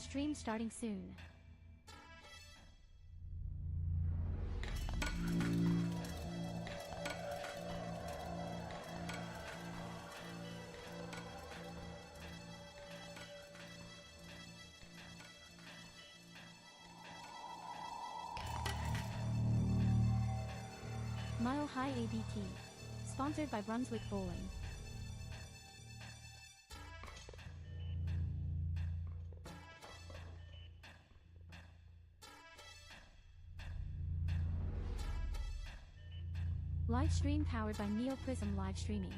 Stream starting soon. Mile High ABT. Sponsored by Brunswick Bowling. Live stream powered by Neoprizm live streaming.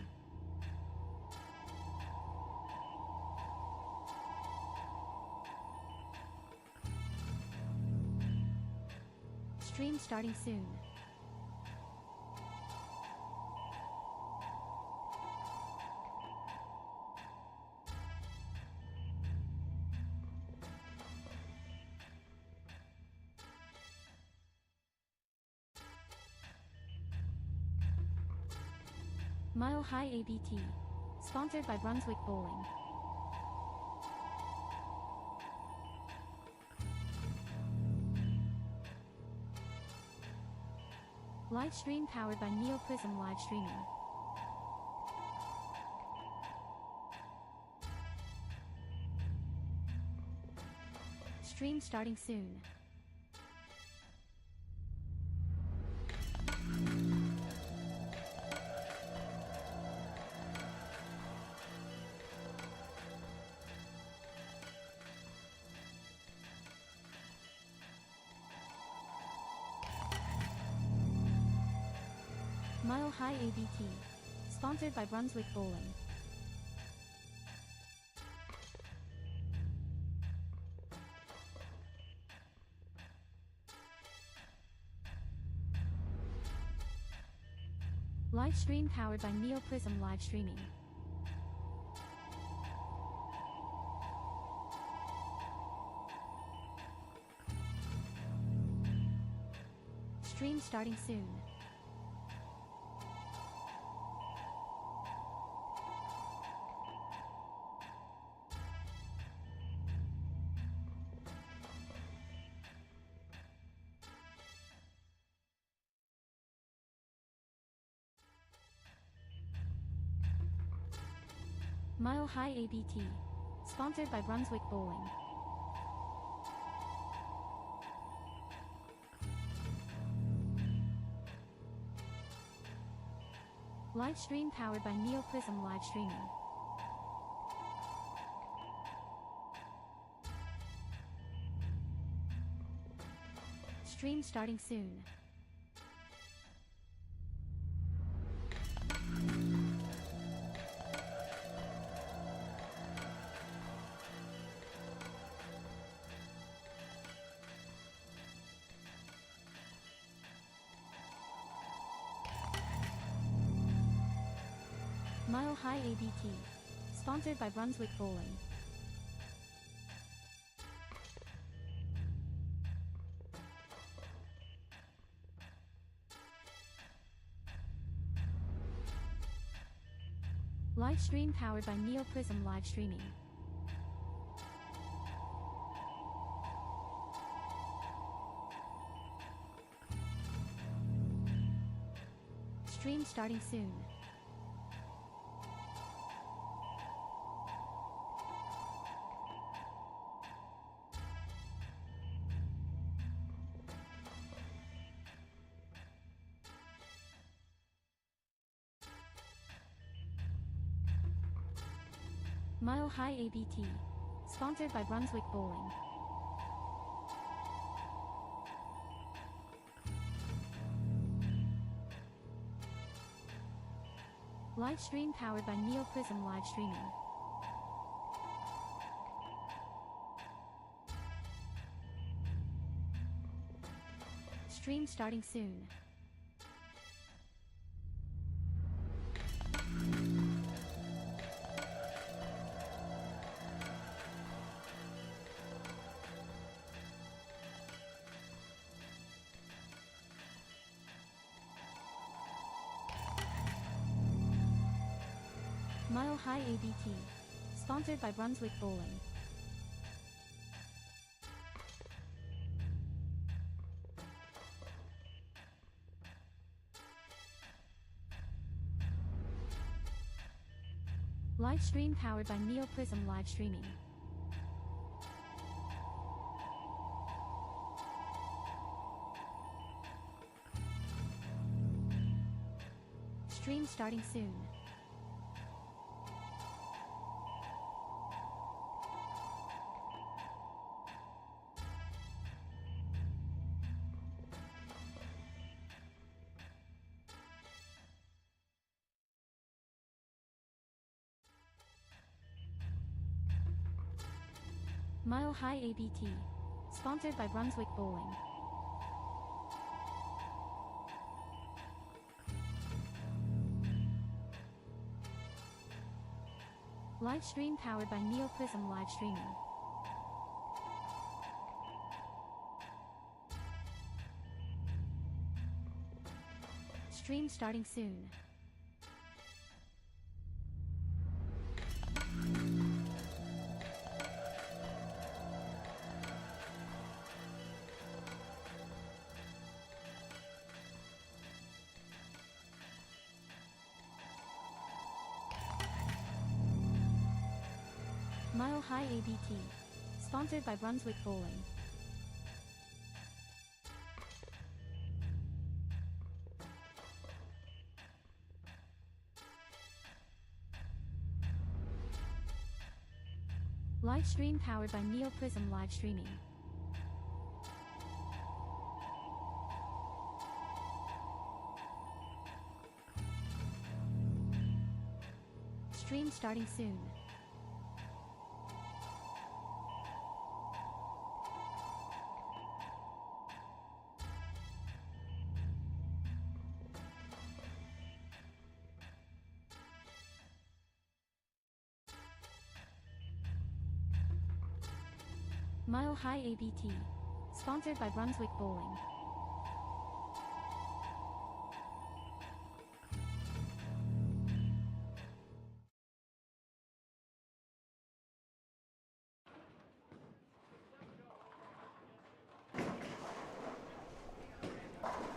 Stream starting soon. Mile High ABT. Sponsored by Brunswick Bowling. Live stream powered by Neoprizm live streaming. Stream starting soon. Mile High ABT. Sponsored by Brunswick Bowling. Live stream powered by Neoprizm live streaming. Stream starting soon. Mile High ABT. Sponsored by Brunswick Bowling. Live stream powered by Neoprizm live streaming. Stream starting soon. Mile High ABT. Sponsored by Brunswick Bowling. Live stream powered by Neoprizm live streaming. Stream starting soon. Mile High ABT. Sponsored by Brunswick Bowling. Live stream powered by Neoprizm live streaming. Stream starting soon. Mile High ABT. Sponsored by Brunswick Bowling. Live stream powered by Neoprizm live streaming. Stream starting soon. Mile High ABT. Sponsored by Brunswick Bowling. Live stream powered by Neoprizm live streaming. Stream starting soon. Mile High ABT. Sponsored by Brunswick Bowling. Live stream powered by Neoprizm live streaming. Stream starting soon. Mile High ABT. Sponsored by Brunswick Bowling.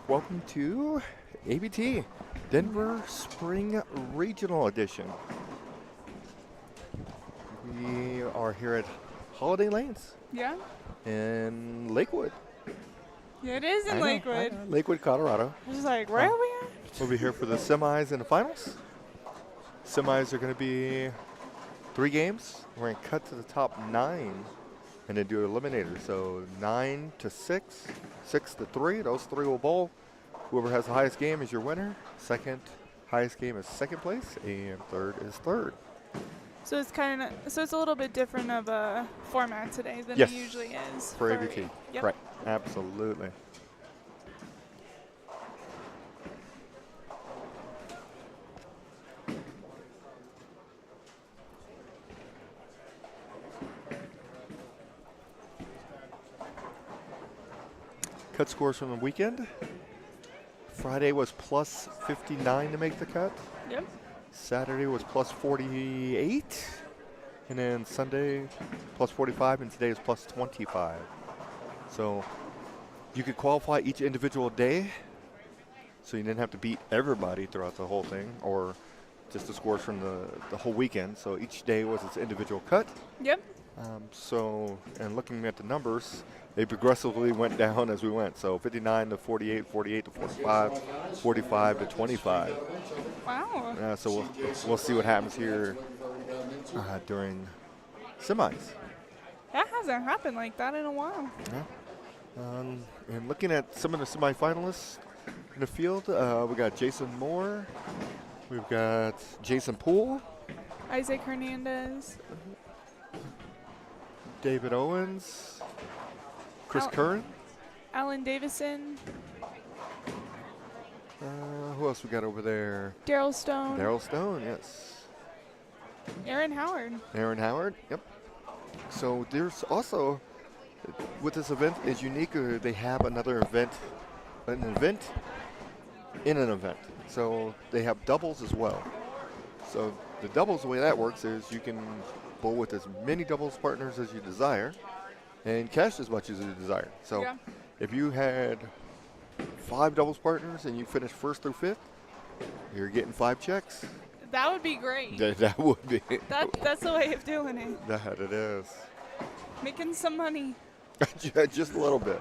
Welcome to ABT, Denver Spring Regional Edition. We are here at Holiday Lanes. Yeah. In Lakewood. Yeah, it is in Lakewood. Lakewood, Colorado. I was just like, where are we at? We'll be here for the semis and the finals. Semis are going to be 3 games. We're going to cut to the top 9 and then do an eliminator. So 9 to 6, 6 to 3. Those 3 will bowl. Whoever has the highest game is your winner. Second highest game is second place, and third is third. So it's a little bit different of a format today than Yes, it usually is. for ABT. Yep. Right, absolutely. Cut scores from the weekend. Friday was plus 59 to make the cut. Yep. Saturday was plus 48. And then Sunday plus 45, and today is plus 25. So you could qualify each individual day, so you didn't have to beat everybody throughout the whole thing, or just the scores from the whole weekend. So each day was its individual cut. Yep. And looking at the numbers, they progressively went down as we went. So 59 to 48, 48 to 45, 45 to 25. Wow. So we'll see what happens here during semis. That hasn't happened like that in a while. Yeah. And looking at some of the semifinalists in the field, we got Jason Moore, we've got Jason Poole, Isaac Hernandez, David Owens, Chris Curran, Alan Davison, who else we got over there? Daryl Stone, Daryl Stone, yes. Aaron Howard. Aaron Howard, yep. So there's also, with this event is unique, they have another event, an event in an event. So they have doubles as well. So the doubles, the way that works is you can bowl with as many doubles partners as you desire and cash as much as you desire. So Yeah. if you had 5 doubles partners and you finished 1st through 5th, you're getting 5 checks. That would be great. That would be. That's the way of doing it. That it is. Making some money. Just a little bit.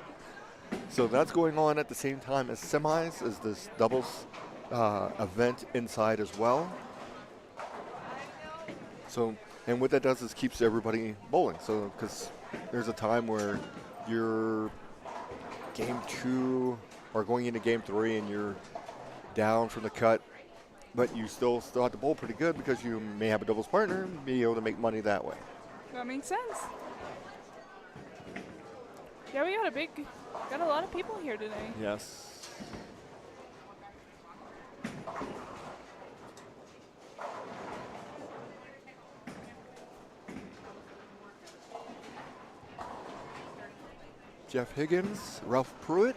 So that's going on at the same time as semis, is this doubles event inside as well. So, and what that does is keeps everybody bowling. So, because there's a time where you're game 2 or going into game 3 and you're down from the cut, but you still have to bowl pretty good because you may have a doubles partner and be able to make money that way. That makes sense. Yeah, we got a lot of people here today. Yes. Jeff Higgins, Ralph Pruitt,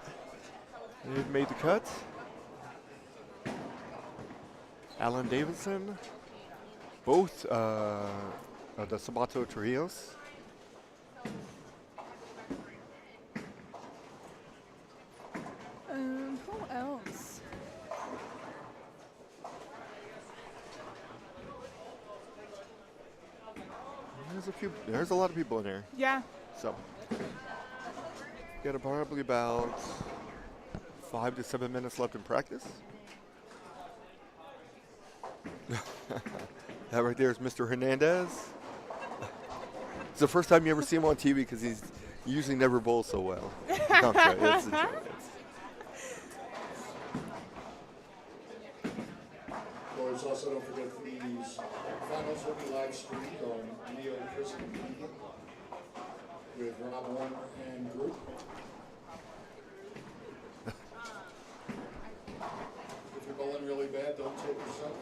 they've made the cut. Alan Davidson, both the Sabato Trios. Who else? There's a lot of people in there. Yeah. So, got probably about 5 to 7 minutes left in practice. That right there is Mr. Hernandez. It's the first time you ever see him on TV because he's usually never bowls so well. No, I'm sorry, it's a joke. Boys, also don't forget these finals will be live streamed on Neoprizm with Rob Warner and group. If you're bowling really bad, don't take yourself.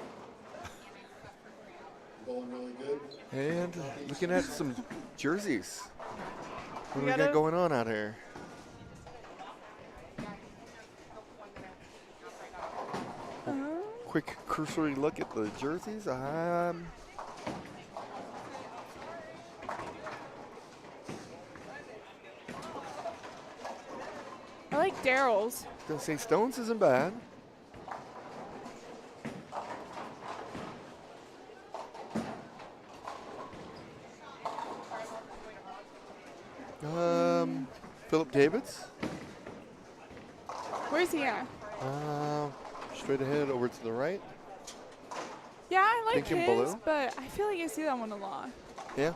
Bowling really good. And looking at some jerseys. What do we got got going on out here? Quick cursory look at the jerseys. I like Daryl's. Gonna say Stones isn't bad. Philip Davids. Where's he at? Straight ahead over to the right. Yeah, I like Pink and his, blue. but I feel like I see that one a lot. Yeah.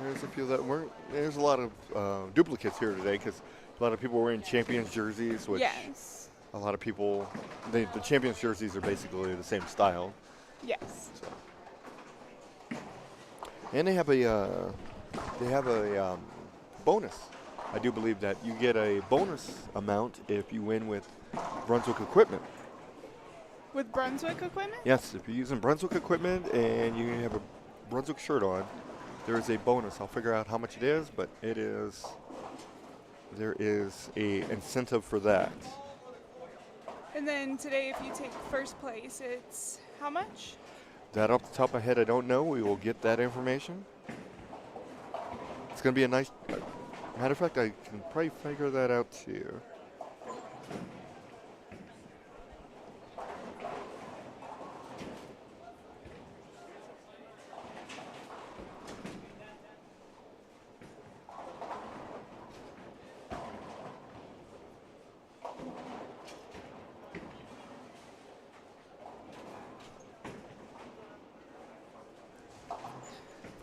There's a few that weren't. There's a lot of duplicates here today because a lot of people were wearing Champions jerseys, which Yes. a lot of people, the Champions jerseys are basically the same style. Yes. So. And they have a bonus. I do believe that you get a bonus amount if you win with Brunswick equipment. With Brunswick equipment? Yes, if you're using Brunswick equipment and you have a Brunswick shirt on, there is a bonus. I'll figure out how much it is, but there is a incentive for that. And then today, if you take first place, it's how much? That off the top of my head, I don't know. We will get that information. It's going to be a nice. Matter of fact, I can probably figure that out too.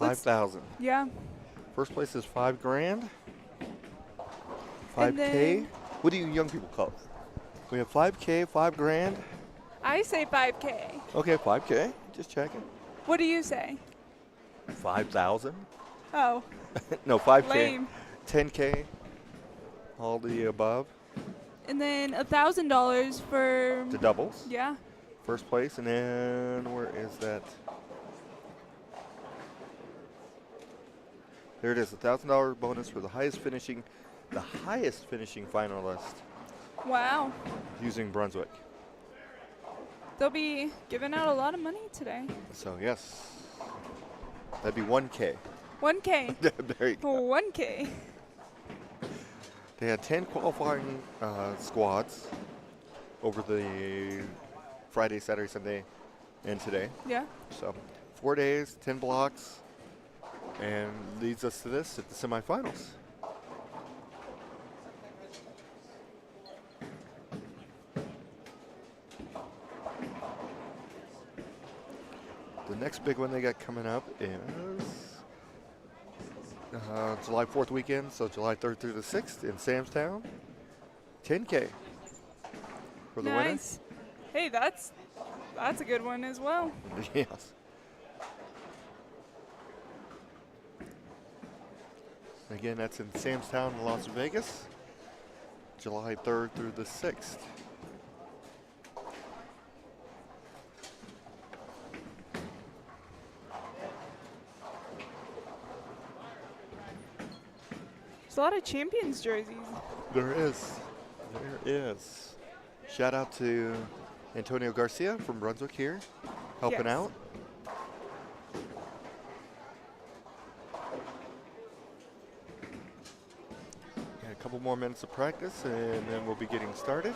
$5,000. Yeah. First place is $5 grand. And 5K. then- What do you young people call it? We have 5K, $5 grand. I say 5K. Okay, 5K. Just checking. What do you say? 5,000. Oh, No, 5K. lame. 10K. All the above. And then $1,000 for. The doubles. Yeah. First place, and then where is that? There it is, $1,000 bonus for the highest finishing finalist Wow. using Brunswick. They'll be giving out a lot of money today. So yes, that'd be 1K. 1K. There you go. 1K. They had 10 qualifying squads over the Friday, Saturday, Sunday, and today. Yeah. So 4 days, 10 blocks, and leads us to this at the semifinals. The next big one they got coming up is July 4th weekend, so July 3rd through the 6th in Samstown. 10K for the Nice. Hey, that's a good one as well. winner. Yes. Again, that's in Samstown, Las Vegas, July 3rd through the 6th. There's a lot of champions jerseys. There is. There is. Shout out to Antonio Garcia from Brunswick here, helping Yes. out. Got a couple more minutes of practice, and then we'll be getting started.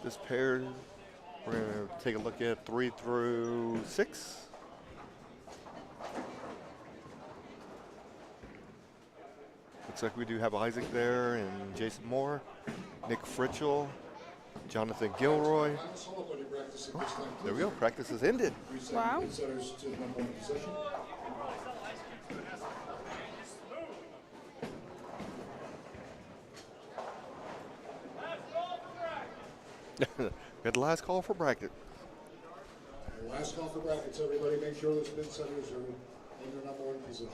This pair, we're going to take a look at 3 through 6. Looks like we do have Isaac there, and Jason Moore, Nick Fritchell, Jonathan Gilroy. Oh, there we go. Practice has ended. Wow. Setters to the number 1 position. Got the last call for bracket. Last call for brackets, everybody. Make sure the spin setters are in their number 1 position.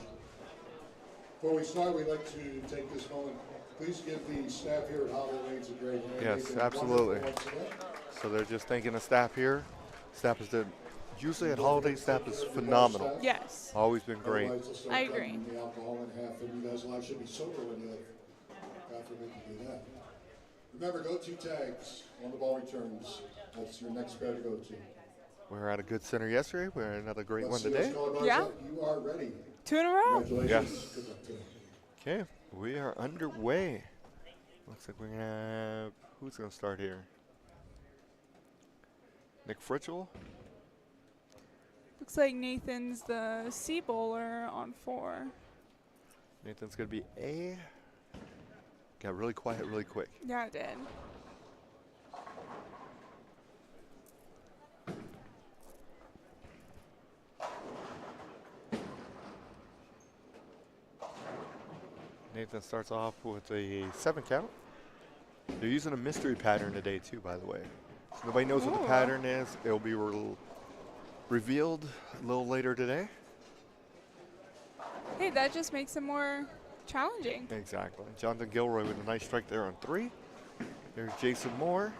Before we start, we'd like to take this moment. Please give the staff here at Holiday Lanes a great hand. Yes, They've been absolutely. wonderful once again. So they're just thanking the staff here. Staff is usually at holiday, staff is phenomenal. Yes. Always been great. Otherwise, they'll start I agree. cutting the alcohol in half, and you guys live should be sober when you live. God forbid you do that. Remember, go to tags on the ball returns. That's your next pair to go to. We were at a good center yesterday. We're at another great Let's one see what's today. going on. Yeah. You are ready. 2 in a row. Congratulations. Yes. Good luck to you. Okay, we are underway. Looks like we're going to have, who's going to start here? Nick Fritchell. Looks like Nathan's the C bowler on 4. Nathan's going to be A. Got really quiet really quick. Yeah, it did. Nathan starts off with a 7 count. They're using a mystery pattern today too, by the way. So nobody knows what the Ooh. pattern is. It'll be revealed a little later today. Hey, that just makes it more challenging. Exactly. Jonathan Gilroy with a nice strike there on 3. There's Jason Moore.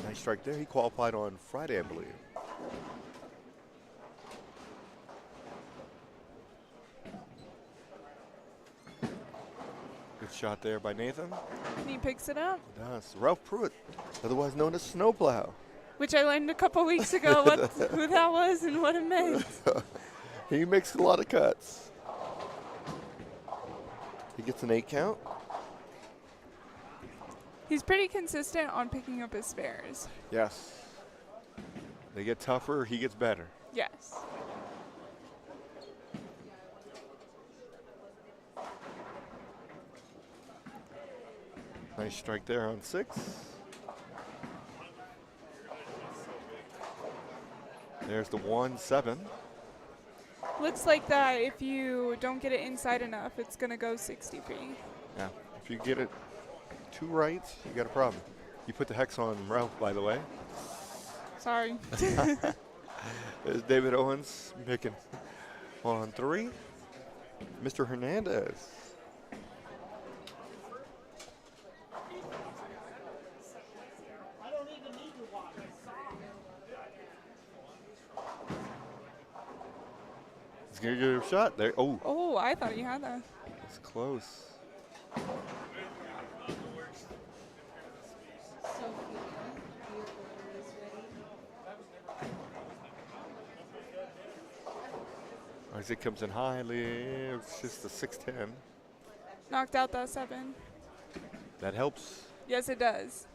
Nice strike there. He qualified on Friday, I believe. Good shot there by Nathan. And he picks it up, Does. Ralph Pruitt, otherwise known as Snowplow. which I learned a couple weeks ago who that was and what it meant. He makes a lot of cuts. He gets an 8 count. He's pretty consistent on picking up his spares. Yes. They get tougher, he gets better. Yes. Nice strike there on 6. There's the 1-7. Looks like that if you don't get it inside enough, it's going to go 60 feet. Yeah. If you get it 2 right, you got a problem. You put the hex on Ralph, by the way. Sorry. There's David Owens picking on 3. Mr. Hernandez. He's going to get a shot there. Oh, Oh, I thought you had that. it's close. Isaac comes in high, it's just a 6-10. Knocked out that 7. That helps. Yes, it does.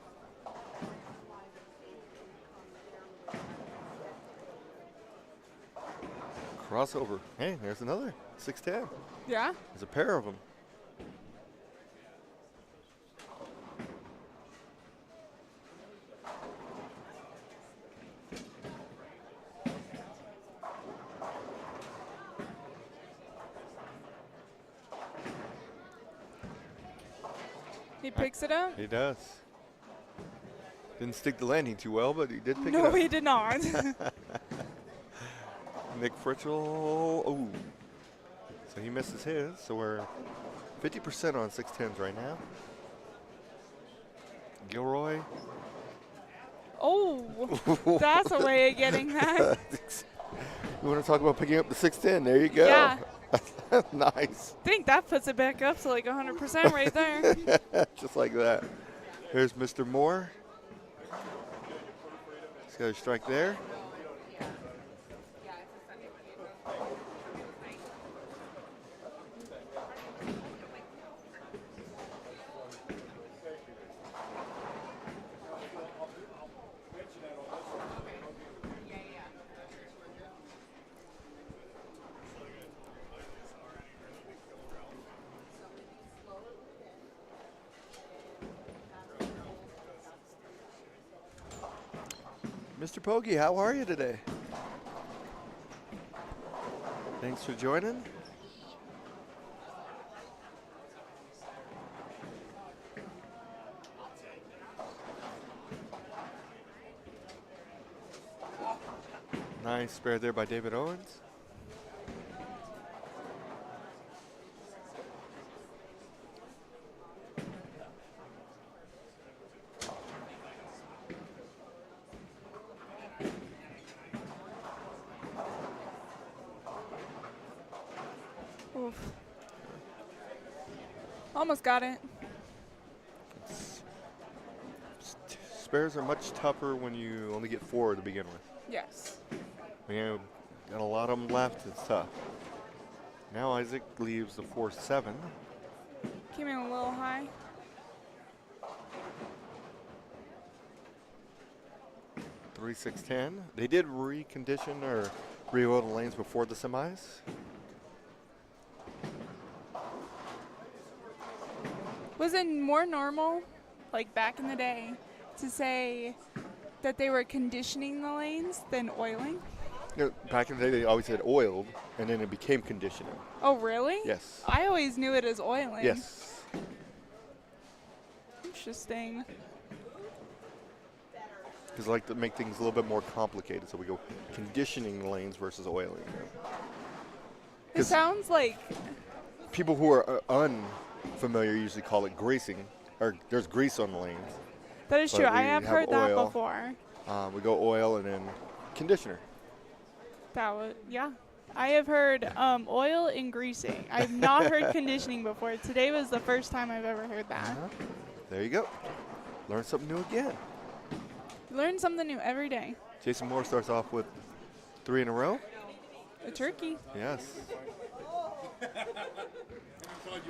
Crossover. Hey, there's another 610. Yeah. There's a pair of them. He picks it up. He does. Didn't stick the landing too well, but he did pick it No, up. he did not. Nick Fritchell. Oh. So he misses his. So we're 50% on 610s right now. Gilroy. Oh, that's a way of getting that. You want to talk about picking up the 610? There you go. Yeah. Nice. I think that puts it back up to like 100% right there. Just like that. Here's Mr. Moore. He's got a strike there. Mr. Pogge, how are you today? Thanks for joining. Nice spare there by David Owens. Oof. Almost got it. Spares are much tougher when you only get 4 to begin with. Yes. When you got a lot of them left, it's tough. Now Isaac leaves the 4-7. Came in a little high. Three 610. They did recondition or re-oil the lanes before the semis. Was it more normal, like back in the day, to say that they were conditioning the lanes than oiling? You know, back in the day, they always said oiled, and then it became conditioning. Oh, really? Yes. I always knew it as oiling. Yes. Interesting. Because I like to make things a little bit more complicated, so we go conditioning the lanes versus oiling. It sounds like People who are unfamiliar usually call it greasing, or there's grease on the lanes. that is But true. I we have have heard that oil. before. We go oil and then conditioner. That would, yeah. I have heard oil and greasing. I've not heard conditioning before. Today was the first time I've ever heard that. There you go. Learn something new again. Learn something new every day. Jason Moore starts off with 3 in a row. A turkey. Yes.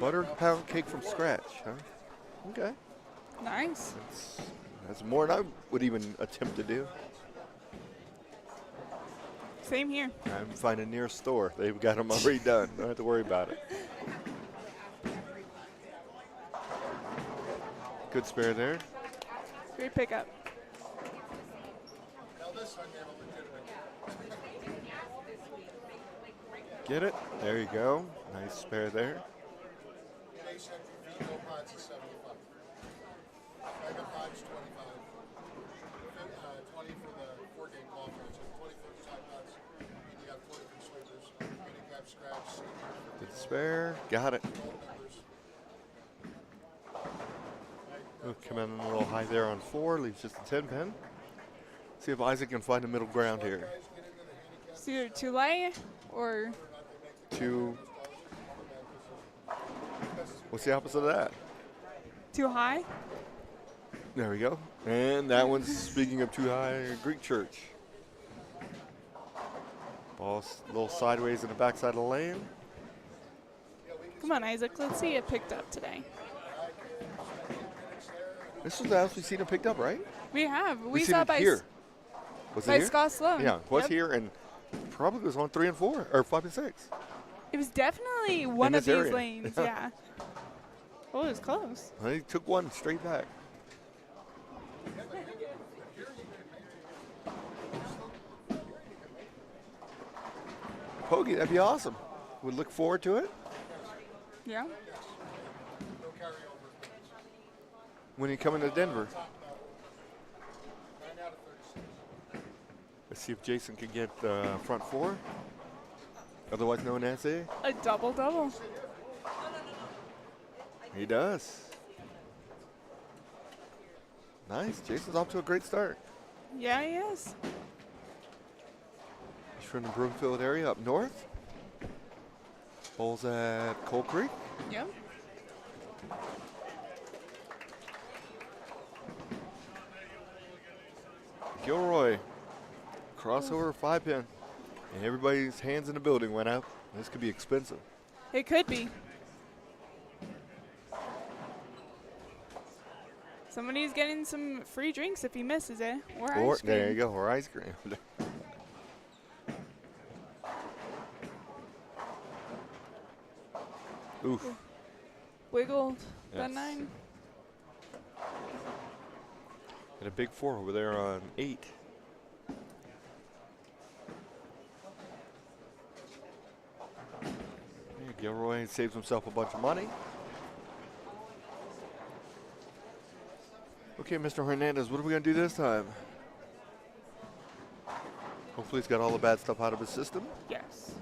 Butter pound cake from scratch, huh? Okay. Nice. That's more than I would even attempt to do. Same here. I'm finding a near store. They've got them already done. Don't have to worry about it. Good spare there. Great pickup. Get it? There you go. Nice spare there. Good spare. Got it. We'll come in a little high there on 4. Leaves just a 10 pin. See if Isaac can find a middle ground here. It's either too light or 2. What's the opposite of that? too high. There we go. And that one's, speaking of too high, Greek church. Ball a little sideways in the backside of the lane. Come on, Isaac. Let's see it picked up today. This was the house we've seen it picked up, right? We have. We We've seen saw it by here. Was it by here? Scott Sloan. Yeah, it was Yep. here, and Probably was on 3 and 4 or 5 and 6. It was definitely one of this these area. lanes, yeah. Oh, it was close. He took one straight back. Hoagie, that'd be awesome. Would look forward to it. Yeah. When you coming to Denver. Let's see if Jason can get front 4, otherwise known as A double-double. He does. Nice. Jason's off to a great start. Yeah, he is. He's from the Broomfield area up north. Bowls at Coal Creek. Yep. Gilroy. Crossover 5-pin. And everybody's hands in the building went up. This could be expensive. It could be. Somebody's getting some free drinks if he misses it. Or ice cream. There you go, or ice cream. Oof. Wiggled that Yes. 9. And a big 4 over there on 8. Yeah, Gilroy saves himself a bunch of money. Okay, Mr. Hernandez, what are we going to do this time? Hopefully he's got all the bad stuff out of his system. Yes.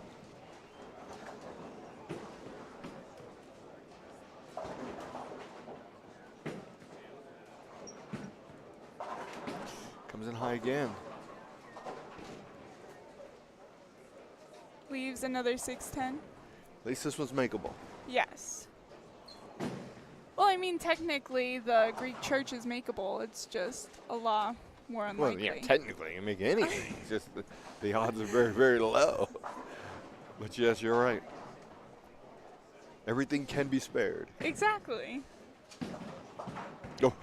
Comes in high again. Leaves another 610. At least this one's makeable. Yes. Well, I mean, technically, the Greek church is makeable. It's just a lot more unlikely. Well, yeah, technically, you can make anything. It's just the odds are very, very low. But yes, you're right. Everything can be spared. Exactly. Oh,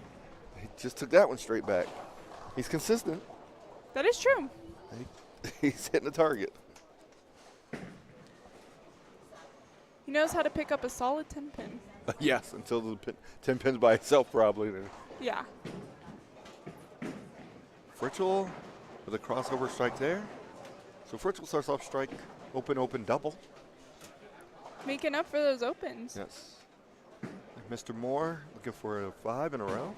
he just took that one straight back. He's consistent. That is true. He's hitting the target. He knows how to pick up a solid 10 pin. Yes, until the 10 pins by itself, probably. Yeah. Fritchel with a crossover strike there. So Fritchel starts off strike, open, open, double. Making up for those opens. Yes. Mr. Moore looking for a 5 in a row.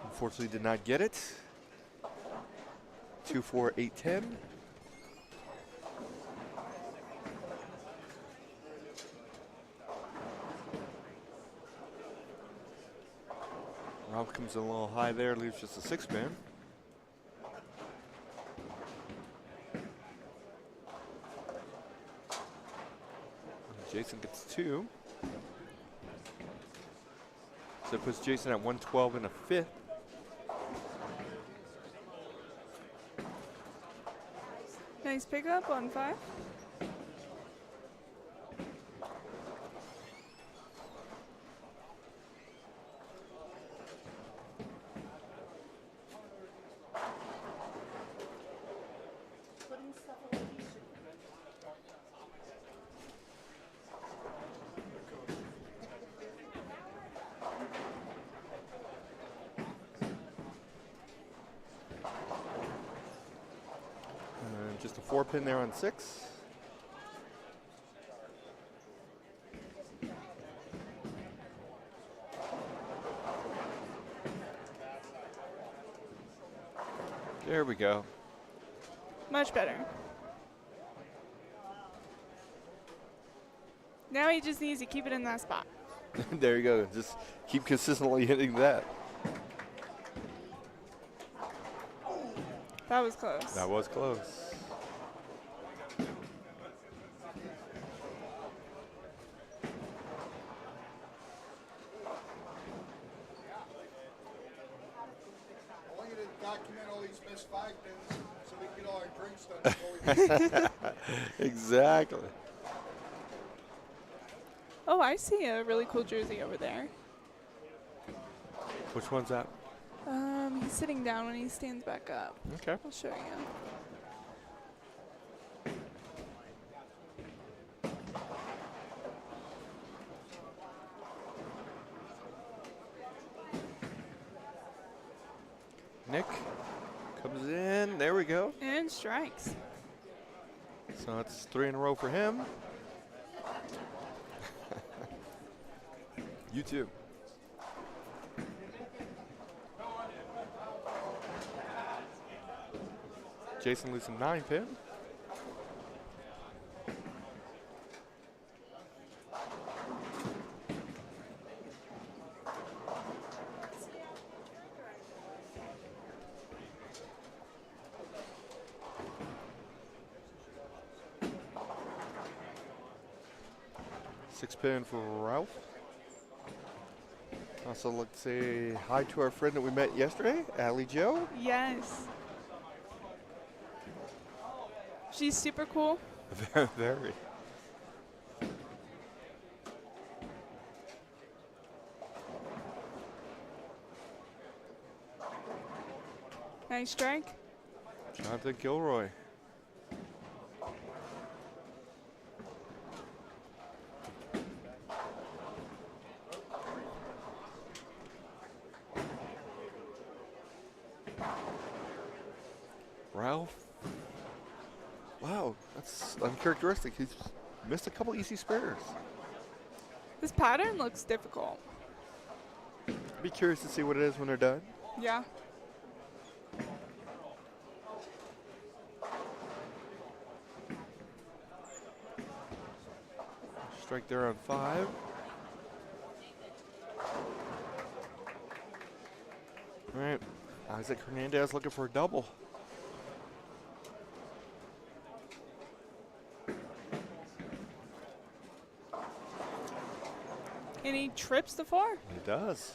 Unfortunately did not get it. 2, 4, 8, 10. Rob comes in a little high there, leaves just a 6-pin. Jason gets 2. So it puts Jason at 112 and a 5th. Nice pickup on 5. Just a 4-pin there on 6. There we go. Much better. Now he just needs to keep it in that spot. There you go. Just keep consistently hitting that. That was close. That was close. I want you to document all these missed 5 pins so we can get all our drinks done before we Exactly. Oh, I see a really cool jersey over there. Which one's that? He's sitting down when he stands back up. Okay. I'll show you. Nick comes in. There we go. And strikes. So it's 3 in a row for him. You too. Jason losing 9 pin. Six pin for Ralph. Also, let's say hi to our friend that we met yesterday, Allie Joe. Yes. She's super cool. Very. Nice strike. Jonathan Gilroy. Ralph. Wow, that's uncharacteristic. He's missed a couple easy spares. This pattern looks difficult. I'd be curious to see what it is when they're done. Yeah. Strike there on 5. All right, Isaac Hernandez looking for a double. And he trips the 4. He does.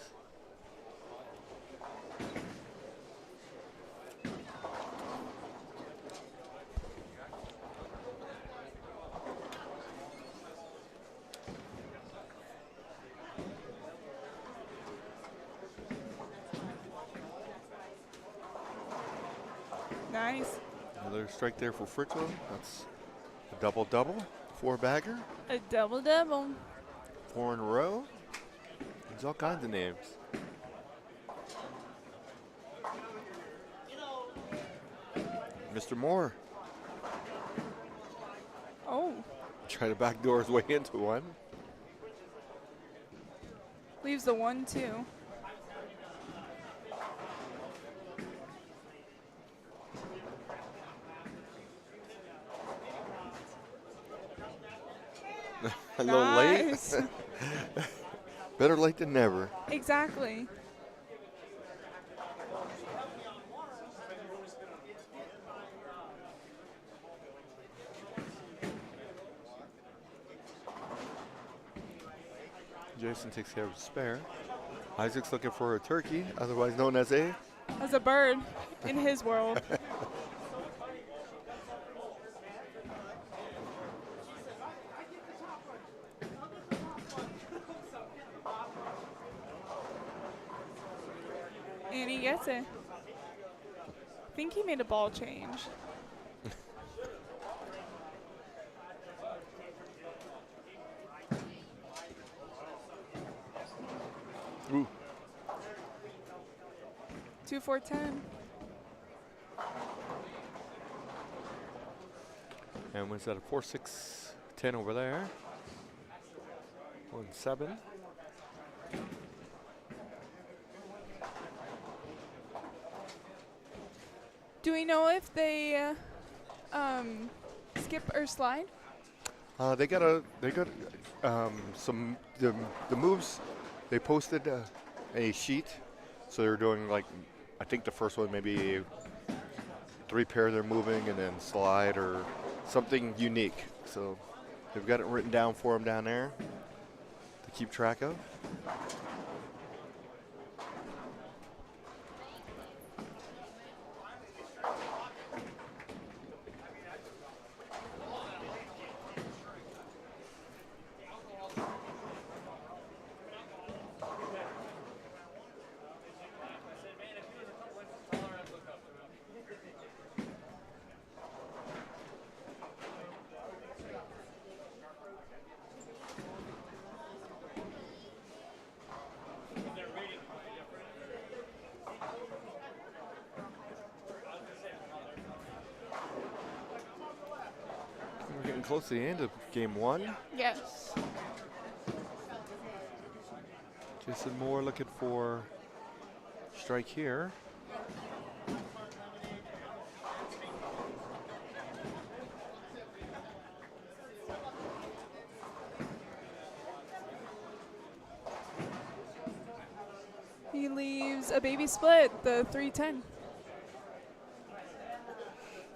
Nice. Another strike there for Fritzo. That's a double-double, 4-bagger, A double-double. 4 in a row. There's all kinds of names. Mr. Moore Oh. try to backdoor his way into one. Leaves the 1-2. A little late. Nice. Better late than never. Exactly. Jason takes care of the spare. Isaac's looking for a turkey, otherwise known as a... As a bird in his world. And he gets it. I think he made a ball change. Ooh. 2-4-10. And was that a 4-6-10 over there? 1-7. Do we know if they skip or slide? They got some the moves. They posted a sheet, so they're doing like, I think the first one maybe 3 pair they're moving and then slide or something unique. So they've got it written down for them down there to keep track of. close to the end of game one. Yes. Jason Moore looking for strike here. He leaves a baby split, the 310.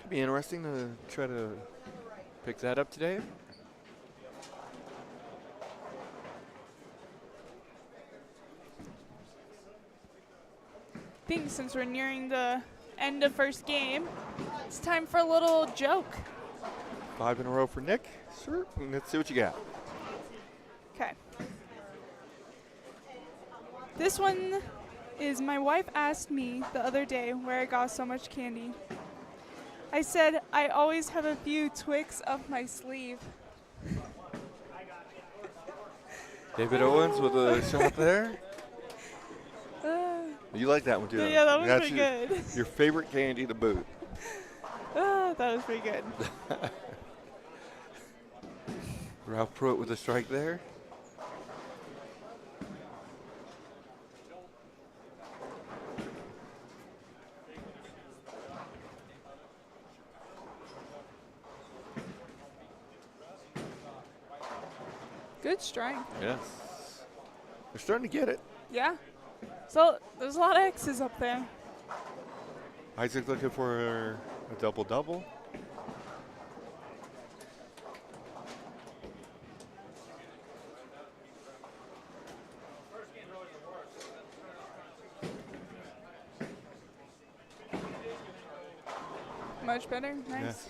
Could be interesting to try to pick that up today. I think since we're nearing the end of first game, it's time for a little joke. 5 in a row for Nick. Sure. Let's see what you got. Okay. This one is my wife asked me the other day where I got so much candy. I said I always have a few Twix up my sleeve. David Owens with a shot there. You like that one too. Yeah, that was That's pretty good. Your favorite candy to boot. That was pretty good. Ralph Pruitt with a strike there. Good strike. Yes. They're starting to get it. Yeah. So there's a lot of X's up there. Isaac looking for a double-double. Much better. Nice. Yes.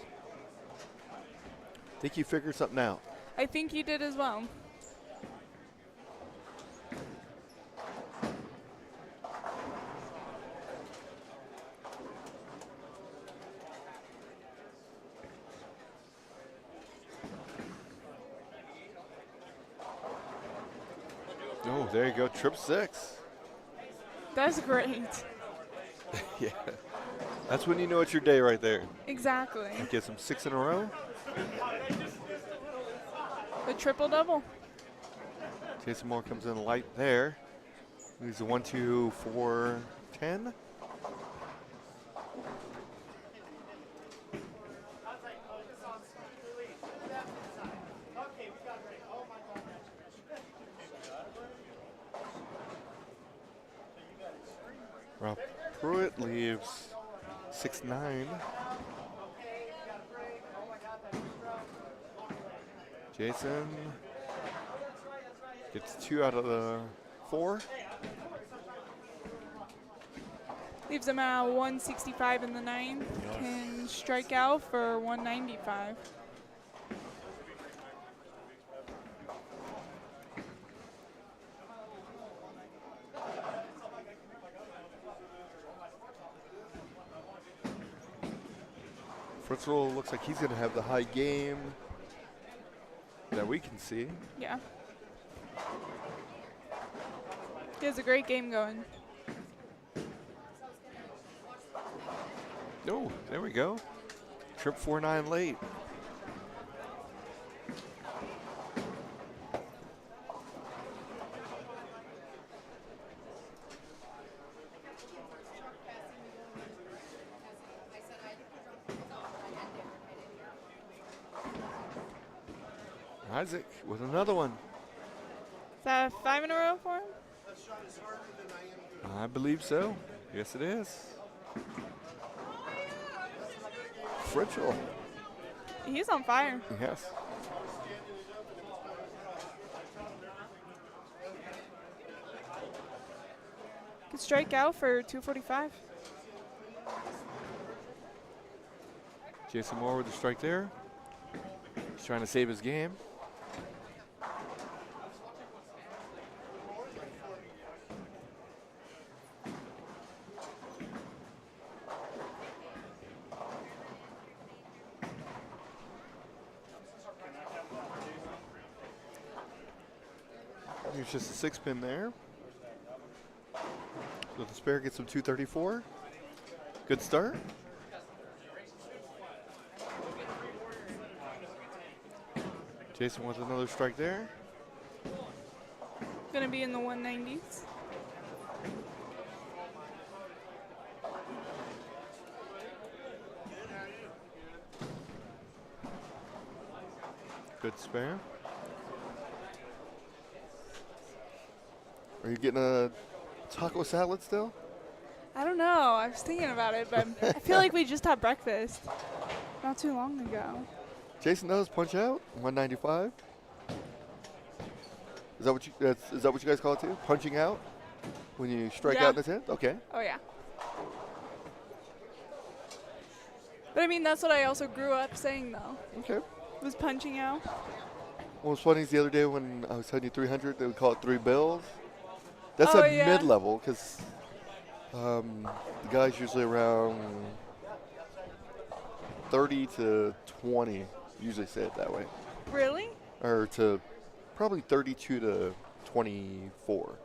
Think you figured something out. I think you did as well. Oh, there you go. Trip 6. That's great. Yeah. That's when you know it's your day right there. Exactly. Get some 6 in a row. The triple double. Jason Moore comes in light there. He's a 1, 2, 4, 10. Ralph Pruitt leaves 6, 9. Jason gets 2 out of the 4. Leaves him at 165 in the 9th. Yes. Can strike out for 195. Fritzl looks like he's going to have the high game that we can see. Yeah. He has a great game going. Oh, there we go. Trip 4-9 late. Isaac with another one. Is that 5 in a row for him? I believe so. Yes, it is. Fritzl. He's on fire. Yes. Could strike out for 245. Jason Moore with the strike there. He's trying to save his game. Here's just a 6-pin there. So the spare gets him 234. Good start. Jason wants another strike there. Gonna be in the 190s. Good spare. Are you getting a taco salad still? I don't know. I was thinking about it, but I feel like we just had breakfast not too long ago. Jason does punch out 195. Is that what you guys call it too? Punching out when you strike out in the 10th? Okay. Oh yeah. But I mean, that's what I also grew up saying though. Okay. Was punching out. What was funny is the other day when I was telling you 300, they would call it 3 bills. That's Oh, a yeah. mid-level because the guys usually around 30 to 20 usually say it that way. Really? Or to probably 32 to 24.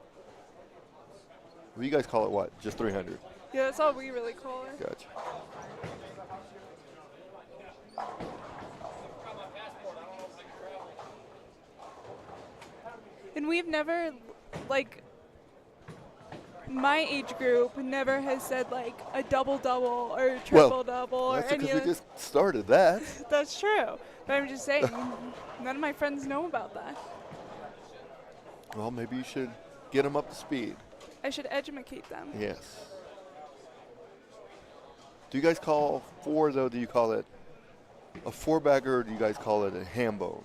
Well, you guys call it what? Just 300? Yeah, that's all we really call it. Gotcha. And we've never, like, my age group never has said like a double-double or triple-double or That's any because we of just started that. That's true. But I'm just saying, none of my friends know about that. Well, maybe you should get them up to speed. I should educate them. Yes. Do you guys call 4, though, do you call it a 4-bagger or do you guys call it a ham bone?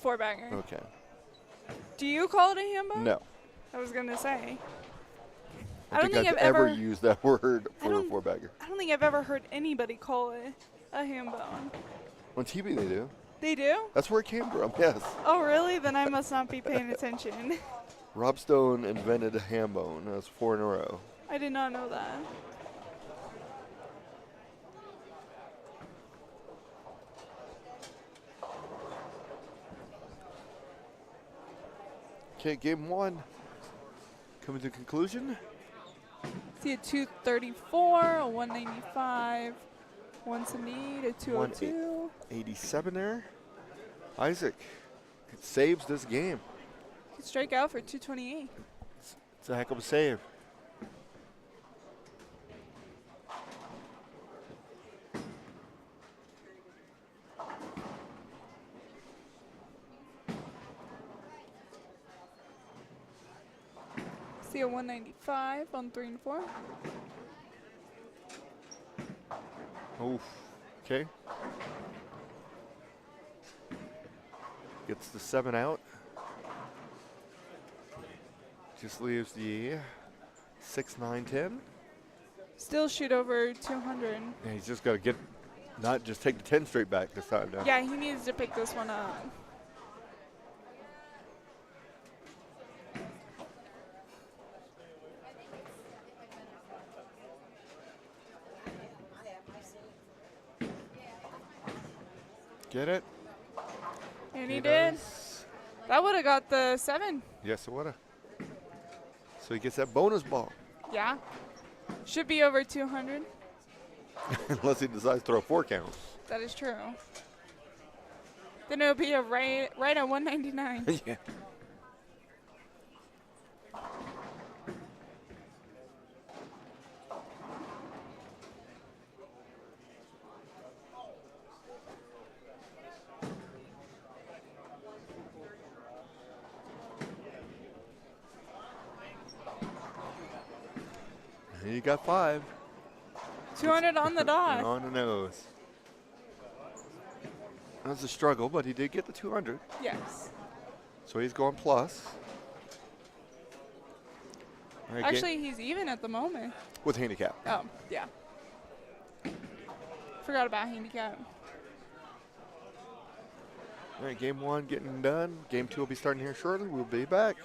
4-bagger. Okay. Do you call it a ham bone? No. I was going to say. I don't think I've ever used that word for a 4-bagger. I don't think I've ever heard anybody call it a ham bone. On TV they do. They do? That's where it came from, yes. Oh, really? Then I must not be paying attention. Rob Stone invented a ham bone. That's 4 in a row. I did not know that. Okay, game 1 coming to conclusion. See a 234, a 195, 178, a 202. 87 there. Isaac saves this game. Could strike out for 228. It's a heck of a save. See a 195 on 3 and 4. Oof. Okay. Gets the 7 out. Just leaves the 6, 9, 10. Still shoot over 200. Yeah, he's just got to get, not just take the 10 straight back this time. Now. Yeah, he needs to pick this one up. Get it? And he did. Does. That would have got the 7. Yes, it would have. So he gets that bonus ball. Yeah. Should be over 200. Unless he decides to throw a 4 count. That is true. Then it'll be a right at 199. Yeah. And you got 5. 200 on the dot. On the nose. That was a struggle, but he did get the 200. Yes. So he's going plus. All right, Actually, he's even at the moment. with handicap. Oh, yeah. Forgot about handicap. All right, game 1 getting done. Game 2 will be starting here shortly. We'll be back.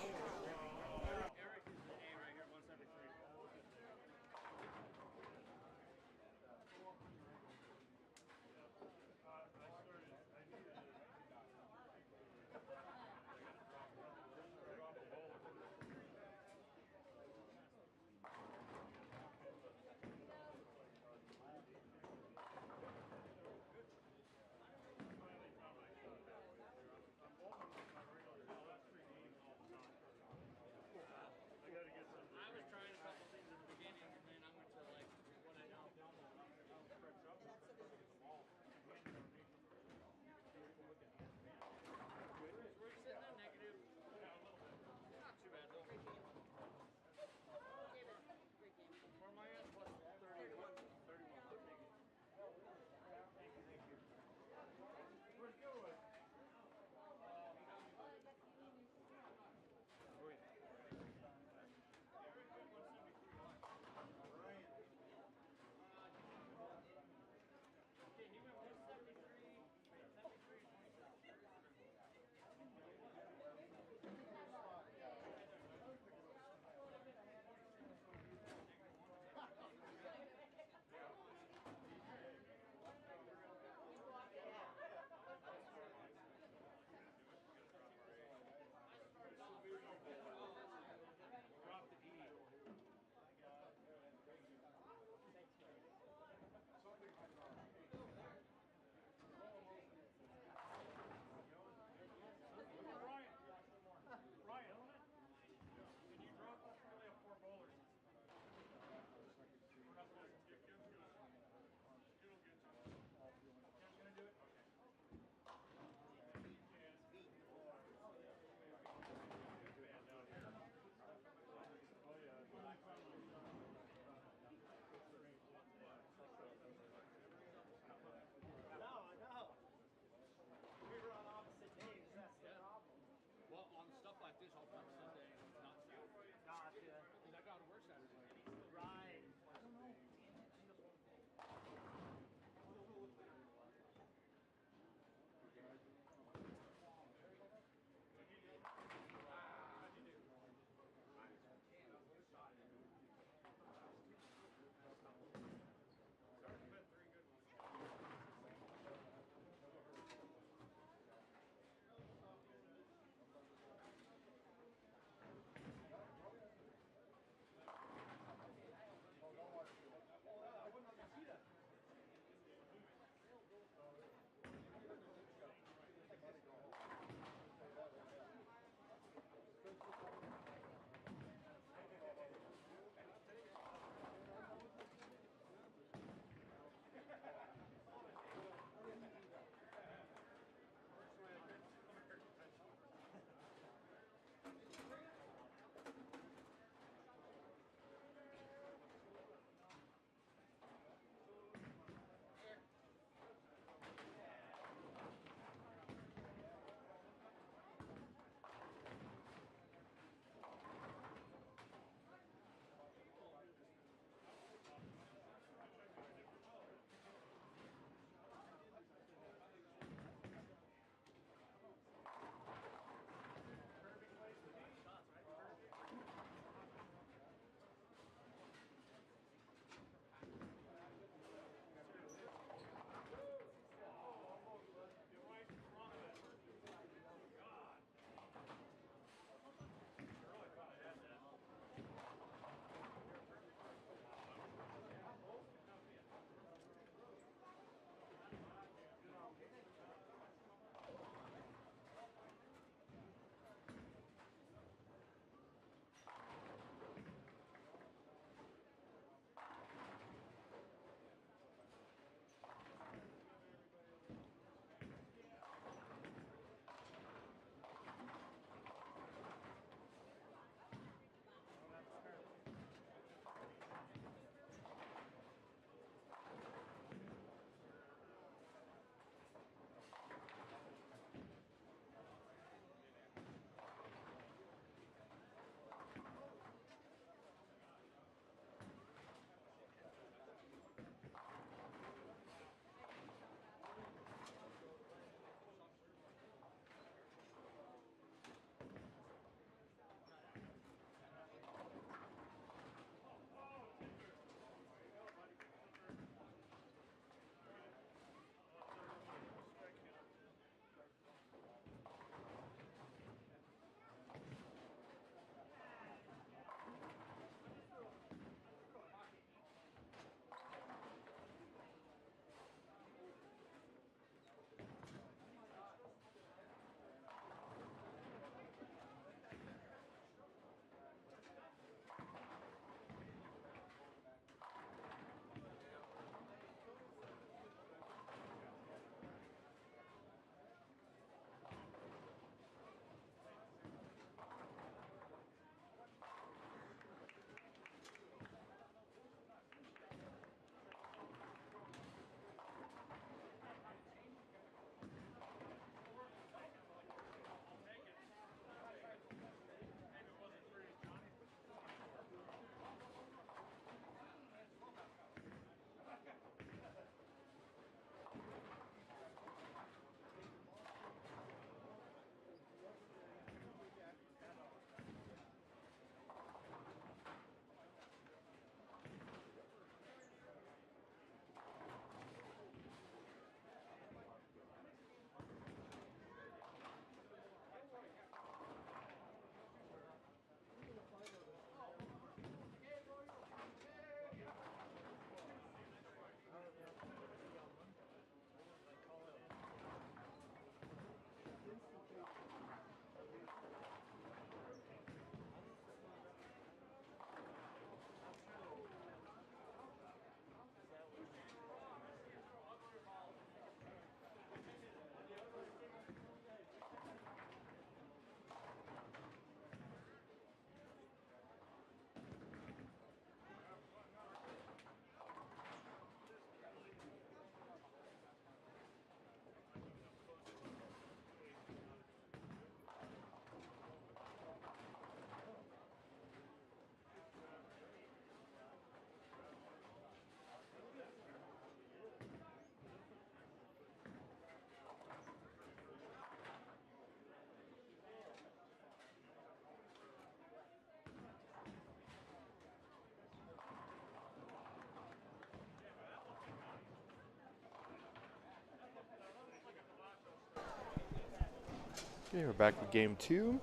Okay, we're back with game 2.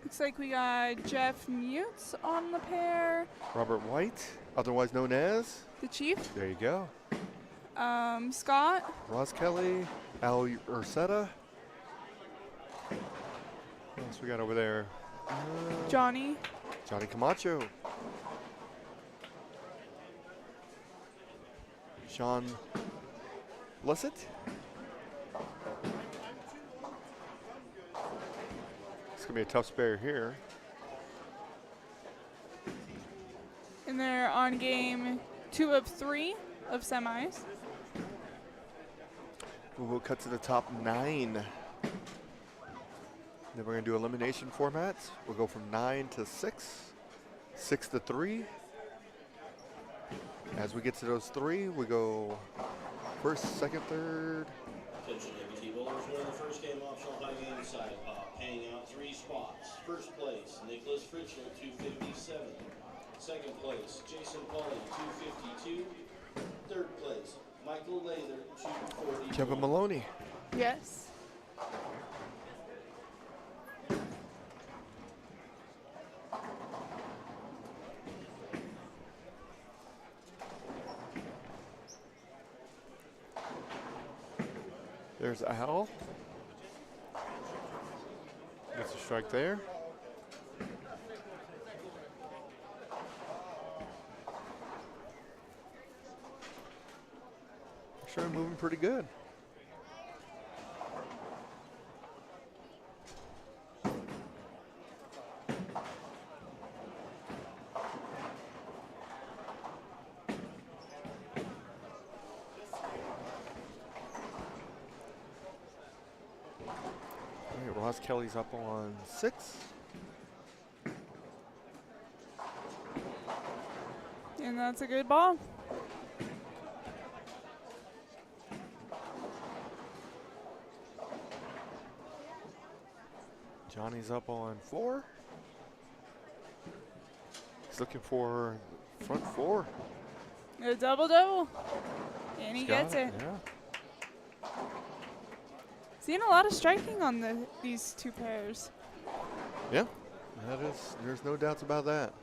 Looks like we got Jeff Mutz on the pair. Robert White, otherwise known as. The Chief. There you go. Scott. Ross Kelly, Al Ursetta. What else we got over there? Johnny. Johnny Camacho. Sean Blessett. It's going to be a tough spare here. And they're on game 2 of 3 of semis. We'll cut to the top 9. Then we're going to do elimination formats. We'll go from 9 to 6, 6 to 3. As we get to those 3, we go first, second, third. Attention ABT bowlers, winning the first game optional high game side pop, paying out 3 spots. First place, Nicholas Fritchner, 257. Second place, Jason Pauly, 252. Third place, Michael Lather, 240. Kevin Maloney. Yes. There's Al. Gets a strike there. Sure, moving pretty good. Ross Kelly's up on 6. And that's a good ball. Johnny's up on 4. He's looking for front 4. A double-double. And he gets it. Yeah. Seeing a lot of striking on these 2 pairs. Yeah, that is. There's no doubts about that.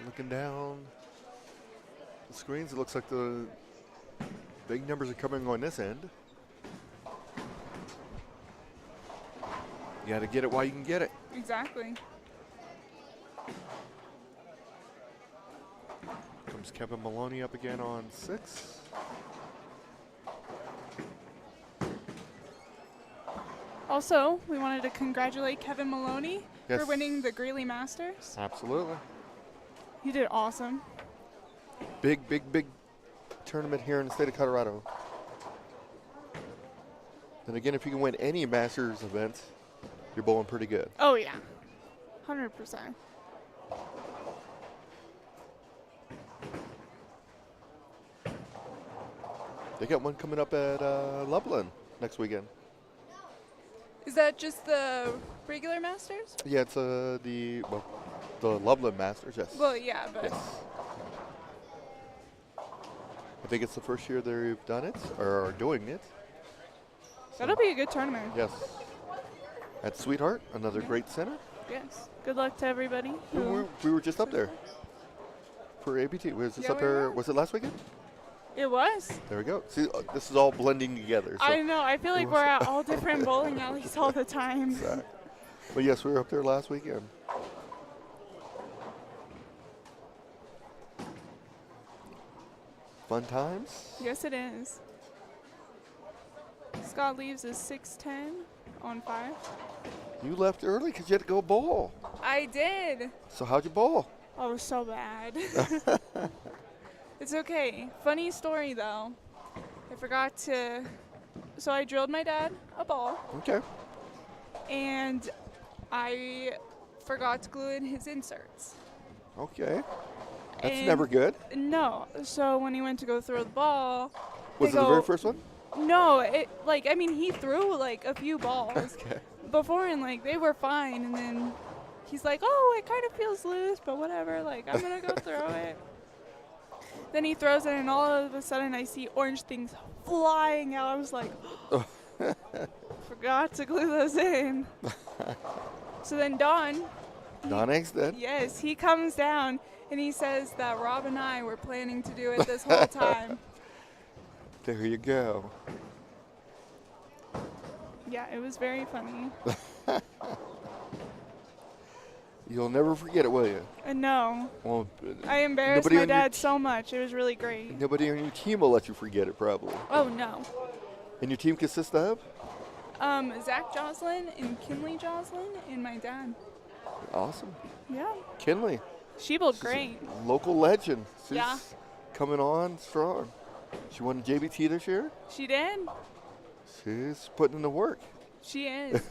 Looking down the screens, it looks like the big numbers are coming on this end. You got to get it while you can get it. Exactly. Comes Kevin Maloney up again on 6. Also, we wanted to congratulate Kevin Maloney Yes. for winning the Greeley Masters. Absolutely. He did awesome. Big tournament here in the state of Colorado. And again, if you can win any Masters event, you're bowling pretty good. Oh, yeah. 100%. They got one coming up at Loveland next weekend. Is that just the regular Masters? Yeah, it's the Loveland Masters, yes. Well, yeah, but Yes. I think it's the first year they've done it, or are doing it. that'll be a good tournament. Yes. At Sweetheart, another great center. Yes. Good luck to everybody. We were just up there for ABT. Was this Yeah, up we there? were. Was it last weekend? It was. There we go. See, this is all blending together. So. I know. I feel like we're at all different bowling alleys all the time. Exactly. But yes, we were up there last weekend. Fun times. Yes, it is. Scott leaves is 6:10 on 5. You left early because you had to go bowl. I did. So how'd you bowl? I was so bad. It's okay. Funny story though. I forgot to. So I drilled my dad a ball, Okay. and I forgot to glue in his inserts. Okay. That's And never good. No. So when he went to go throw the ball, Was it they the very go- first one? No, he threw like a few balls Okay. before, and like they were fine, and then he's like, "Oh, it kind of feels loose, but whatever. Like I'm gonna go throw it." Then he throws it, and all of a sudden I see orange things flying out. I was like, forgot to glue those in. So then Don, Don Eggstead. yes, he comes down and he says that Rob and I were planning to do it this whole time. There you go. Yeah, it was very funny. You'll never forget it, will you? No, Well, I embarrassed nobody my on your dad so much. It was really great. Nobody on your team will let you forget it, probably. Oh, no. And your team consists of? Zach Joslin and Kinley Joslin and my dad. Awesome. Yeah. Kinley. She bowled She's a great. local legend. She's Yeah. coming on strong. She won JBT this year. She did. She's putting in the work. She is.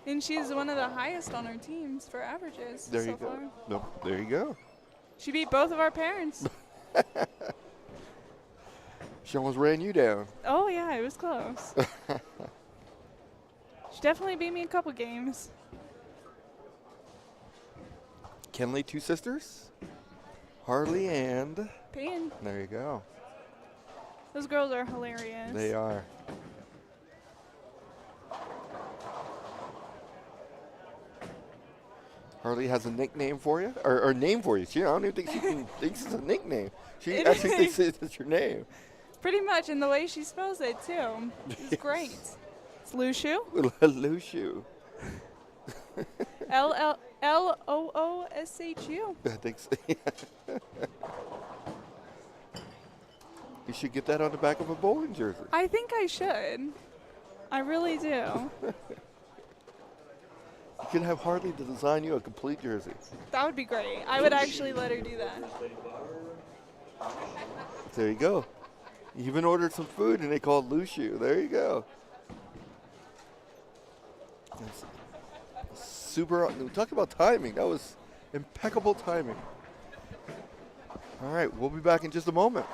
And she's one of the highest on our teams for averages There so you go. far. No, there you go. She beat both of our parents. She almost ran you down. Oh, yeah, it was close. She definitely beat me a couple games. Kenley, two sisters. Harley and Payne. there you go. Those girls are hilarious. They are. Harley has a nickname for you, or name for you. She, I don't even think she thinks it's a nickname. She It actually is. thinks it's your name. Pretty much, and the way she spells it, too. It's great. It's Lushu. Lushu. L-O-O-S-H-U. I think so. You should get that on the back of a bowling jersey. I think I should. I really do. You can have Harley to design you a complete jersey. That would be great. I would actually let her do that. There you go. You even ordered some food and they called Lushu. There you go. That's super. Talk about timing. That was impeccable timing. All right, we'll be back in just a moment.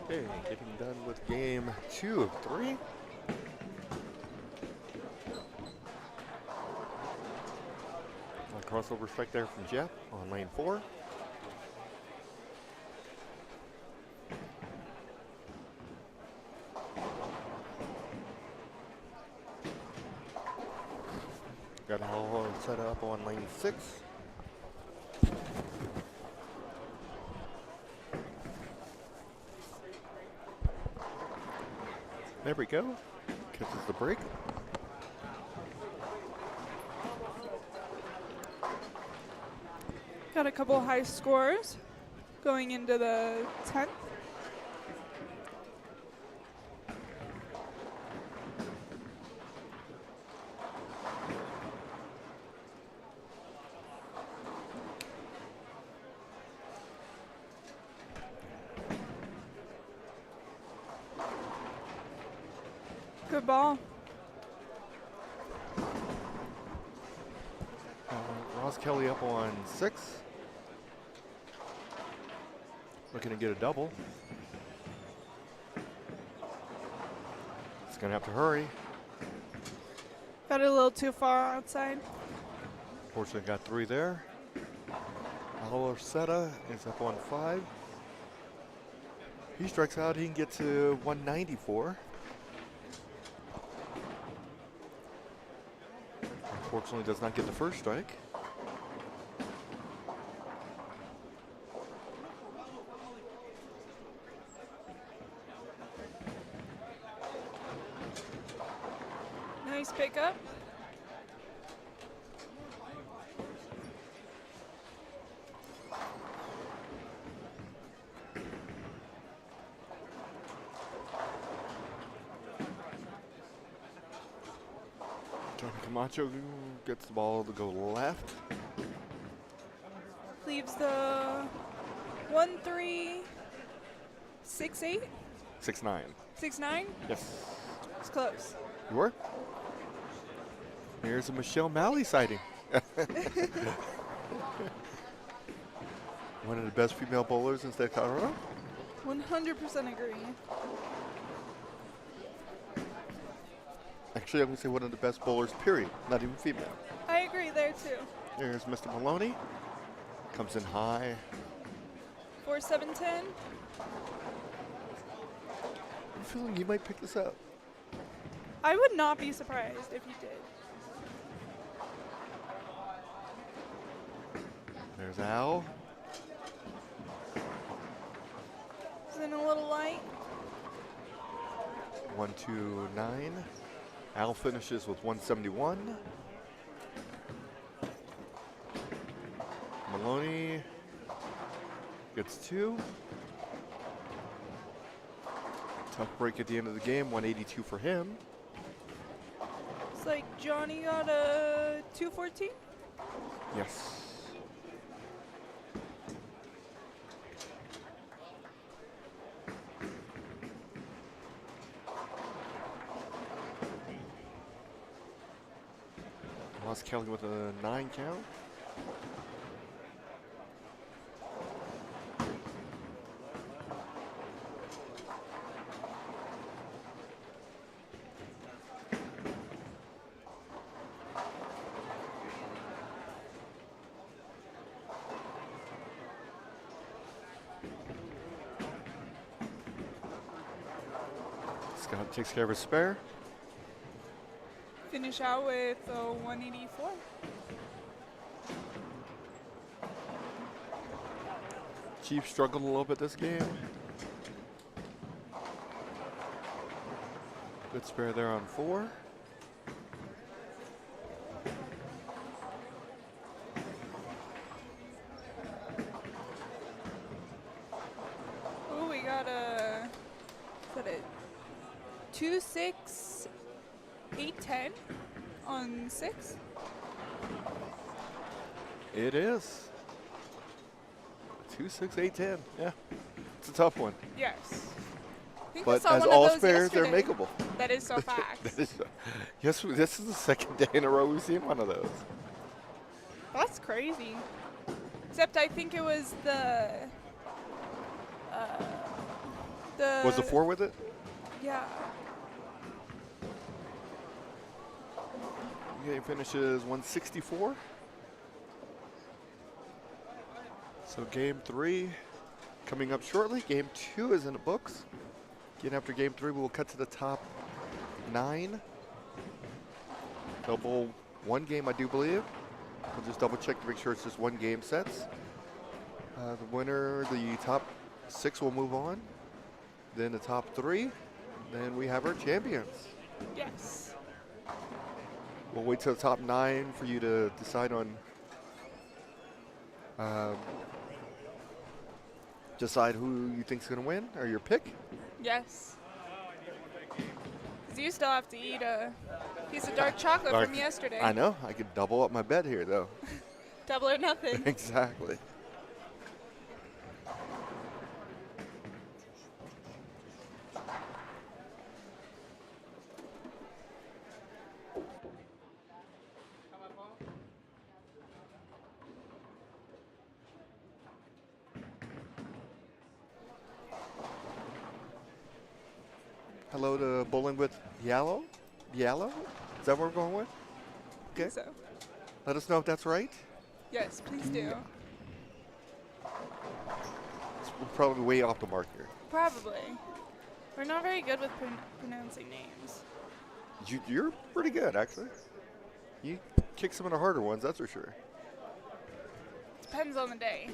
Okay, getting done with game 2 of 3. A crossover strike there from Jeff on lane 4. Got it all set up on lane 6. There we go. Catches the break. Got a couple high scores going into the 10th. Good ball. Ross Kelly up on 6. Looking to get a double. It's going to have to hurry. Got it a little too far outside. Fortunately got 3 there. Alorceta is up on 5. He strikes out, he can get to 194. Unfortunately does not get the first strike. Nice pickup. Johnny Camacho gets the ball to go left. Leaves the 1-3, 6-8, 6-9. 6-9. Yes. It's close. You were? Here's a Michelle Malley sighting. One of the best female bowlers in the state of Colorado. 100% agree. Actually, I'm going to say one of the best bowlers, period. Not even female. I agree there too. Here's Mr. Maloney. Comes in high. 4-7-10. I'm feeling you might pick this up. I would not be surprised if you did. There's Al. Is in a little light. 129. Al finishes with 171. Maloney gets 2. Tough break at the end of the game, 182 for him. It's like Johnny got a 214. Yes. Ross Kelly with a 9 count. Scott takes care of his spare. Finish out with a 184. Chief struggled a little bit this game. Good spare there on 4. Oh, we got a, is that a 2-6, 8-10 on 6? It is. 2, 6, 8, 10. Yeah, it's a tough one. Yes. I think I But saw as one of all those spares, they're yesterday. makeable. That is so facts. That is, yes, this is the second day in a row we've seen one of those. That's crazy. Except I think it was the Was the 4 with it? Yeah. Game finishes 164. So game 3 coming up shortly. Game 2 is in the books. Again, after game 3, we will cut to the top 9. Double one game, I do believe. We'll just double check to make sure it's just one game sets. The winner, the top 6 will move on. Then the top 3. Then we have our champions. Yes. We'll wait till the top 9 for you to decide on decide who you think's gonna win, or your pick. Yes. 'Cause you still have to eat a piece of dark chocolate from yesterday. I know. I could double up my bet here, though. Double or nothing. Exactly. Hello to Bowling with Yellow. Yellow? Is that what we're going with? I think so. Let us know if that's right. Yes, please do. We're probably way off the mark here. Probably. We're not very good with pronouncing names. You're pretty good, actually. You kick some of the harder ones, that's for sure. Depends on the day.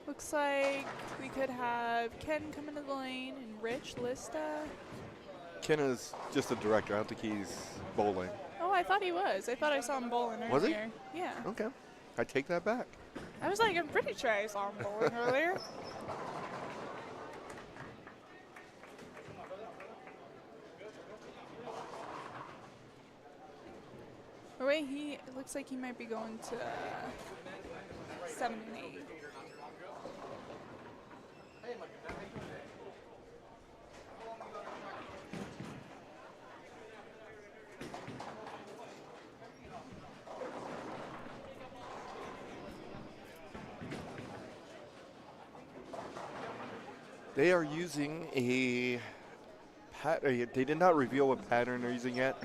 Looks like we could have Ken come into the lane and Rich Lista. Ken is just a director. I don't think he's bowling. Oh, I thought he was. I thought I saw him bowling earlier. Was he? Yeah. Okay. I take that back. I was like, I'm pretty sure I saw him bowling earlier. Oh wait, it looks like he might be going to 7 and 8. They are using a pattern. They did not reveal what pattern they're using yet.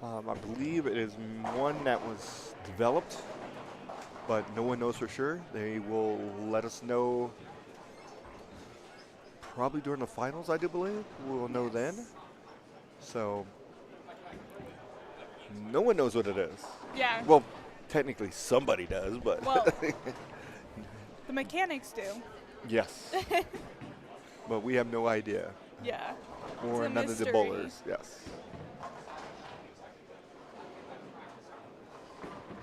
I believe it is one that was developed, but no one knows for sure. They will let us know probably during the finals, I do believe. We'll know then. So no one knows what it is. Yeah. Well, technically somebody does, but Well, the mechanics do. yes. But we have no idea. Yeah. Or It's a none of the mystery. bowlers. Yes.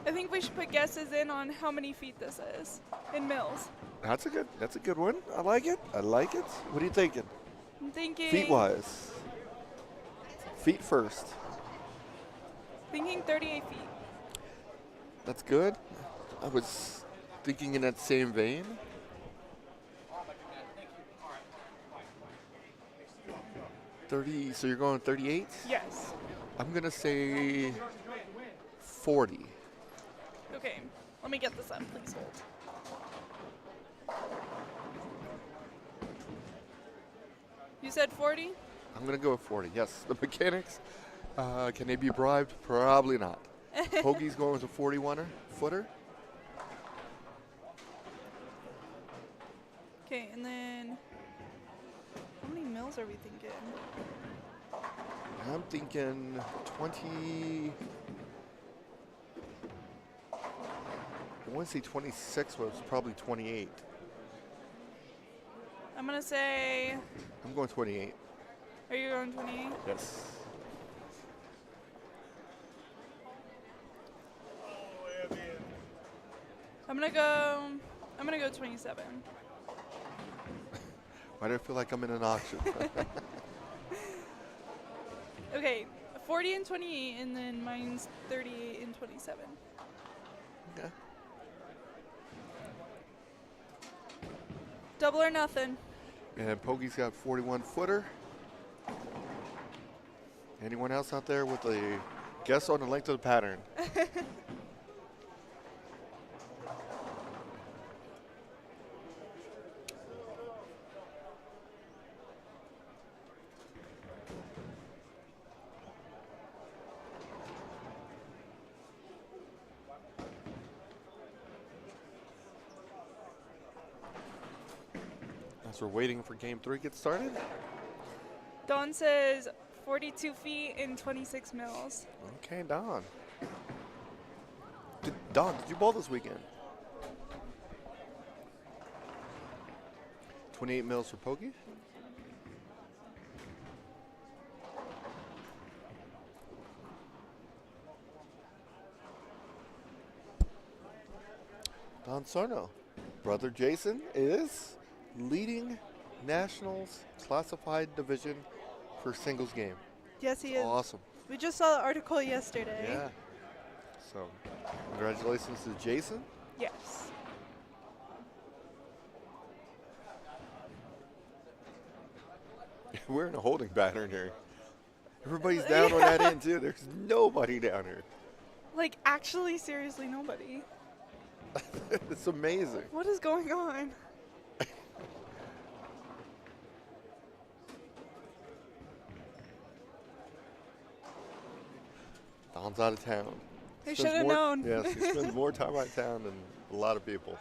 I think we should put guesses in on how many feet this is in mils. That's a good one. I like it. I like it. What are you thinking? I'm thinking. Feet wise. Feet first. Thinking 38 feet. That's good. I was thinking in that same vein. So you're going 38? Yes. I'm gonna say 40. Okay. Let me get this up. Please hold. You said 40? I'm gonna go with 40. Yes. The mechanics. Can they be bribed? Probably not. Hoagie's going with a 41-footer. Okay, and then how many mils are we thinking? I'm thinking 20. I want to say 26 was probably 28. I'm gonna say. I'm going 28. Are you going 28? Yes. I'm gonna go 27. Why do I feel like I'm in an auction? Okay, 40 and 28, and then mine's 38 and 27. Okay. Double or nothing. And Pogie's got 41-footer. Anyone else out there with a guess on the length of the pattern? we're waiting for game 3 to get started. Dawn says 42 feet and 26 mils. Okay, Don. Don, did you bowl this weekend? 28 mils for Pokey. Don Sarno. Brother Jason is leading Nationals classified division for singles game. Yes, he is. Awesome. We just saw the article yesterday. Yeah. So, congratulations to Jason. Yes. We're in a holding pattern here. Everybody's down on that end, too. There's nobody down here. Like, actually, seriously, nobody. It's amazing. What is going on? Don's out of town. I Spends should have more- known. Yes, he spends more time out of town than a lot of people.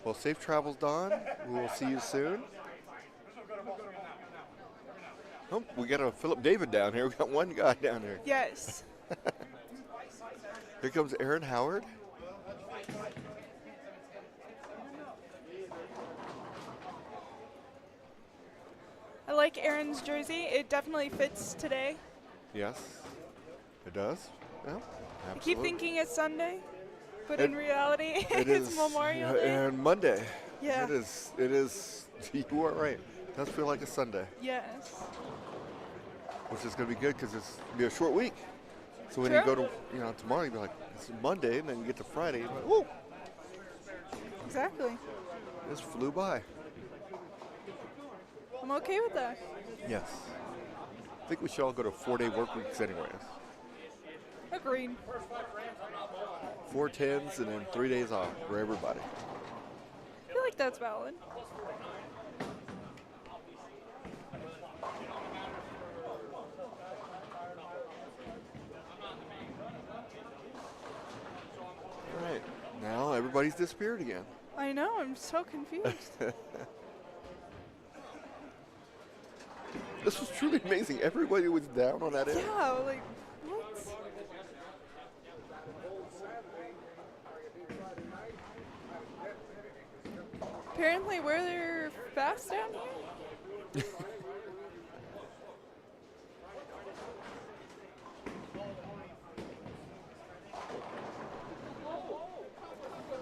Well, safe travels, Don. We will see you soon. Oh, we got a Philip David down here. We got one guy down here. Yes. Here comes Aaron Howard. I like Aaron's jersey. It definitely fits today. Yes, it does. Yeah, I keep absolutely. thinking it's Sunday, but It- in reality, It it's is Memorial Day. and Monday. Yeah. It is. It is. You are right. It does feel like a Sunday, Yes. which is going to be good because it's going to be a short week. So when you go True. to, tomorrow, you'll be like, it's Monday, and then you get to Friday, you're like, whoa, Exactly. this flew by. I'm okay with that. Yes. I think we should all go to 4-day work weeks anyways. Agreed. 4 10s and then 3 days off for everybody. I feel like that's valid. All right. Now everybody's disappeared again. I know. I'm so confused. This was truly amazing. Everybody was down on that end. Yeah. Like what? Apparently, we're fast down here.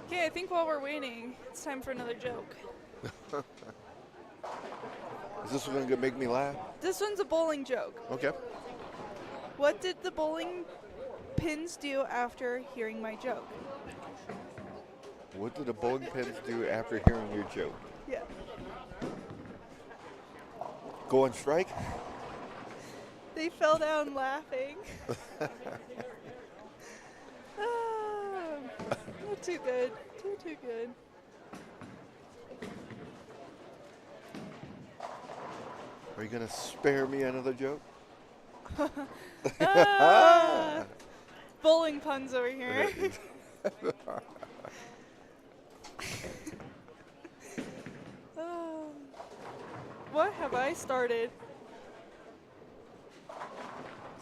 Okay, I think while we're waiting, it's time for another joke. Is this one going to make me laugh? This one's a bowling joke. Okay. What did the bowling pins do after hearing my joke? What did the bowling pins do after hearing your joke? Yeah. Go on strike? They fell down laughing. Not too good. Too good. Are you going to spare me another joke? Bowling puns over here. What have I started?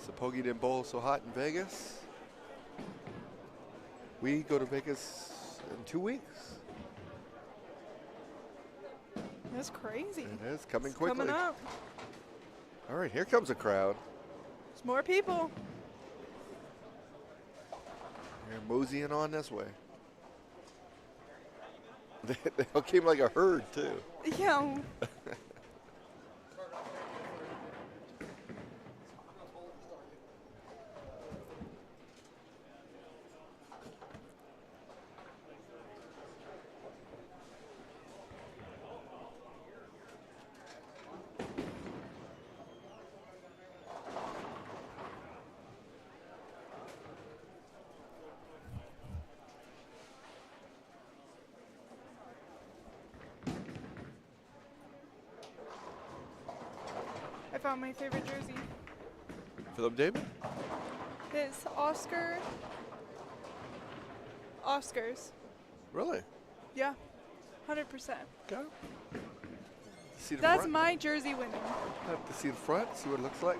So Poggy didn't bowl so hot in Vegas. We go to Vegas in 2 weeks. That's crazy. It is coming It's quickly. coming up. All right, here comes a crowd. There's more people. They're moseying on this way. They all came like a herd, too. Yeah. I found my favorite jersey. Philip David? It's Oscars. Really? Yeah, 100%. Okay. See the That's front? my jersey winner. Have to see the front, see what it looks like.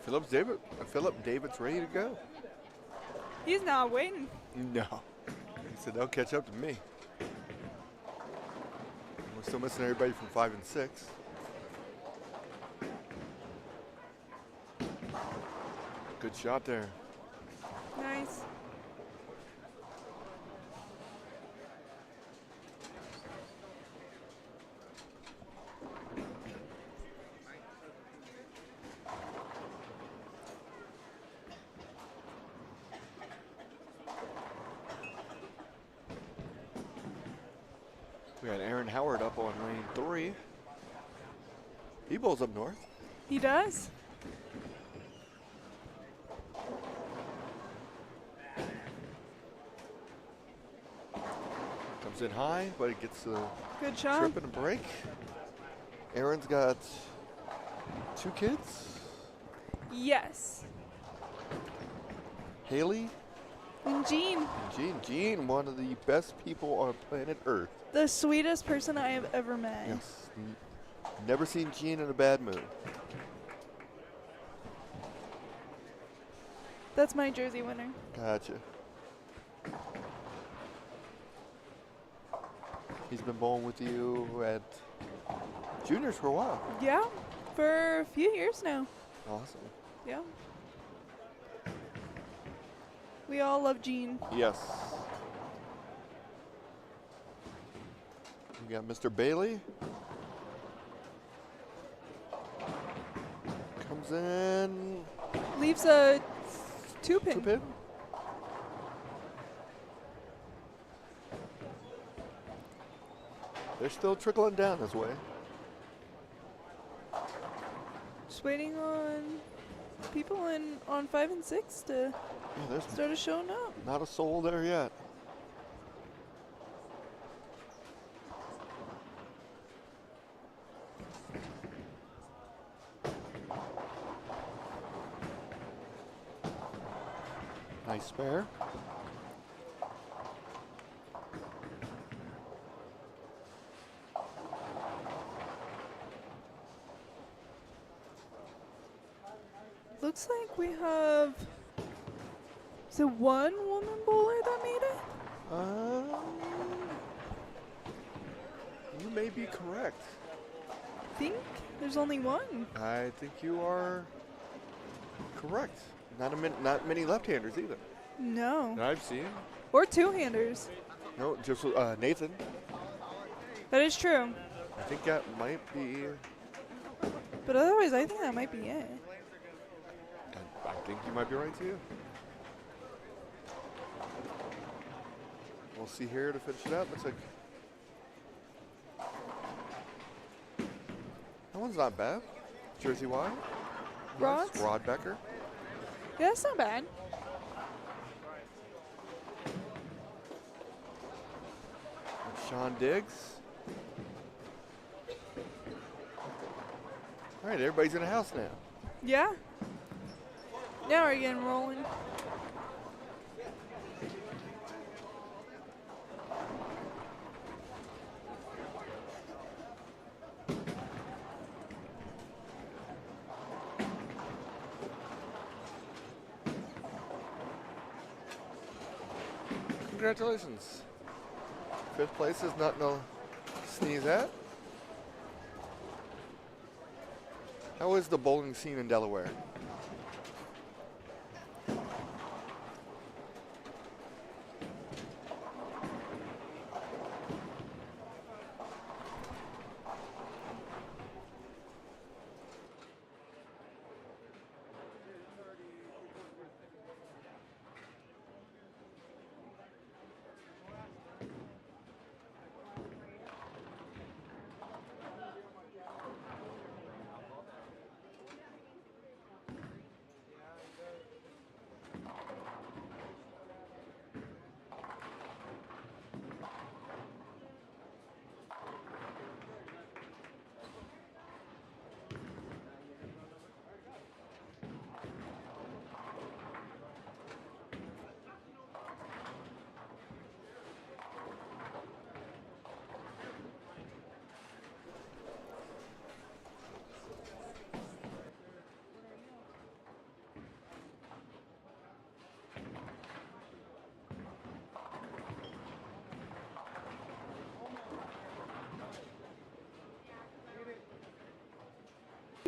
Philip David's ready to go. He's not waiting. No. He said they'll catch up to me. We're still missing everybody from 5 and 6. Good shot there. Nice. We got Aaron Howard up on lane 3. He bowls up north. He does. Comes in high, but he gets the Good shot. trip and a break. Aaron's got 2 kids. Yes. Haley And Jean, and Jean. Jean, one of the best people on planet Earth. the sweetest person I have ever met. Yes. Never seen Jean in a bad mood. That's my jersey winner. Gotcha. He's been bowling with you at juniors for a while. Yeah, for a few years now. Awesome. Yeah. We all love Jean. Yes. We got Mr. Bailey. Comes in. Leaves a 2-pin. 2-pin. They're still trickling down this way. Just waiting on people on 5 and 6 to Yeah, there's start showing up. not a soul there yet. Nice spare. Looks like we have. Is it one woman bowler that made it? You may be correct. I think there's only one. I think you are correct. Not many left-handers either. No. That I've seen. Or two-handers. No, just Nathan. That is true. I think that might be. But otherwise, I think that might be it. I think you might be right too. We'll see here to finish it up. Looks like that one's not bad. Jersey wide. Rods? Nice. Rod Becker. Yeah, that's not bad. Sean Diggs. All right, everybody's in the house now. Yeah. Now we're getting rolling. Congratulations. 5th place is nothing to sneeze at. How is the bowling scene in Delaware?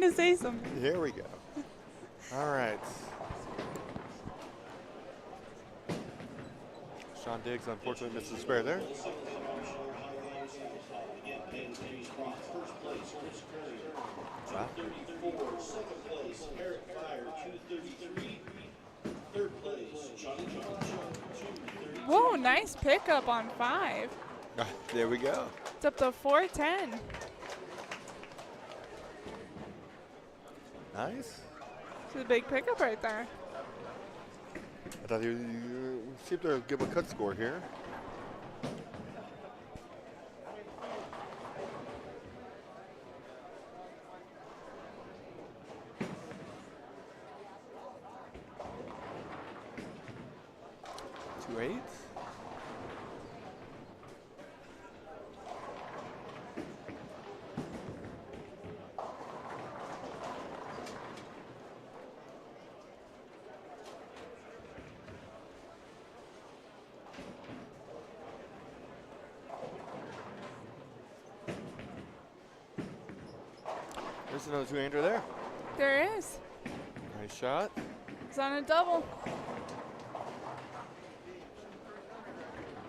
to say something. Here we go. All right. Sean Diggs unfortunately missed the spare there. Wow. 234. Second place, Eric Fire, 233. Third place, Johnny John Show, 232. Whoa, nice pickup on 5. There we go. It's up to 410. Nice. It's a big pickup right there. I thought you seemed to give a cut score here. Two eights. There's another two-hander there. There is. Nice shot. It's on a double.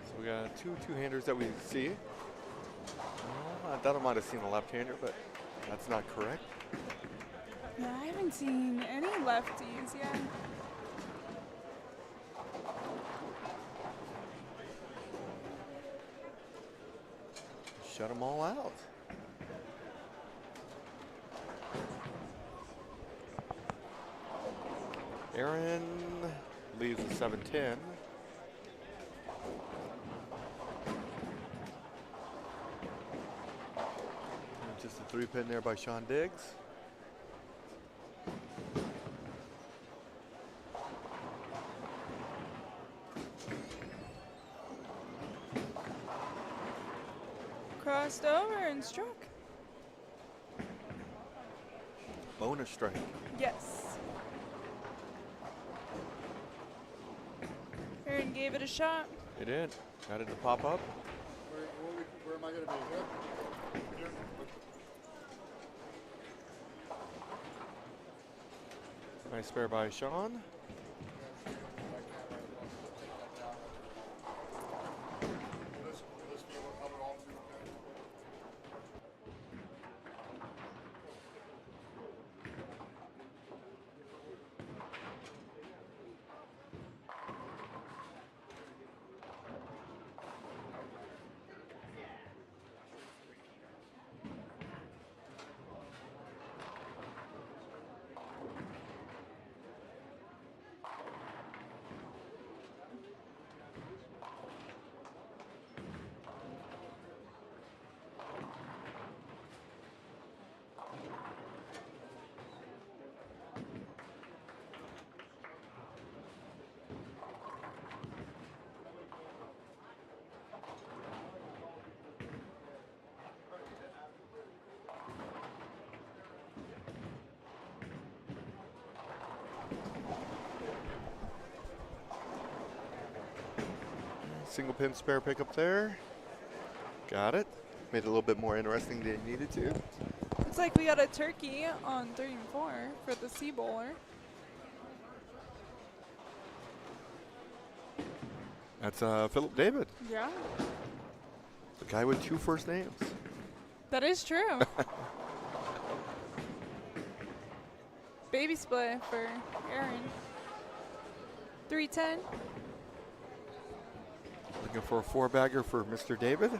So we got two-handers that we see. I thought I might have seen a left-hander, but that's not correct. Yeah, I haven't seen any lefties yet. Shut them all out. Aaron leaves a 7-10. Just a 3-pin there by Sean Diggs. Crossed over and struck. Bonus strike. Yes. Aaron gave it a shot. It did. Got it to pop up. Where am I going to be? Here? Nice spare by Sean. Single pin spare pickup there. Got it. Made it a little bit more interesting than it needed to. Looks like we got a turkey on 3 and 4 for the C bowler. That's Philip David, Yeah, the guy with 2 first names. that is true. Baby split for Aaron. 310. Looking for a 4-bagger for Mr. David.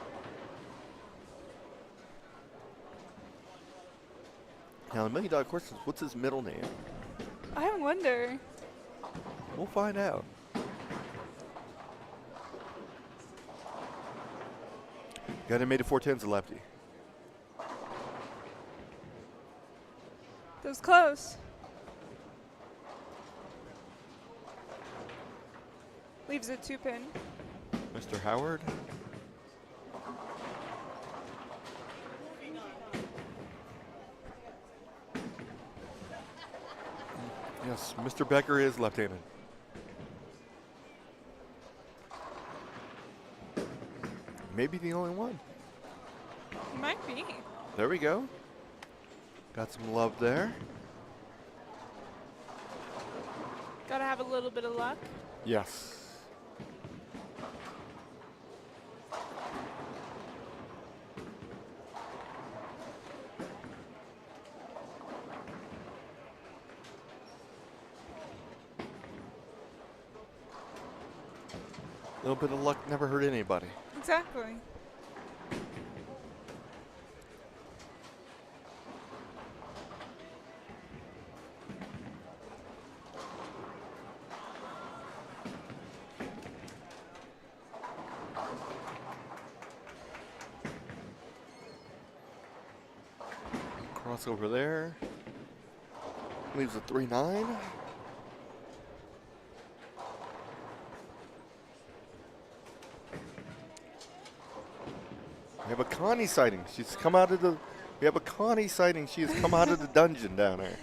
Now, the million-dollar question is, what's his middle name? I wonder. We'll find out. Guy that made it 410's a lefty. That was close. Leaves a 2-pin. Mr. Howard. Yes, Mr. Becker is left-handed. Maybe the only one. Might be. There we go. Got some love there. Gotta have a little bit of luck. Yes. A little bit of luck never hurt anybody. Exactly. Crossover there. Leaves a 3-9. We have a Connie sighting. She's come out of the. We have a Connie sighting. She has come out of the dungeon down there.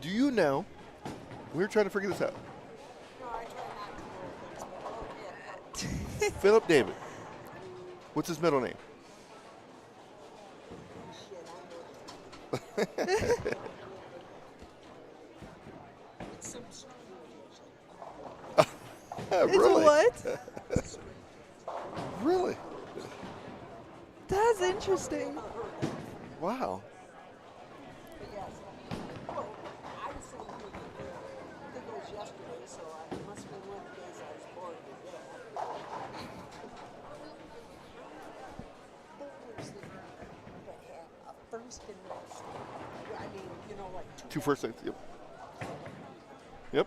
Do you know? We were trying to figure this out. Philip David. What's his middle name? It's Really? a what? Really? That's interesting. Wow. Two first names. Yep. Yep.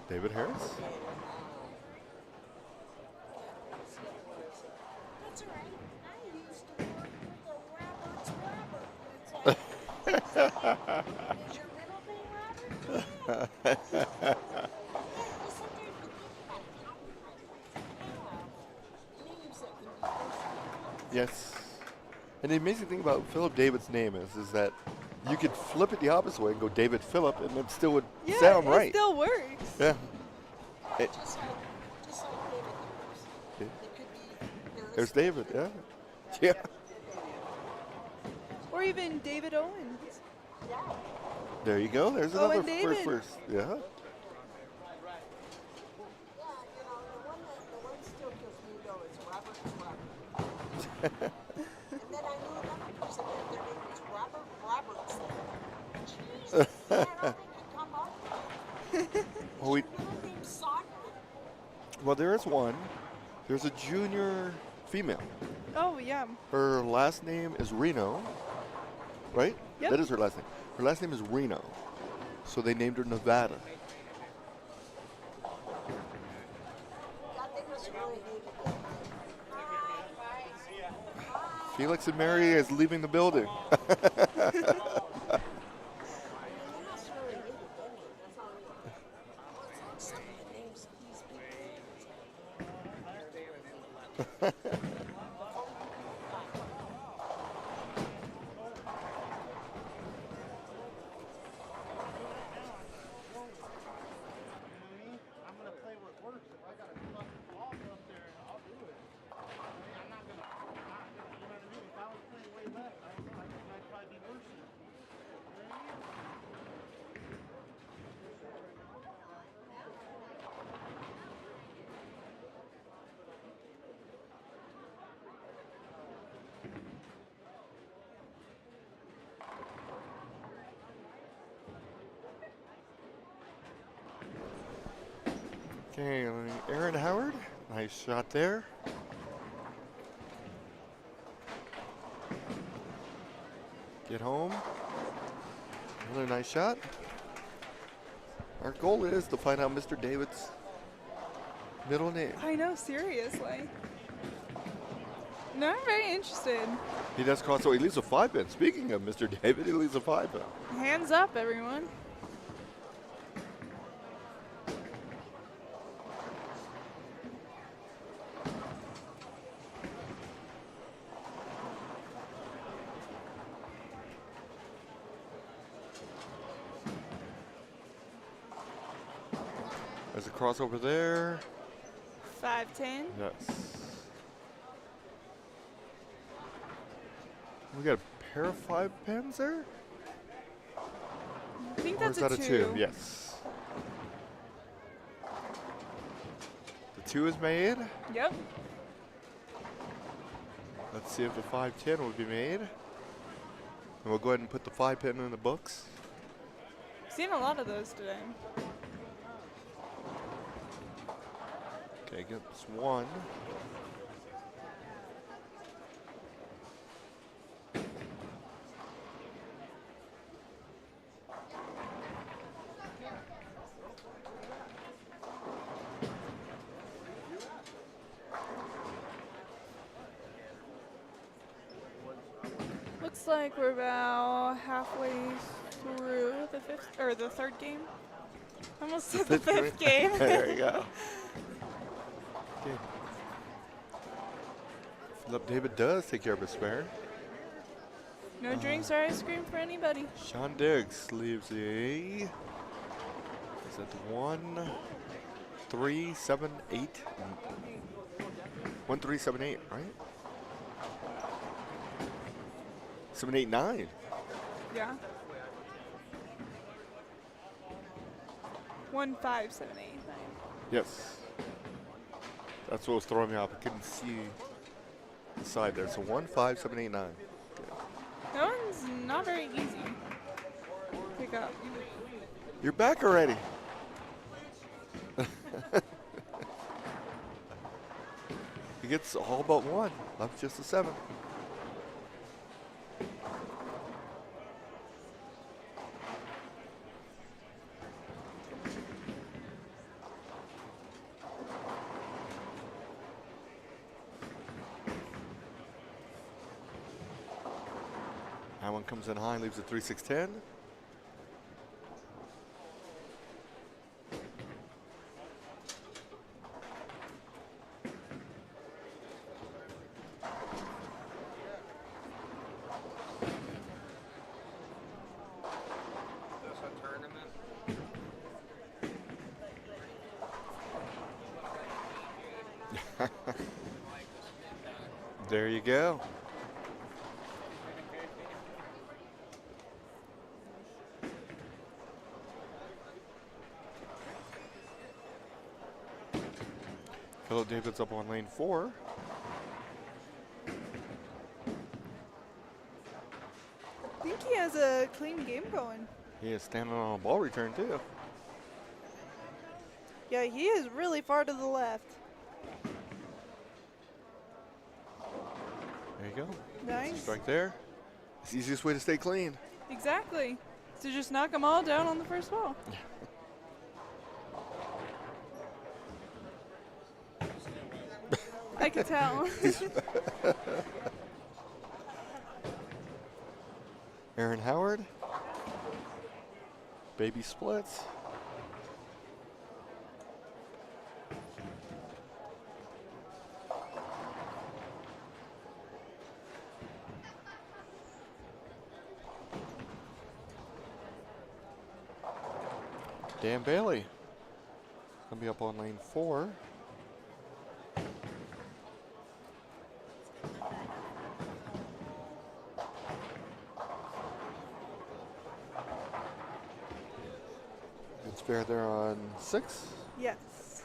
David Harris. That's all right. I used to work with the Robert's Robert. Is your middle name Robert? Yeah. You sit there and you think about it. Names that can be personal. Yes. And the amazing thing about Philip David's name is that you could flip it the opposite way and go David Philip, and it still would Yeah, sound it right. still works. Yeah. Just like David Harris. Yeah. It could be Harris. There's David. Yeah. Yeah. Or even David Owens. There you go. There's Oh, another and David. first. Yeah. Yeah, you know, the one still gives me though is Robert's Robert. And then I knew another person that their name was Robert Robertson. Jesus, man, how they could come up with it. Well, we, Is your middle name Sonia? well, there is one. There's a junior female. Oh, yeah. Her last name is Reno, right? Yep. That is her last name. Her last name is Reno. So they named her Nevada. God, they must really hate it. Felix and Mary is leaving the building. I mean, they must really hate it, don't they? That's all I know. It's like some of the names of these people. I'm gonna play what works. If I gotta fuck all up there, I'll do it. I mean, I'm not gonna, you know what I mean? If I was playing way left, I don't know, I think I'd probably be worse than you. You know what I mean? Okay, Aaron Howard. Nice shot there. Get home. Another nice shot. Our goal is to find out Mr. David's middle name. I know, seriously. No, I'm very interested. He does cross, so he leaves a 5-pin. Speaking of Mr. David, he leaves a 5-pin. Hands up, everyone. There's a crossover there. 5-10. Yes. We got a pair of 5 pins there? I think Or that's is that a 2. Yes. The 2 is made. Yep. Let's see if the 5-10 will be made. And we'll go ahead and put the 5 pin in the books. Seen a lot of those today. Okay, gets 1. Looks like we're about halfway through the third game. Almost said the fifth game. There you go. Okay. Philip David does take care of his spare. No drinks or ice cream for anybody. Sean Diggs leaves the is that 1, 3, 7, 8. 1, 3, 7, 8, right? 7, 8, 9. Yeah. 1, 5, 7, 8, 9. Yes. That's what was throwing me off. I couldn't see the side there. So 1, 5, 7, 8, 9. Okay. That one's not very easy. Pick up. You're back already. He gets all but 1. Left just a 7. That one comes in high, leaves a 3, 6, 10. There you go. Philip David's up on lane 4. I think he has a clean game going. He is standing on a ball return too. Yeah, he is really far to the left. There you go. Nice. Strike there. It's the easiest way to stay clean. Exactly. So just knock them all down on the first ball. I can tell. Aaron Howard. Baby splits. Dan Bailey. Gonna be up on lane 4. Good spare there on 6. Yes.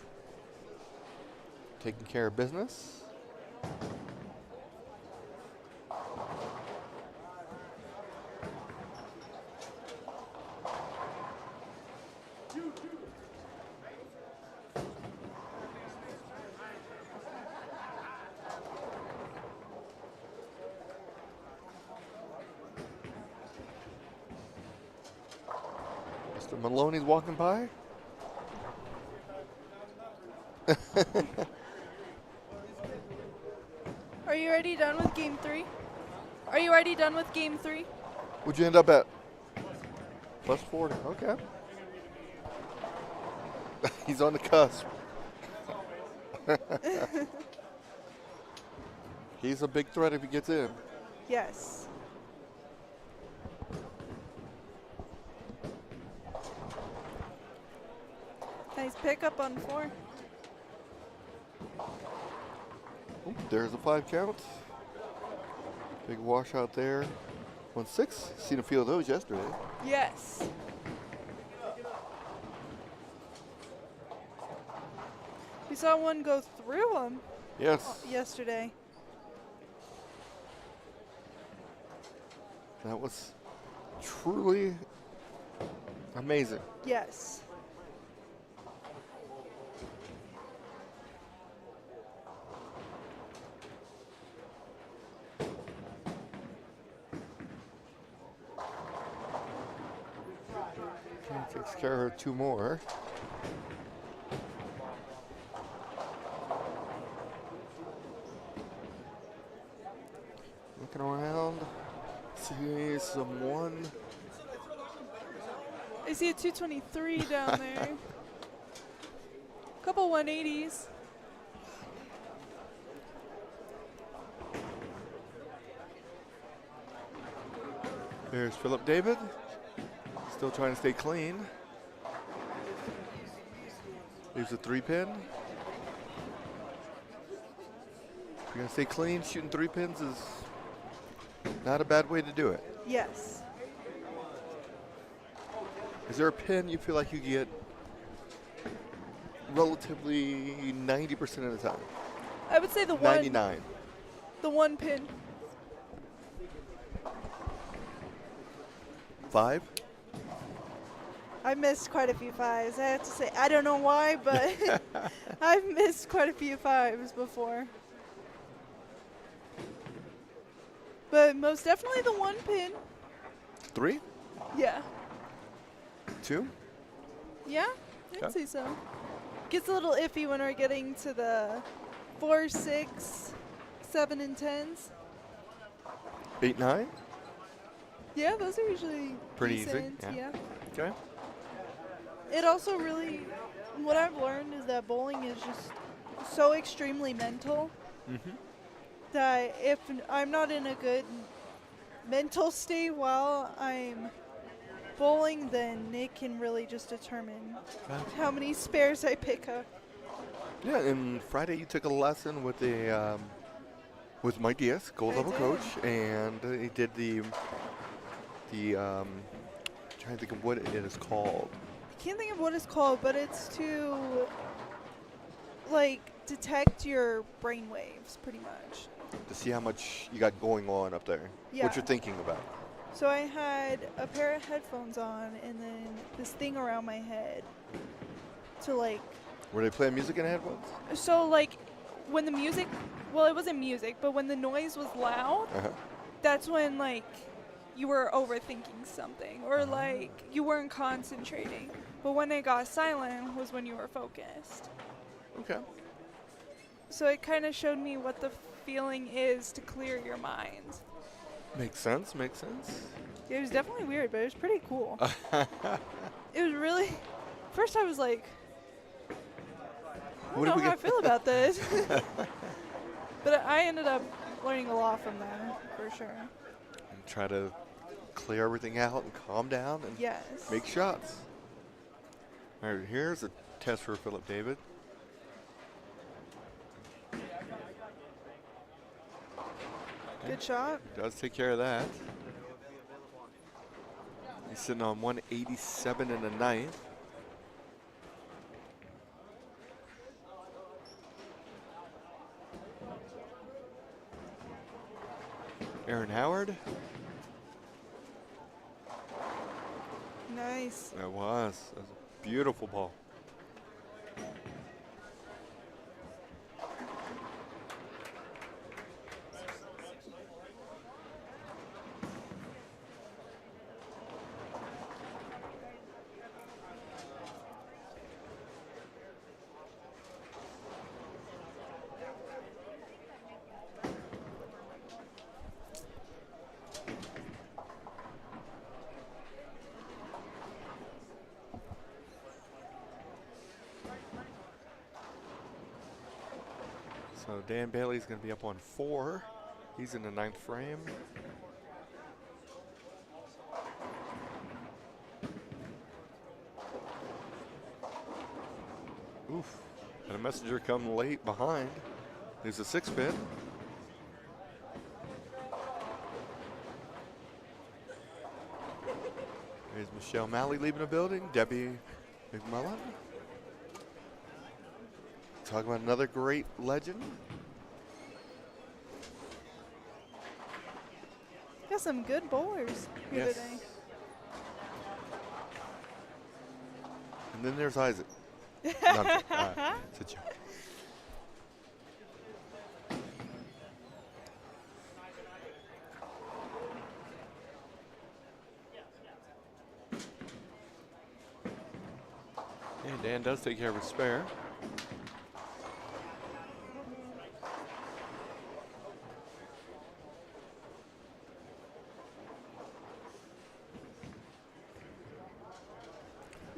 Taking care of business. Mr. Maloney's walking by. Are you already done with game 3? Are you already done with game 3? What'd you end up at? Plus 40. Okay. He's on the cusp. He's a big threat if he gets in. Yes. Nice pickup on 4. Oop, there's a 5 count. Big washout there. 1-6. Seen a few of those yesterday. Yes. We saw one go through him Yes. yesterday. That was truly amazing. Yes. Okay, takes care of 2 more. Looking around, see someone. I see a 223 down there. Couple 180s. There's Philip David, still trying to stay clean. Leaves a 3-pin. If you're gonna stay clean, shooting 3 pins is not a bad way to do it. Yes. Is there a pin you feel like you get relatively 90% of the time? I would say the 99. The 1 pin. 5? I missed quite a few 5s. I have to say, I don't know why, but I've missed quite a few 5s before. But most definitely the 1 pin. 3? Yeah. 2? Yeah, I'd Okay. say so. Gets a little iffy when we're getting to the 4, 6, 7, and 10s. 8, 9? Yeah, those are usually Pretty easy, decent. yeah. Yeah. Okay. It also really, what I've learned is that bowling is just so extremely mental Mm-hmm. that if I'm not in a good mental state while I'm bowling, then it can really just determine how many spares I pick up. Yeah, and Friday you took a lesson with the with Mike Diaz, gold I level did. coach, and he did the trying to think of what it is called. I can't think of what it's called, but it's to like detect your brain waves pretty much. To see how much you got going on up there. Yeah. What you're thinking about. So I had a pair of headphones on and then this thing around my head to like, Were they playing music in headphones? so like when the music, well it wasn't music, but when the noise was loud, Uh-huh. that's when like you were overthinking something or like you weren't concentrating. But when it got silent was when you were focused. Okay. So it kind of showed me what the feeling is to clear your mind. Makes sense, makes sense. It was definitely weird, but it was pretty cool. It was really, first I was like, I What don't do we know how I got? feel about this. But I ended up learning a lot from that, for sure. And try to clear everything out and calm down and Yes. make shots. All right, here's a test for Philip David. Good shot. Does take care of that. He's sitting on 187 in the ninth. Aaron Howard. Nice. That was a beautiful ball. So Dan Bailey's going to be up on 4. He's in the 9th frame. a messenger come late behind. There's a 6-pin. There's Michelle Malley leaving the building. Debbie McMullen. Talking about another great legend. Got some good bowlers here Yes. today. And then there's Isaac. No, I'm joking. It's a joke. And Dan does take care of his spare.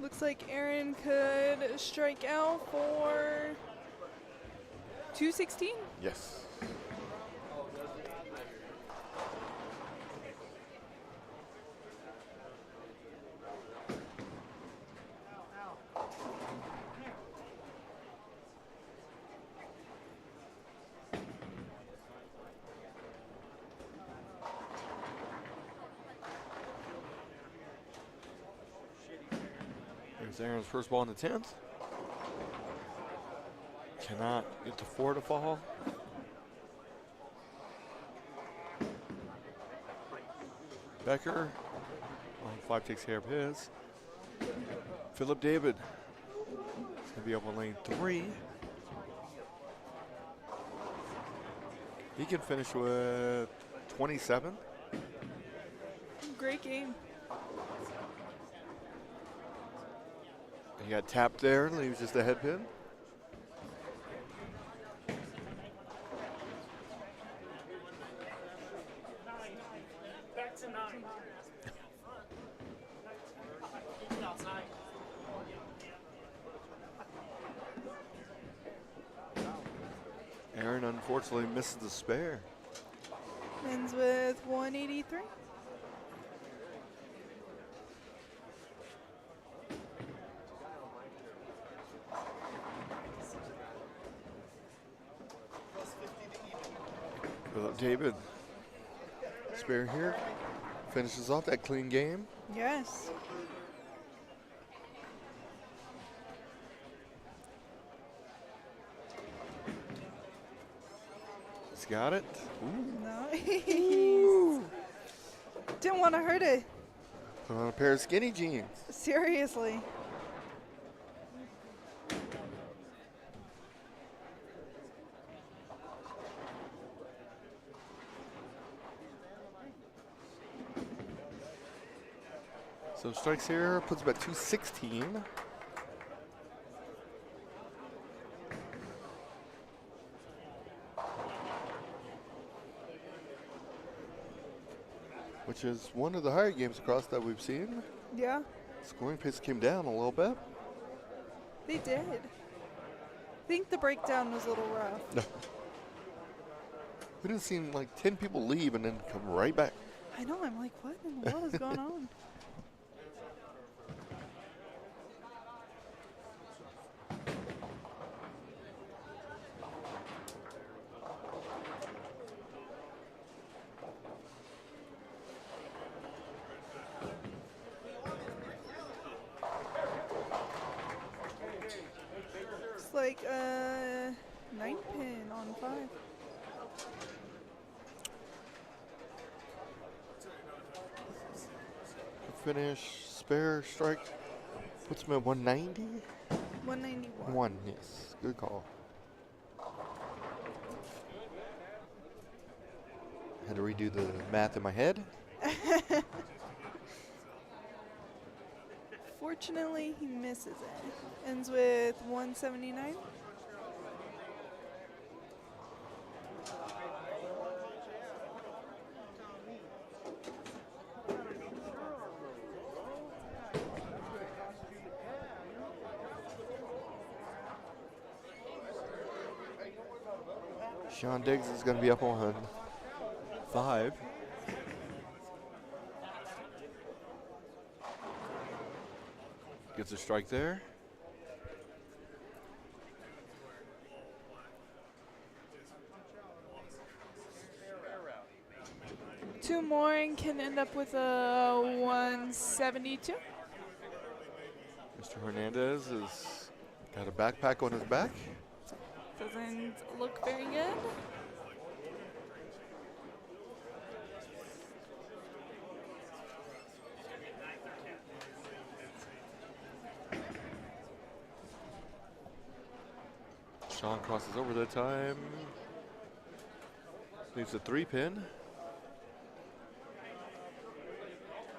Looks like Aaron could strike out for 216. Yes. There's Aaron's first ball in the 10th. Cannot get to 4 to fall. Becker on 5 takes care of his. Philip David is going to be up on lane 3. He can finish with 27. Great game. He got tapped there and leaves just a head pin. Back to 9. Outside. Aaron unfortunately misses the spare. Ends with 183. Philip David, spare here, finishes off that clean game. Yes. He's got it. Nice. Didn't want to hurt it. Put on a pair of skinny jeans. Seriously. So strikes here, puts about 216. Which is one of the higher games across that we've seen. Yeah, Scoring pace came down a little bit. they did. I think the breakdown was a little rough. We didn't see like 10 people leave and then come right back. I know, I'm like, what in the world is going on? It's like a 9-pin on 5. Finish, spare, strike. Puts him at 190? 191. 1, yes. Good call. Had to redo the math in my head. Fortunately, he misses it. Ends with 179. Sean Diggs is going to be up on 5. Gets a strike there. more and can end up with a 172. Mr. Hernandez has got a backpack on his back. Doesn't look very good. Sean crosses over that time. Leaves a 3-pin.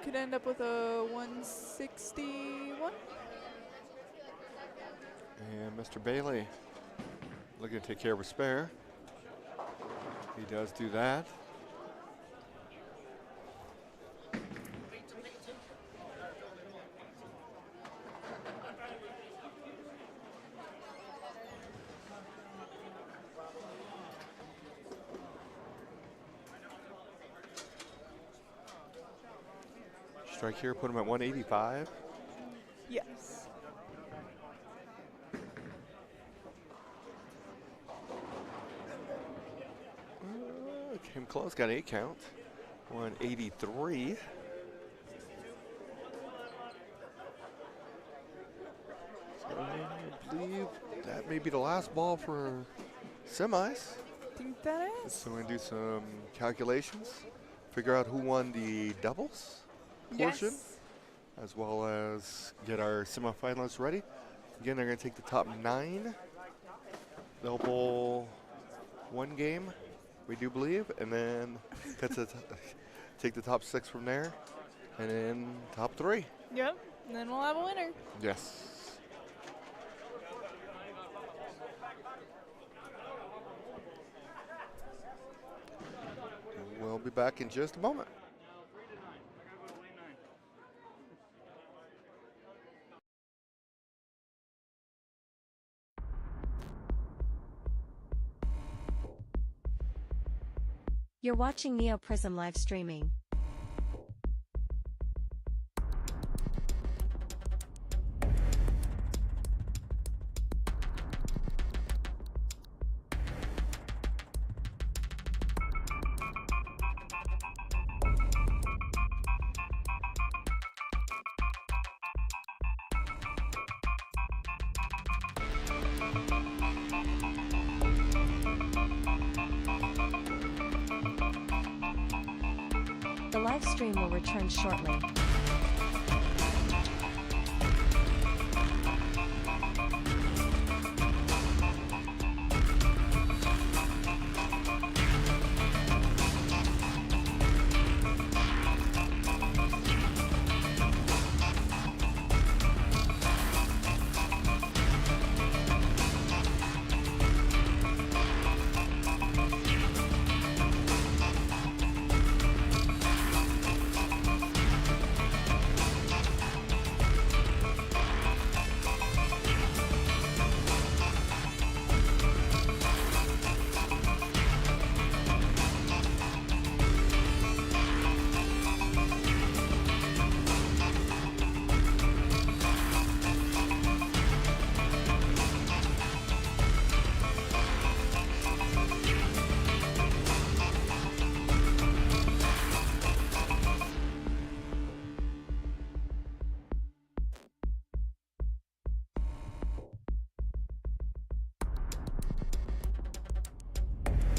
Could end up with a 161. And Mr. Bailey looking to take care of a spare. He does do that. Strike here, put him at 185. Yes. Came close, got an 8 count. 183. So I believe that may be the last ball for semis. Think that is. So we're gonna do some calculations, figure out who won the doubles portion, Yes. as well as get our semifinalists ready. Again, they're gonna take the top 9. They'll bowl 1 game, we do believe, and then take the top 6 from there, and then top 3. Yep. And then we'll have a winner. Yes. We'll be back in just a moment. Now 3 to 9. I gotta go to lane 9. You're watching Neoprizm live streaming. The live stream will return shortly.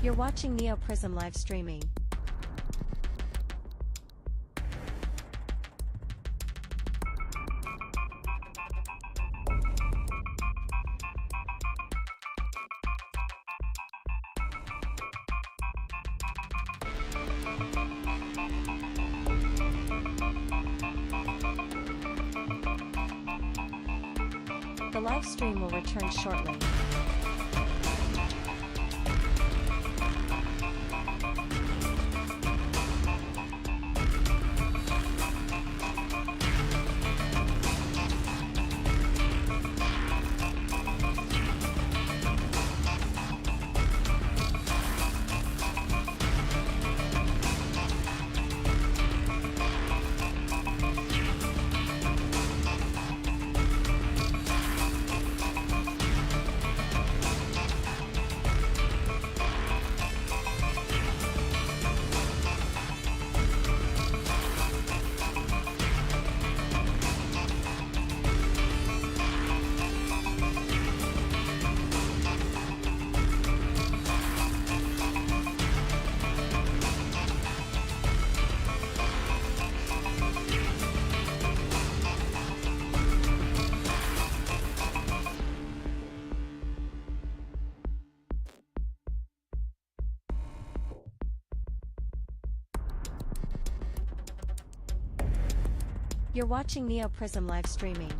You're watching Neoprizm live streaming. The live stream will return shortly. You're watching Neoprizm live streaming.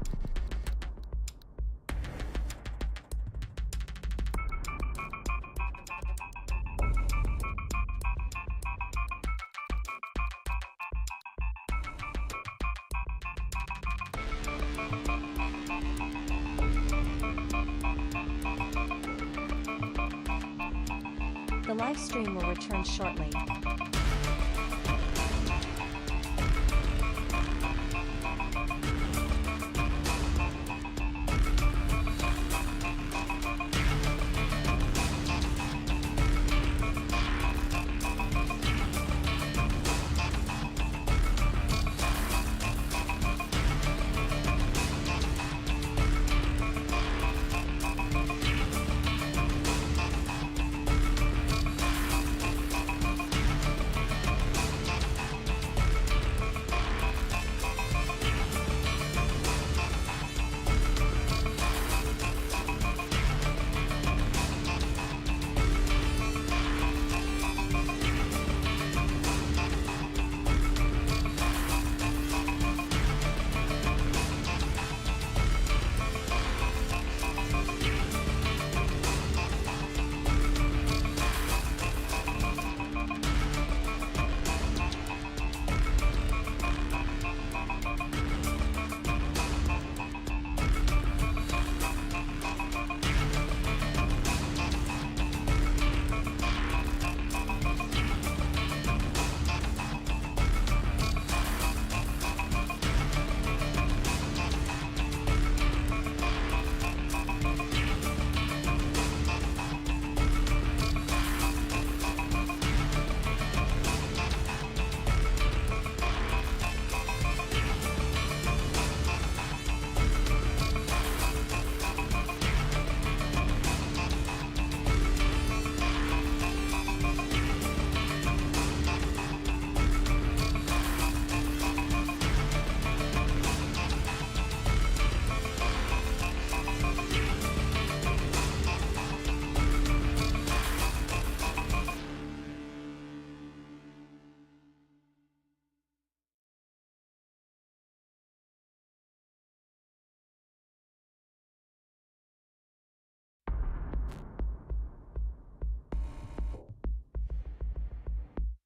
The live stream will return shortly.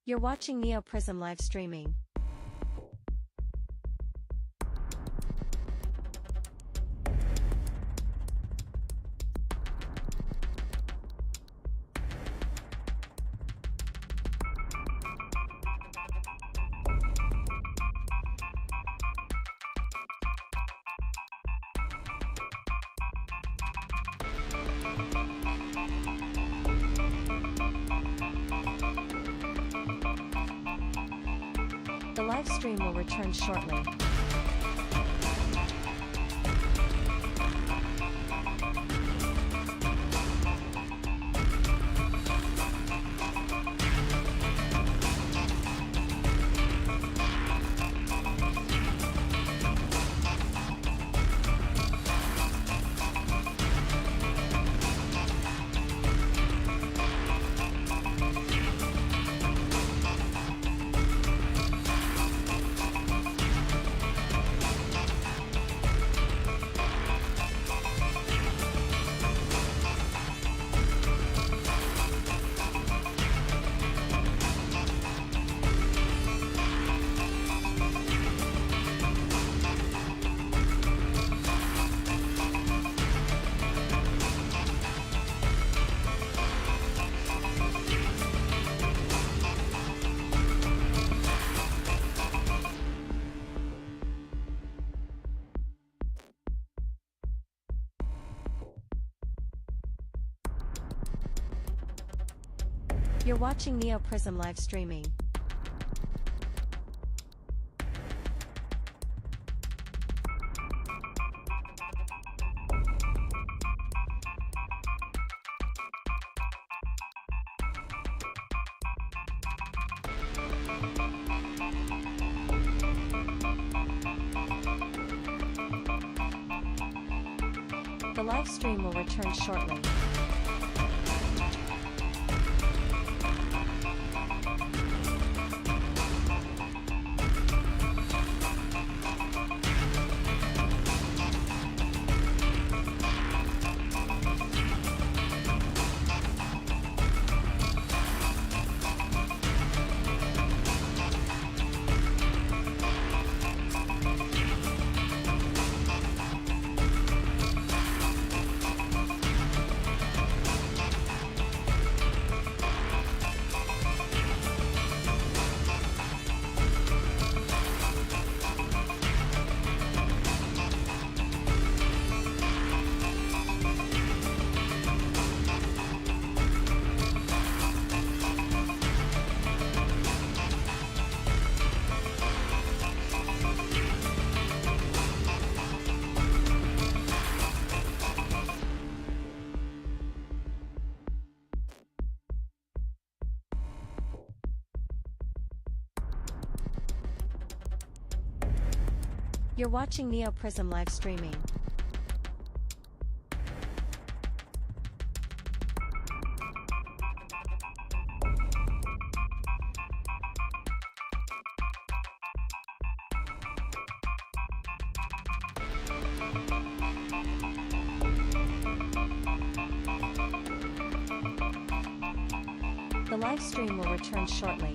You're watching Neoprizm live streaming. The live stream will return shortly. You're watching Neoprizm live streaming. The live stream will return shortly. You're watching Neoprizm live streaming. The live stream will return shortly.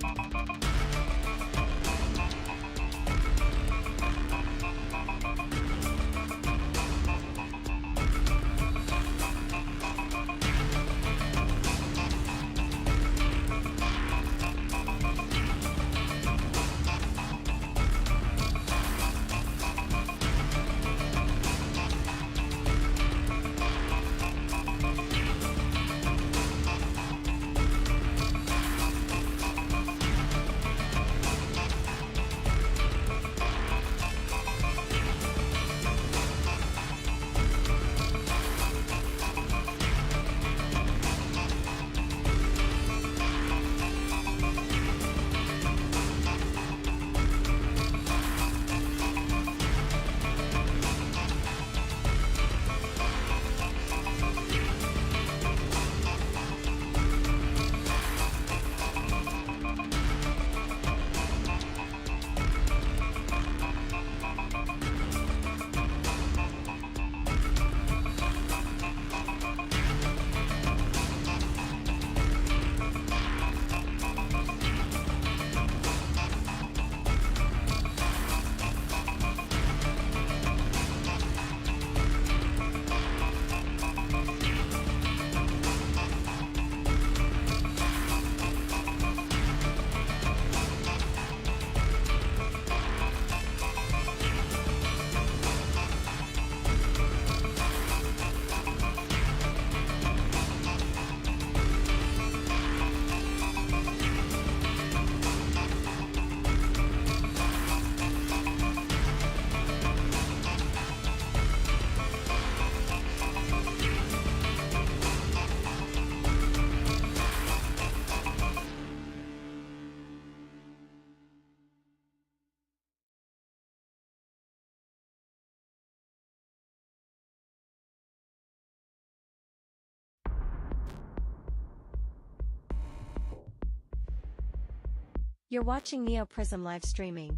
You're watching Neoprizm live streaming.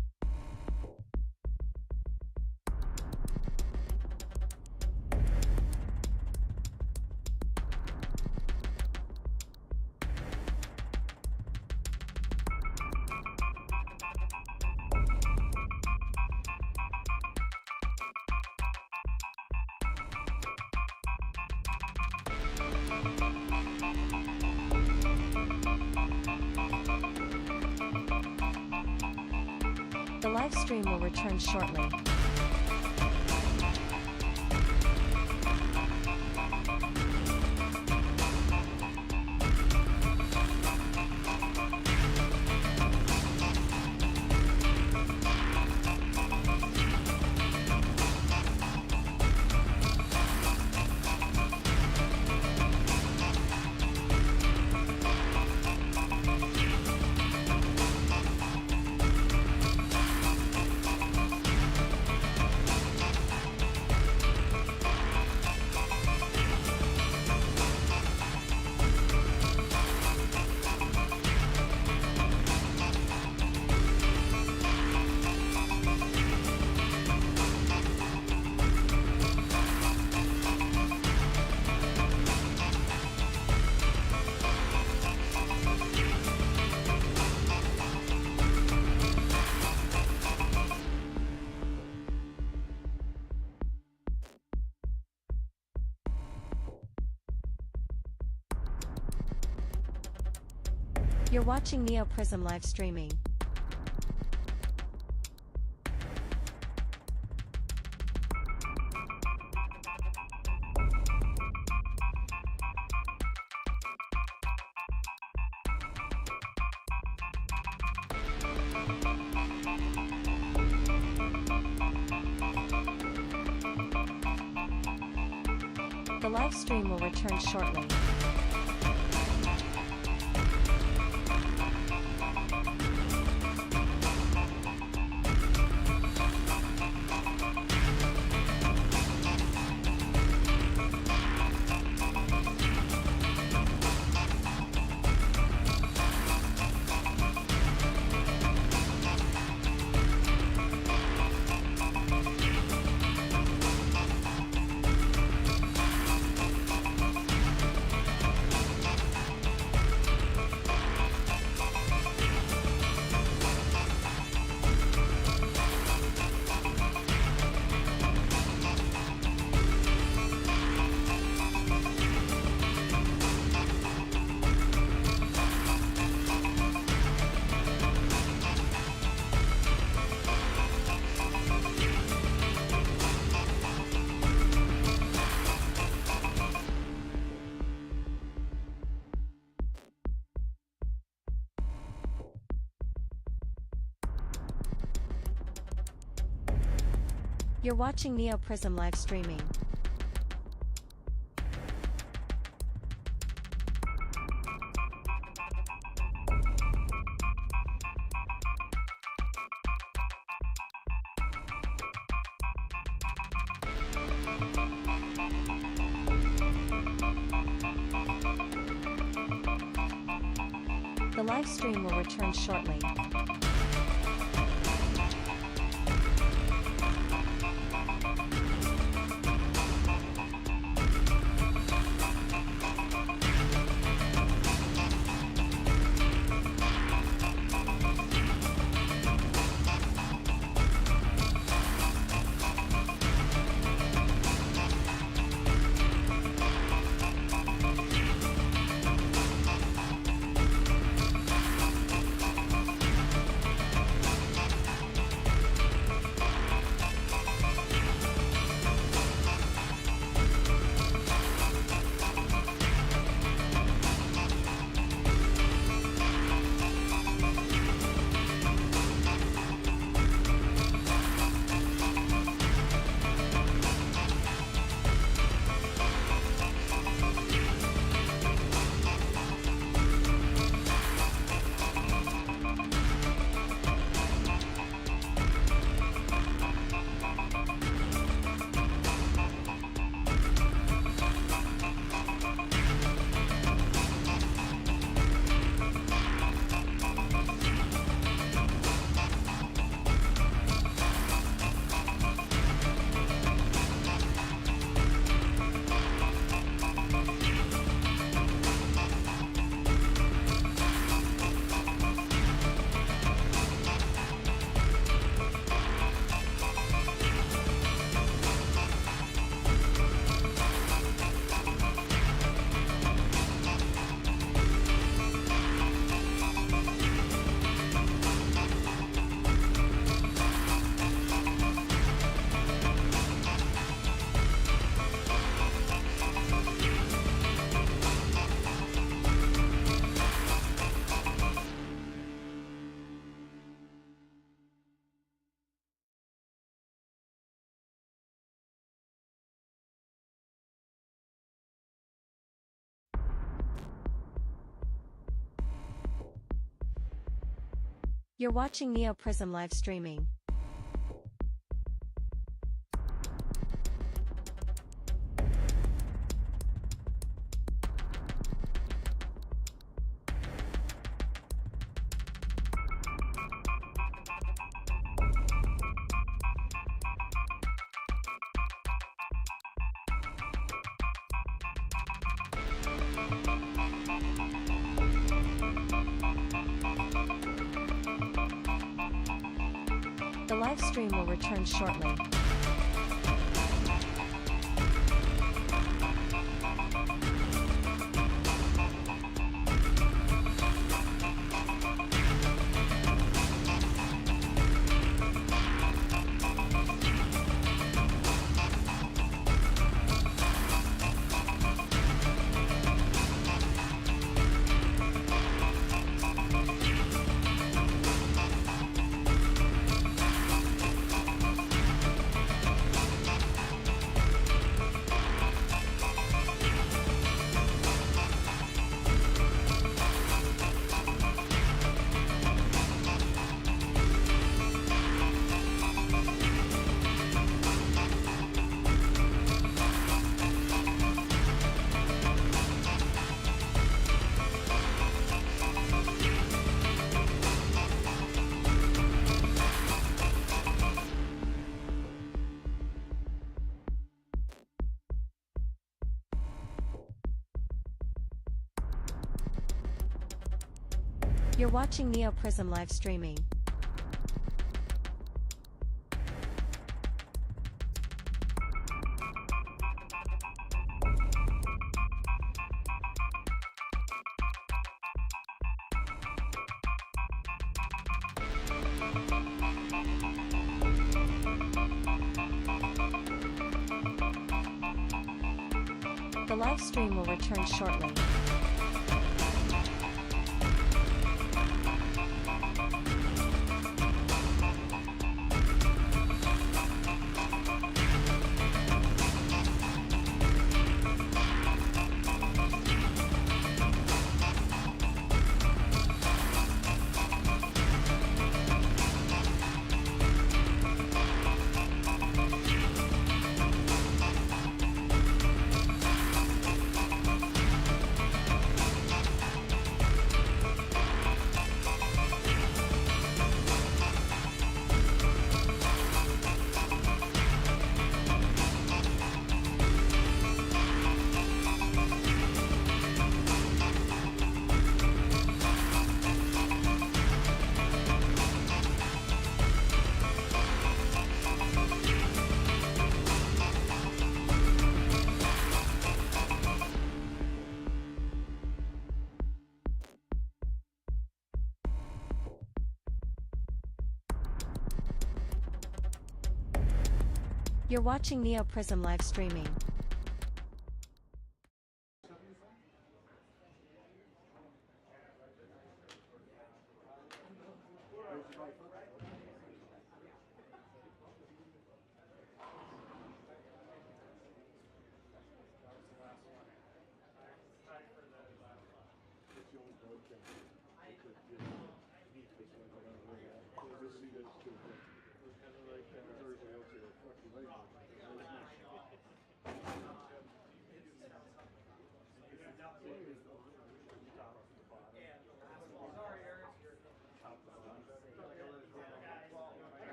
The live stream will return shortly. You're watching Neoprizm live streaming. The live stream will return shortly. You're watching Neoprizm live streaming. The live stream will return shortly. You're watching Neoprizm live streaming. The live stream will return shortly. You're watching Neoprizm live streaming. The live stream will return shortly. You're watching Neoprizm live streaming.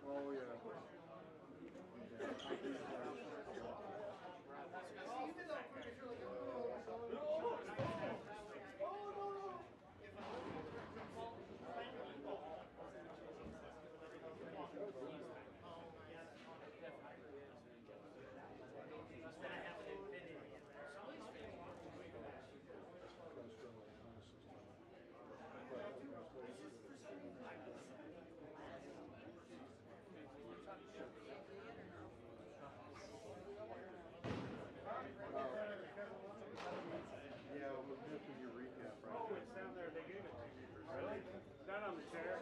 Oh, yeah. Yeah, we'll do your recap, right? Oh, it's down there. They gave it to me. Really? Is that on the chair?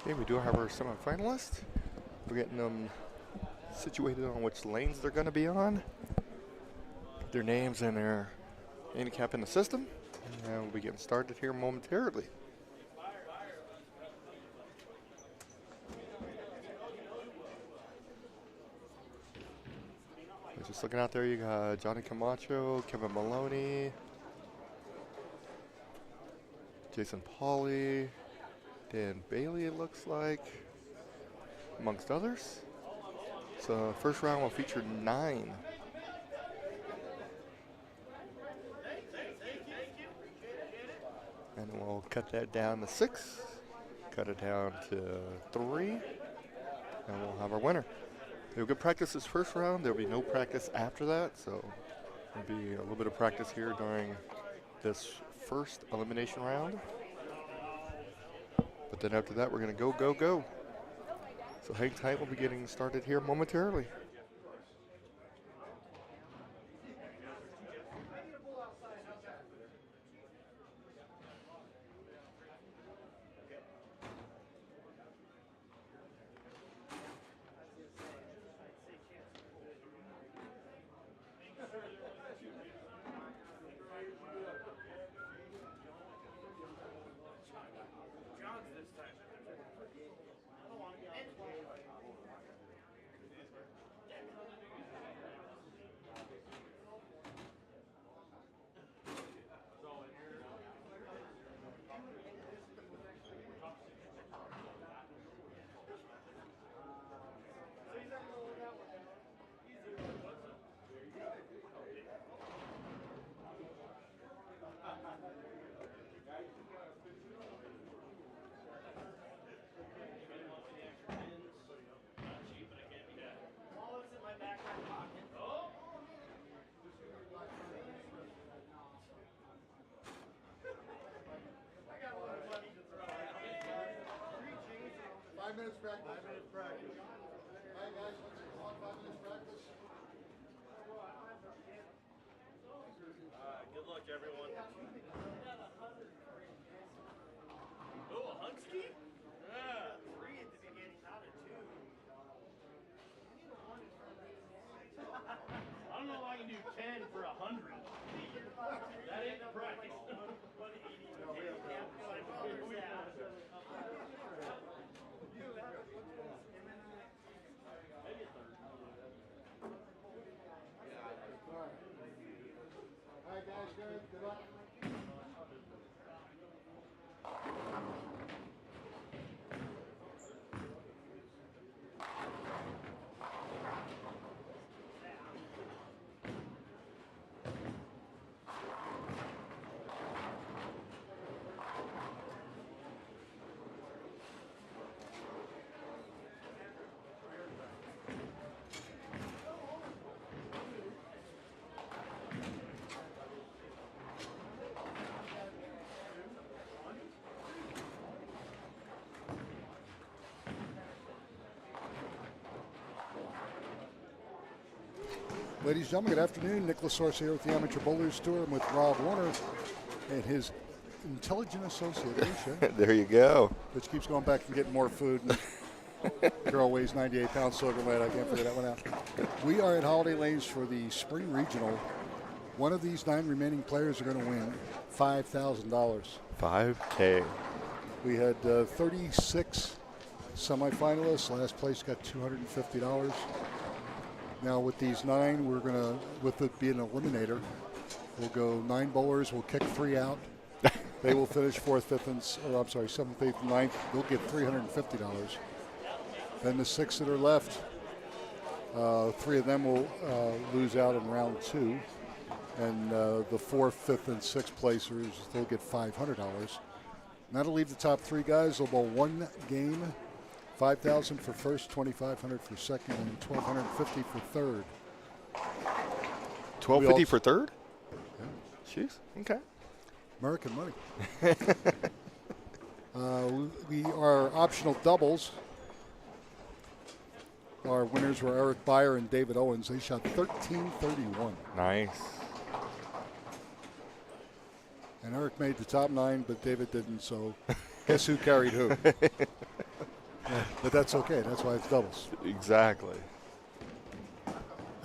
Okay, we do have our semifinalists. We're getting them situated on which lanes they're going to be on. Put their names and their handicap in the system. And we'll be getting started here momentarily. Just looking out there, you got Johnny Camacho, Kevin Maloney, Jason Pauly, Dan Bailey, it looks like, amongst others. So first round will feature 9. And we'll cut that down to 6, cut it down to 3, and we'll have our winner. They were good practice this first round. There'll be no practice after that, so there'll be a little bit of practice here during this first elimination round. But then after that, we're going to go, go, go. So hang tight. We'll be getting started here momentarily. Minutes practice. 5 minutes practice. All right, guys, let's go on 5 minutes practice. Good luck, everyone. Oh, a Hunsky? Yeah, 3 at the beginning, not a 2. I don't know if I can do 10 for 100. That ain't the practice. All right, guys, good luck. Ladies and gentlemen, good afternoon. Nicholas Source here with the Amateur Bowlers Tour. I'm with Rob Warner and his intelligent associate, Alicia, There you go. which keeps going back and getting more food. And girl weighs 98 pounds, soaking wet. I can't figure that one out. We are at Holiday Lanes for the Spring Regional. One of these 9 remaining players are going to win $5,000. 5K. We had 36 semifinalists. Last place got $250. Now with these 9, we're going to, with it being an eliminator, we'll go 9 bowlers. We'll kick 3 out. They will finish 4th, 5th, and 7th, 8th, and 9th. They'll get $350. Then the 6 that are left, 3 of them will lose out in round 2. And the 4th, 5th, and 6th placers, they'll get $500. And that'll leave the top 3 guys. They'll bowl 1 game. $5,000 for first, $2,500 for second, and $1,250 for third. $1,250 for third? Yeah. Jeez. Okay. American money. We are optional doubles. Our winners were Eric Beyer and David Owens. They shot 1331. Nice. And Eric made the top 9, but David didn't, so guess who carried who? Yeah, but that's okay. That's why it's doubles. Exactly.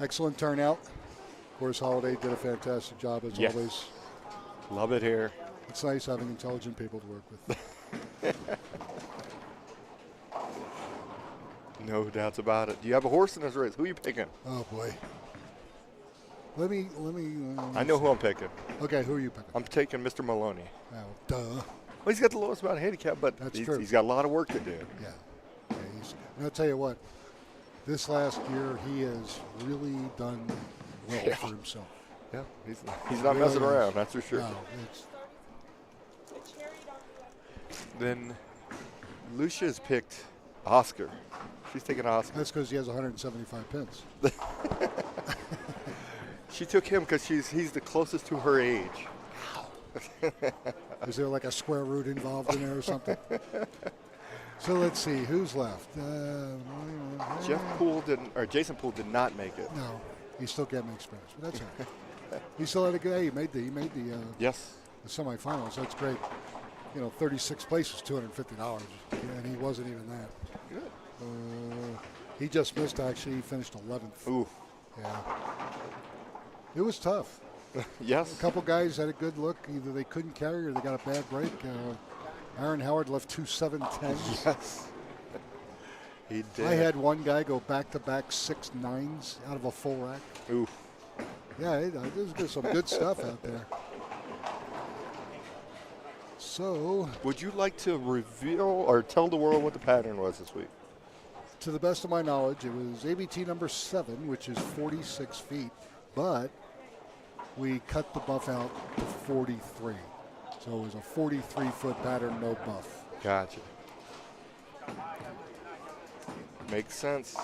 Excellent turnout. Of course, Holiday did a fantastic job as Yes. always. Love it here. It's nice having intelligent people to work with. No doubts about it. Do you have a horse in this race? Who are you picking? Oh boy. Let me. I know who I'm picking. Okay, who are you picking? I'm taking Mr. Maloney. Oh, duh. Well, he's got the lowest amount of handicap, but That's true. he's got a lot of work to do. Yeah. And I'll tell you what. This last year, he has really done well for himself. Yeah, he's not messing Really around, is. that's for sure. No, it's, Then Lucia's picked Oscar. She's taking Oscar. That's because he has 175 pins. She took him because he's the closest to her age. Is there like a square root involved in there or something? So let's see, who's left? Jason Poole did not make it. No, he still can't make spares, but that's all right. He still had a good. Hey, he made the Yes. the semifinals. That's great. 36 places, $250, and he wasn't even that. Good. He just missed. Actually, he finished 11th. Ooh. Yeah. It was tough. Yes. A couple guys had a good look. Either they couldn't carry or they got a bad break. Aaron Howard left 2 7-10s. Yes. He did. I had one guy go back-to-back 6 9s out of a full rack. Ooh. Yeah, there's some good stuff out there. So, Would you like to reveal or tell the world what the pattern was this week? to the best of my knowledge, it was ABT number 7, which is 46 feet, but we cut the buff out to 43. So it was a 43-foot pattern, no buff. Gotcha. Makes sense.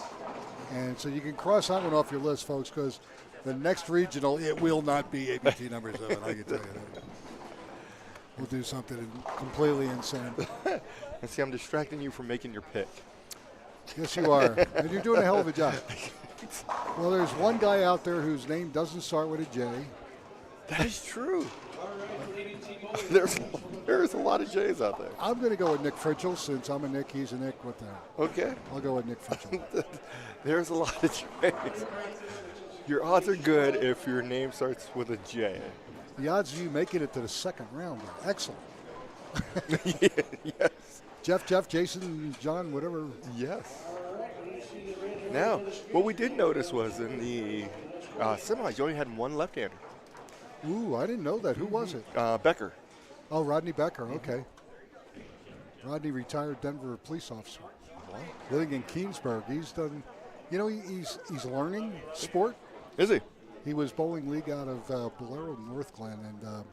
And so you can cross that one off your list, folks, because the next regional, it will not be ABT number 7, I can tell you that. We'll do something completely insane. And see, I'm distracting you from making your pick. Yes, you are. And you're doing a hell of a job. Well, there's one guy out there whose name doesn't start with a J. That is true. There's a lot of J's out there. I'm going to go with Nick Fritchell. Since I'm a Nick, he's a Nick. What the hell? Okay. I'll go with Nick Fritchell. There's a lot of J's. Your odds are good if your name starts with a J. The odds of you making it to the second round are excellent. Yes. Jeff, Jason, John, whatever. Yes. Now, what we did notice was in the semis, you only had one left-hander. Ooh, I didn't know that. Who was it? Becker. Oh, Rodney Becker. Okay. Rodney, retired Denver police officer. Living in Keensburg. He's done, he's learning sport. Is he? He was bowling league out of Bolero, North Glen, and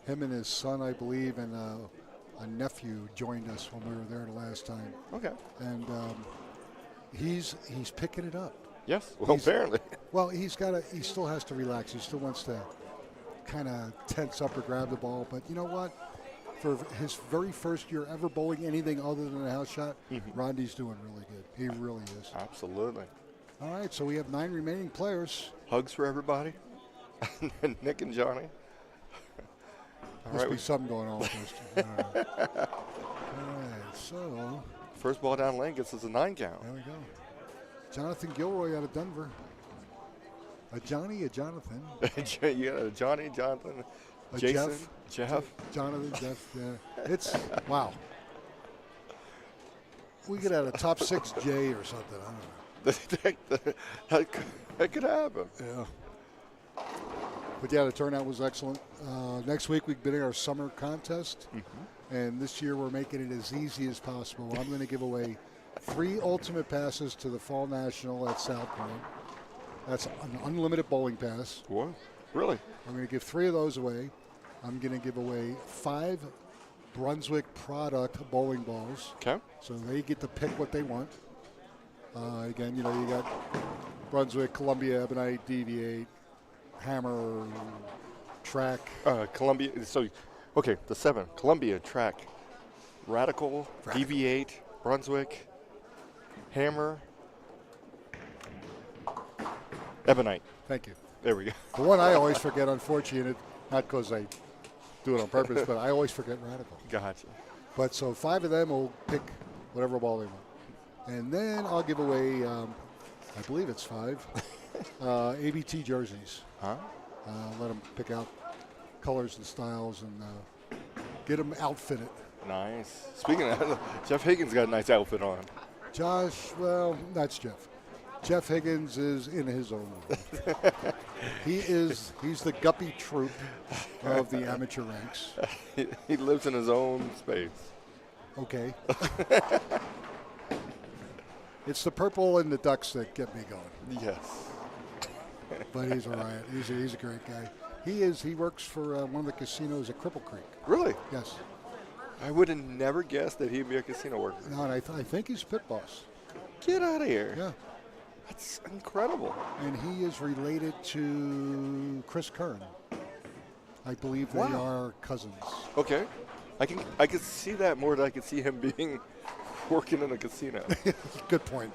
him and his son, I believe, and a nephew joined us when we were there the last time. Okay. And he's picking it up. Yes. Well, apparently. Well, he still has to relax. He still wants to kind of tense up or grab the ball. But you know what? For his very first year ever bowling anything other than a house shot, Rodney's doing really good. He really is. Absolutely. All right, so we have 9 remaining players. Hugs for everybody. Nick and Johnny. Must be something going on with this. All right, so First ball down lane gets us a 9 count. there we go. Jonathan Gilroy out of Denver. A Johnny, a Jonathan. Yeah, Johnny, Jonathan, A Jason, Jeff. Jonathan, Jeff. Yeah. It's, wow. We could have a top 6 J or something. I don't know. that could happen. Yeah. But yeah, the turnout was excellent. Next week we've been in our summer contest, and this year we're making it as easy as possible. I'm going to give away 3 ultimate passes to the Fall National at South Point. That's an unlimited bowling pass. What? Really? I'm going to give 3 of those away. I'm going to give away 5 Brunswick product bowling balls. Okay. So they get to pick what they want. Again, you got Brunswick, Columbia, Ebonite, Deviate, Hammer, Track. Columbia. So, okay, the 7. Columbia, Track, Radical, Deviate, Brunswick, Hammer, Ebonite. Thank you. There we go. The one I always forget, unfortunately, not because I do it on purpose, but I always forget Radical. Gotcha. But so 5 of them will pick whatever ball they want. And then I'll give away, I believe it's 5, ABT jerseys. Huh? Let them pick out colors and styles and get them outfitted. Nice. Speaking of that, Jeff Higgins got a nice outfit on. Josh, well, that's Jeff. Jeff Higgins is in his own world. He's the Guppy Troop of the amateur ranks. He lives in his own space. Okay. It's the purple and the ducks that get me going. Yes. But he's all right. He's a great guy. He works for one of the casinos at Cripple Creek. Really? Yes. I would have never guessed that he'd be a casino worker. No, and I think he's pit boss. Get out of here. Yeah. That's incredible. And he is related to Chris Curran. I believe they Wow. are cousins. Okay. I can see that more than I can see him being working in a casino. Good point.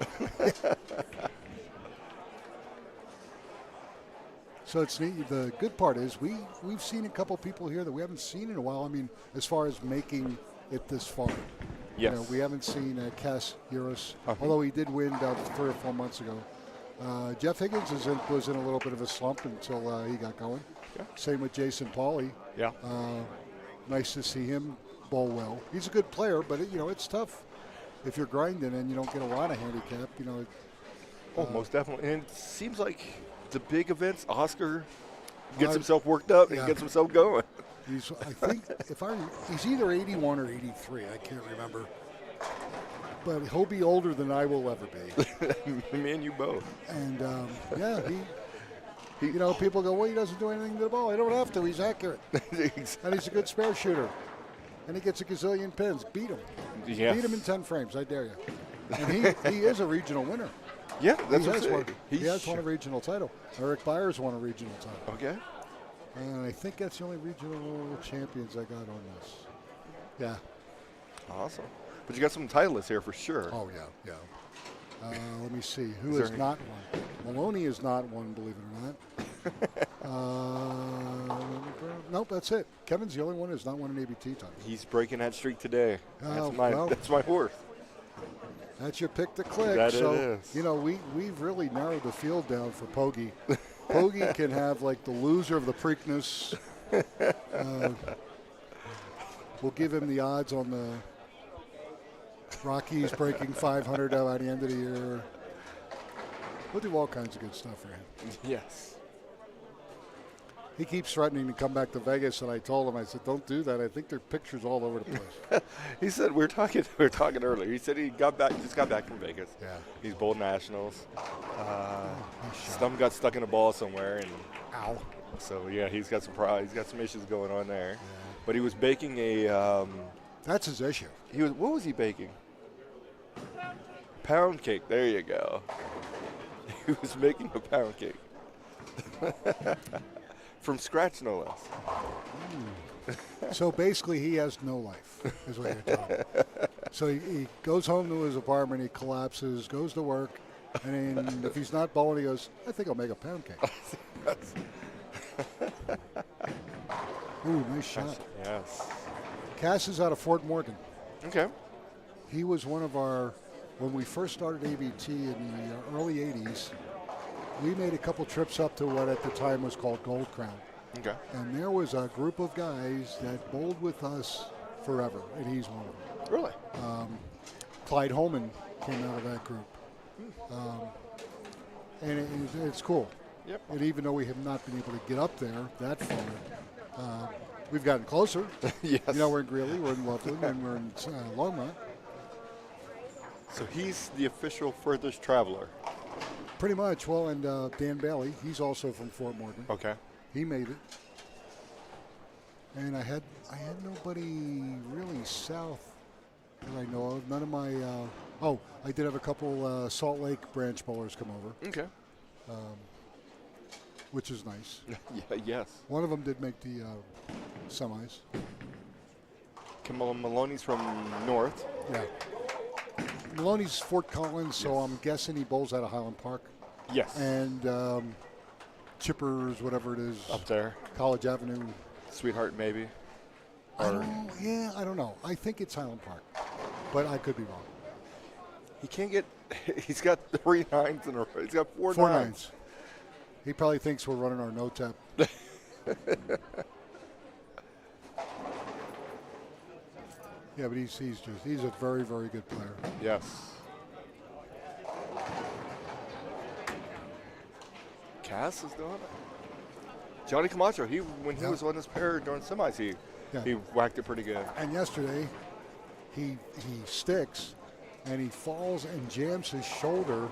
So it's neat. The good part is we've seen a couple people here that we haven't seen in a while. I mean, as far as making it this far. Yes. You know, we haven't seen Cass Uris, Uh-huh. although he did win about 3 or 4 months ago. Jeff Higgins was in a little bit of a slump until he got going. Yeah. Same with Jason Pauly. Yeah. Nice to see him bowl well. He's a good player, but it's tough if you're grinding and you don't get a lot of handicap. Oh, most definitely. And it seems like the big events, Oscar Well, gets himself worked up yeah. and gets himself going. I think he's either 81 or 83. I can't remember. But he'll be older than I will ever be. Me and you both. And yeah, he people go, well, he doesn't do anything to the ball. I don't have to. He's accurate, and he's a good spare shooter, and he gets a gazillion pins. Beat him. Yes. Beat him in 10 frames. I dare you. And he is a regional winner. Yeah, that's he what has one. He He has won a regional title. Eric Byers won a regional title. Okay. And I think that's the only regional champions I got on this. Yeah. Awesome. But you got some titleists here for sure. Oh, yeah. Let me see. Who Is has there not won? Maloney is not one, believe it or not. Nope, that's it. Kevin's the only one who's not won an ABT title. He's breaking that streak today. Oh, That's my horse. That's your pick to click. That so, it is. We've really narrowed the field down for Poggi. Poggi can have like the loser of the Preakness. We'll give him the odds on the Rockies breaking 500 by the end of the year. We'll do all kinds of good stuff for him. Yes. He keeps threatening to come back to Vegas, and I told him, I said, don't do that. I think there are pictures all over the place. He said we were talking earlier. He said he just got back from Vegas. Yeah. He's bowled nationals. Stump got stuck in a ball somewhere, and Ow. so yeah, he's got some issues going on there. Yeah. But he was baking a. That's his issue. What was he baking? Pound cake. There you go. He was making a pound cake. From scratch, no less. So basically, he has no life, is what you're telling me. So he goes home to his apartment, he collapses, goes to work, and then if he's not bowling, he goes, I think I'll make a pound cake. Ooh, nice shot. Yes. Cass is out of Fort Morgan. Okay. He was one of when we first started ABT in the early 80s, we made a couple trips up to what at the time was called Gold Crown. Okay. And there was a group of guys that bowled with us forever, and he's one of them. Really? Clyde Holman came out of that group. And it's cool. Yep. And even though we have not been able to get up there that far, we've gotten closer. Yes. We're in Greeley, we're in Loveland, and we're in Longmont. So he's the official furthest traveler. Pretty much. Well, and Dan Bailey, he's also from Fort Morgan. Okay. He made it. And I had nobody really south that I know of. None of my I did have a couple Salt Lake branch bowlers come over. Okay. Which is nice. Yeah, yes. One of them did make the semis. Maloney's from North. Yeah. Maloney's Fort Collins, so I'm guessing he bowls out of Highland Park. Yes. And Chippers, whatever it is. Up there. College Avenue. Sweetheart, maybe. I don't know. I think it's Highland Park, but I could be wrong. He can't get. He's got 3 nines in a row. He's got 4 nines. He probably thinks we're running our no tap. Yeah, but he's a very, very good player. Yes. Cass is doing it. Johnny Camacho, when he was on this pair during semis, he whacked it pretty good. And yesterday, he sticks, and he falls and jams his shoulder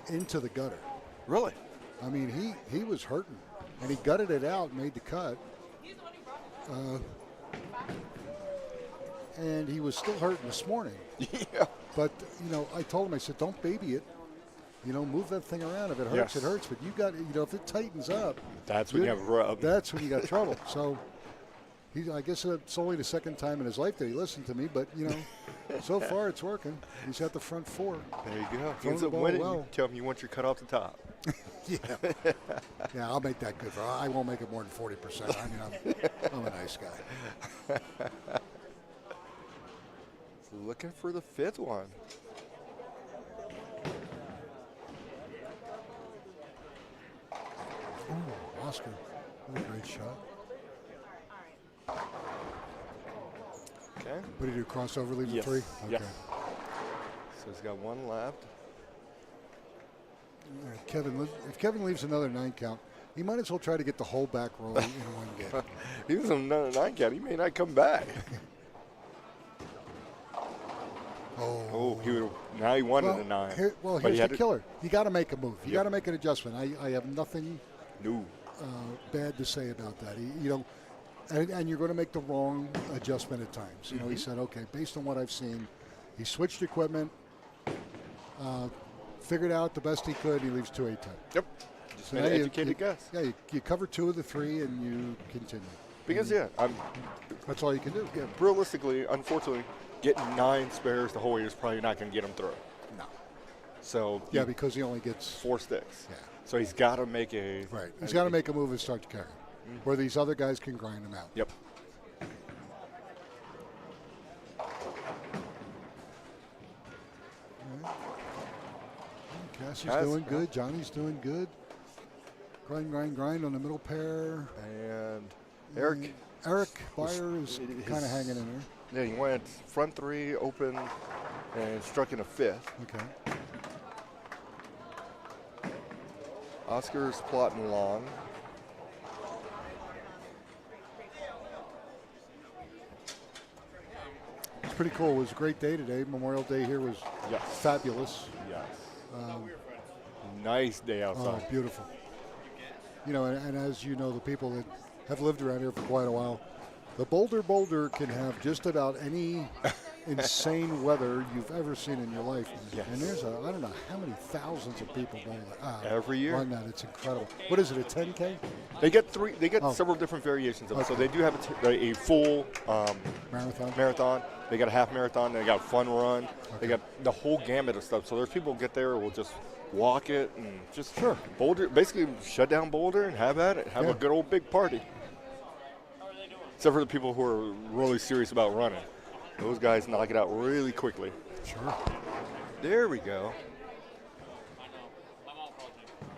into the gutter. Really? I mean, he was hurting, and he gutted it out, made the cut. and he was still hurting this morning. Yeah. But, you know, I told him, I said, don't baby it. You know, move that thing around. If it hurts, Yes. it hurts. But you got, you know, if it tightens up, That's when you have a rub. that's when you got trouble. So, I guess it's only the second time in his life that he listened to me. But, you know, so far it's working. He's at the front four. There you go. If he Throwing ends the up ball winning, well. you tell him you want your cut off the top. Yeah. Yeah, I'll make that good. I won't make it more than 40%. I mean, I'm a nice guy. Looking for the fifth one. Oh, Oscar. What a great shot. Okay. What do you do, crossover, leave the Yes. three? Yes. So he's got one left. All right, if Kevin leaves another 9 count, he might as well try to get the whole back row in one game. He was another 9 count. He may not come back. Oh, he would. Now he wanted a 9. But Here's he the had to- killer. You got to make a move. You Yep. got to make an adjustment. I have nothing No. bad to say about that. You know, and you're going to make the wrong adjustment at times. You know, he said, okay, based on what I've seen, he switched equipment, figured out the best he could. He leaves 2-8-10. Yep. Just So made now an educated guess. Yeah, you cover 2 of the 3 and you continue. Because That's all you can do. yeah, realistically, unfortunately, getting 9 spares the whole year is probably not going to get him through. No. So Yeah, because he only gets 4 sticks. Yeah. So he's got to make a right. He's got to make a move and start to carry, where these other guys can grind him out. Yep. Cassie's Cass, doing good. Johnny's doing good. Grind on the middle pair. And Eric. Eric Byer is kind of hanging in there. Yeah, he went front 3 open and struck in a 5th. Okay. Oscar's plotting long. It's pretty cool. It was a great day today. Memorial Day here was Yes. fabulous. Yes. Nice day Oh, outside. beautiful. You know, and as you know, the people that have lived around here for quite a while, the Boulder can have just about any insane weather you've ever seen in your life. Yes. And there's I don't know how many thousands of people going Every year. on that. It's incredible. What is it, a 10K? They get 3. They get Oh. several different variations of it. So Okay. they do have a full Marathon? They got a half marathon. They got a fun run. They got the whole gamut of stuff. So there's people who get there who will just walk it and just Boulder, basically shut down Boulder and have at it. Have Yeah. a good old big party. Except for the people who are really serious about running. Those guys knock it out really quickly. Sure. There we go.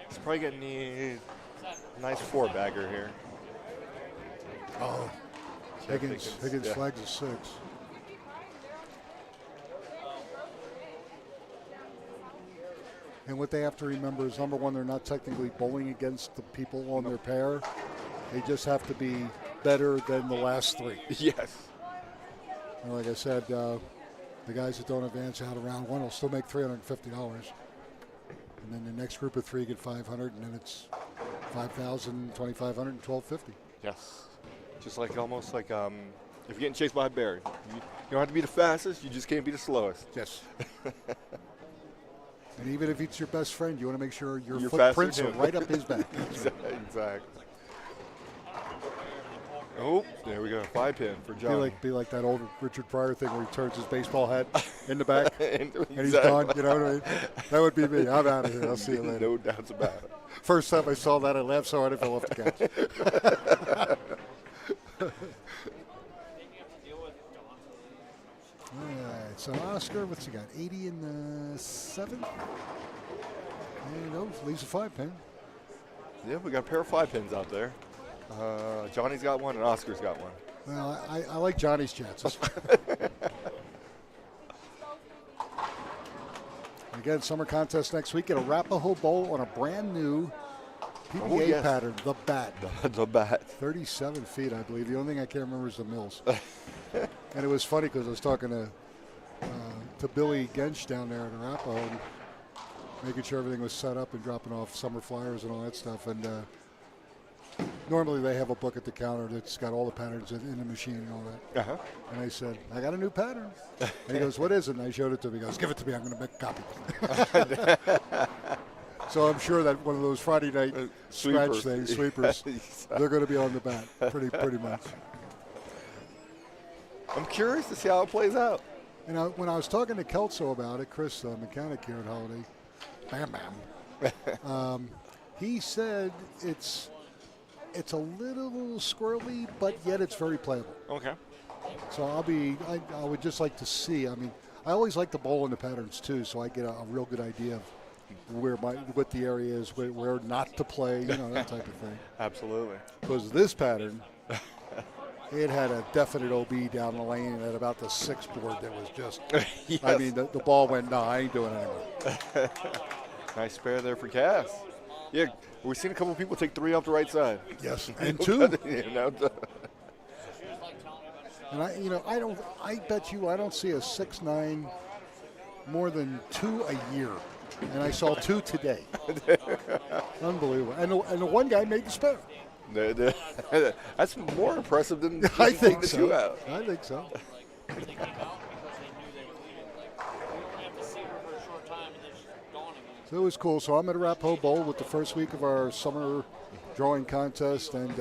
He's probably going to need a nice 4-bagger here. Oh, Higgins yeah. flags a 6. And what they have to remember is, number one, they're not technically bowling against the people on their pair. They just have to be better than the last 3. Yes. And like I said, the guys that don't advance out of round 1 will still make $350. And then the next group of 3 get 500, and then it's 5,000, 2,500, and 1,250. Yes. Just like almost like if you're getting chased by a bear. You don't have to be the fastest, you just can't be the slowest. Yes. And even if it's your best friend, you want to make sure your You're footprints faster are than him. right up his back. Exactly. Oh, there we go. 5-pin for John. Be like that old Richard Pryor thing where he turns his baseball hat in the back and he's gone. You know what I mean? That would be me. I'm out of here. I'll see you later. No doubts about it. First time I saw that, I laughed so hard I fell off the couch. All right, so Oscar, what's he got? 80 in the 7th? And leaves a 5-pin. Yeah, we got a pair of 5-pins out there. Johnny's got one and Oscar's got one. Well, I like Johnny's chances. Again, summer contest next week at Arapahoe Bowl on a brand new PBA pattern, the bat. The bat. 37 feet, I believe. The only thing I can't remember is the mills. And it was funny because I was talking to Billy Gensch down there at Arapahoe, and making sure everything was set up and dropping off summer flyers and all that stuff. And normally they have a book at the counter that's got all the patterns in the machine and all that. Uh-huh. And I said, I got a new pattern. And he goes, what is it? And I showed it to him. He goes, give it to me. I'm going to make a copy. So I'm sure that one of those Friday night scratch things, sweepers, they're going to be on the bat pretty much. I'm curious to see how it plays out. And when I was talking to Kelso about it, Chris, the mechanic here at Holiday, he said it's a little squirrely, but yet it's very playable. Okay. So I would just like to see. I mean, I always like to bowl in the patterns too, so I get a real good idea of what the area is, where not to play, that type of thing. Absolutely. Because this pattern, it had a definite OB down the lane at about the 6th board that was just, Yes. I mean, the ball went, no, I ain't doing it anymore. Nice spare there for Cass. Yeah, we've seen a couple of people take 3 off the right side. Yes, and 2. And I bet you I don't see a 6'9" more than 2 a year. And I saw 2 today. Unbelievable. And the one guy made the spare. That's more impressive than I think the so. 2 out. I think so. So it was cool. So I'm at Arapahoe Bowl with the first week of our summer drawing contest. And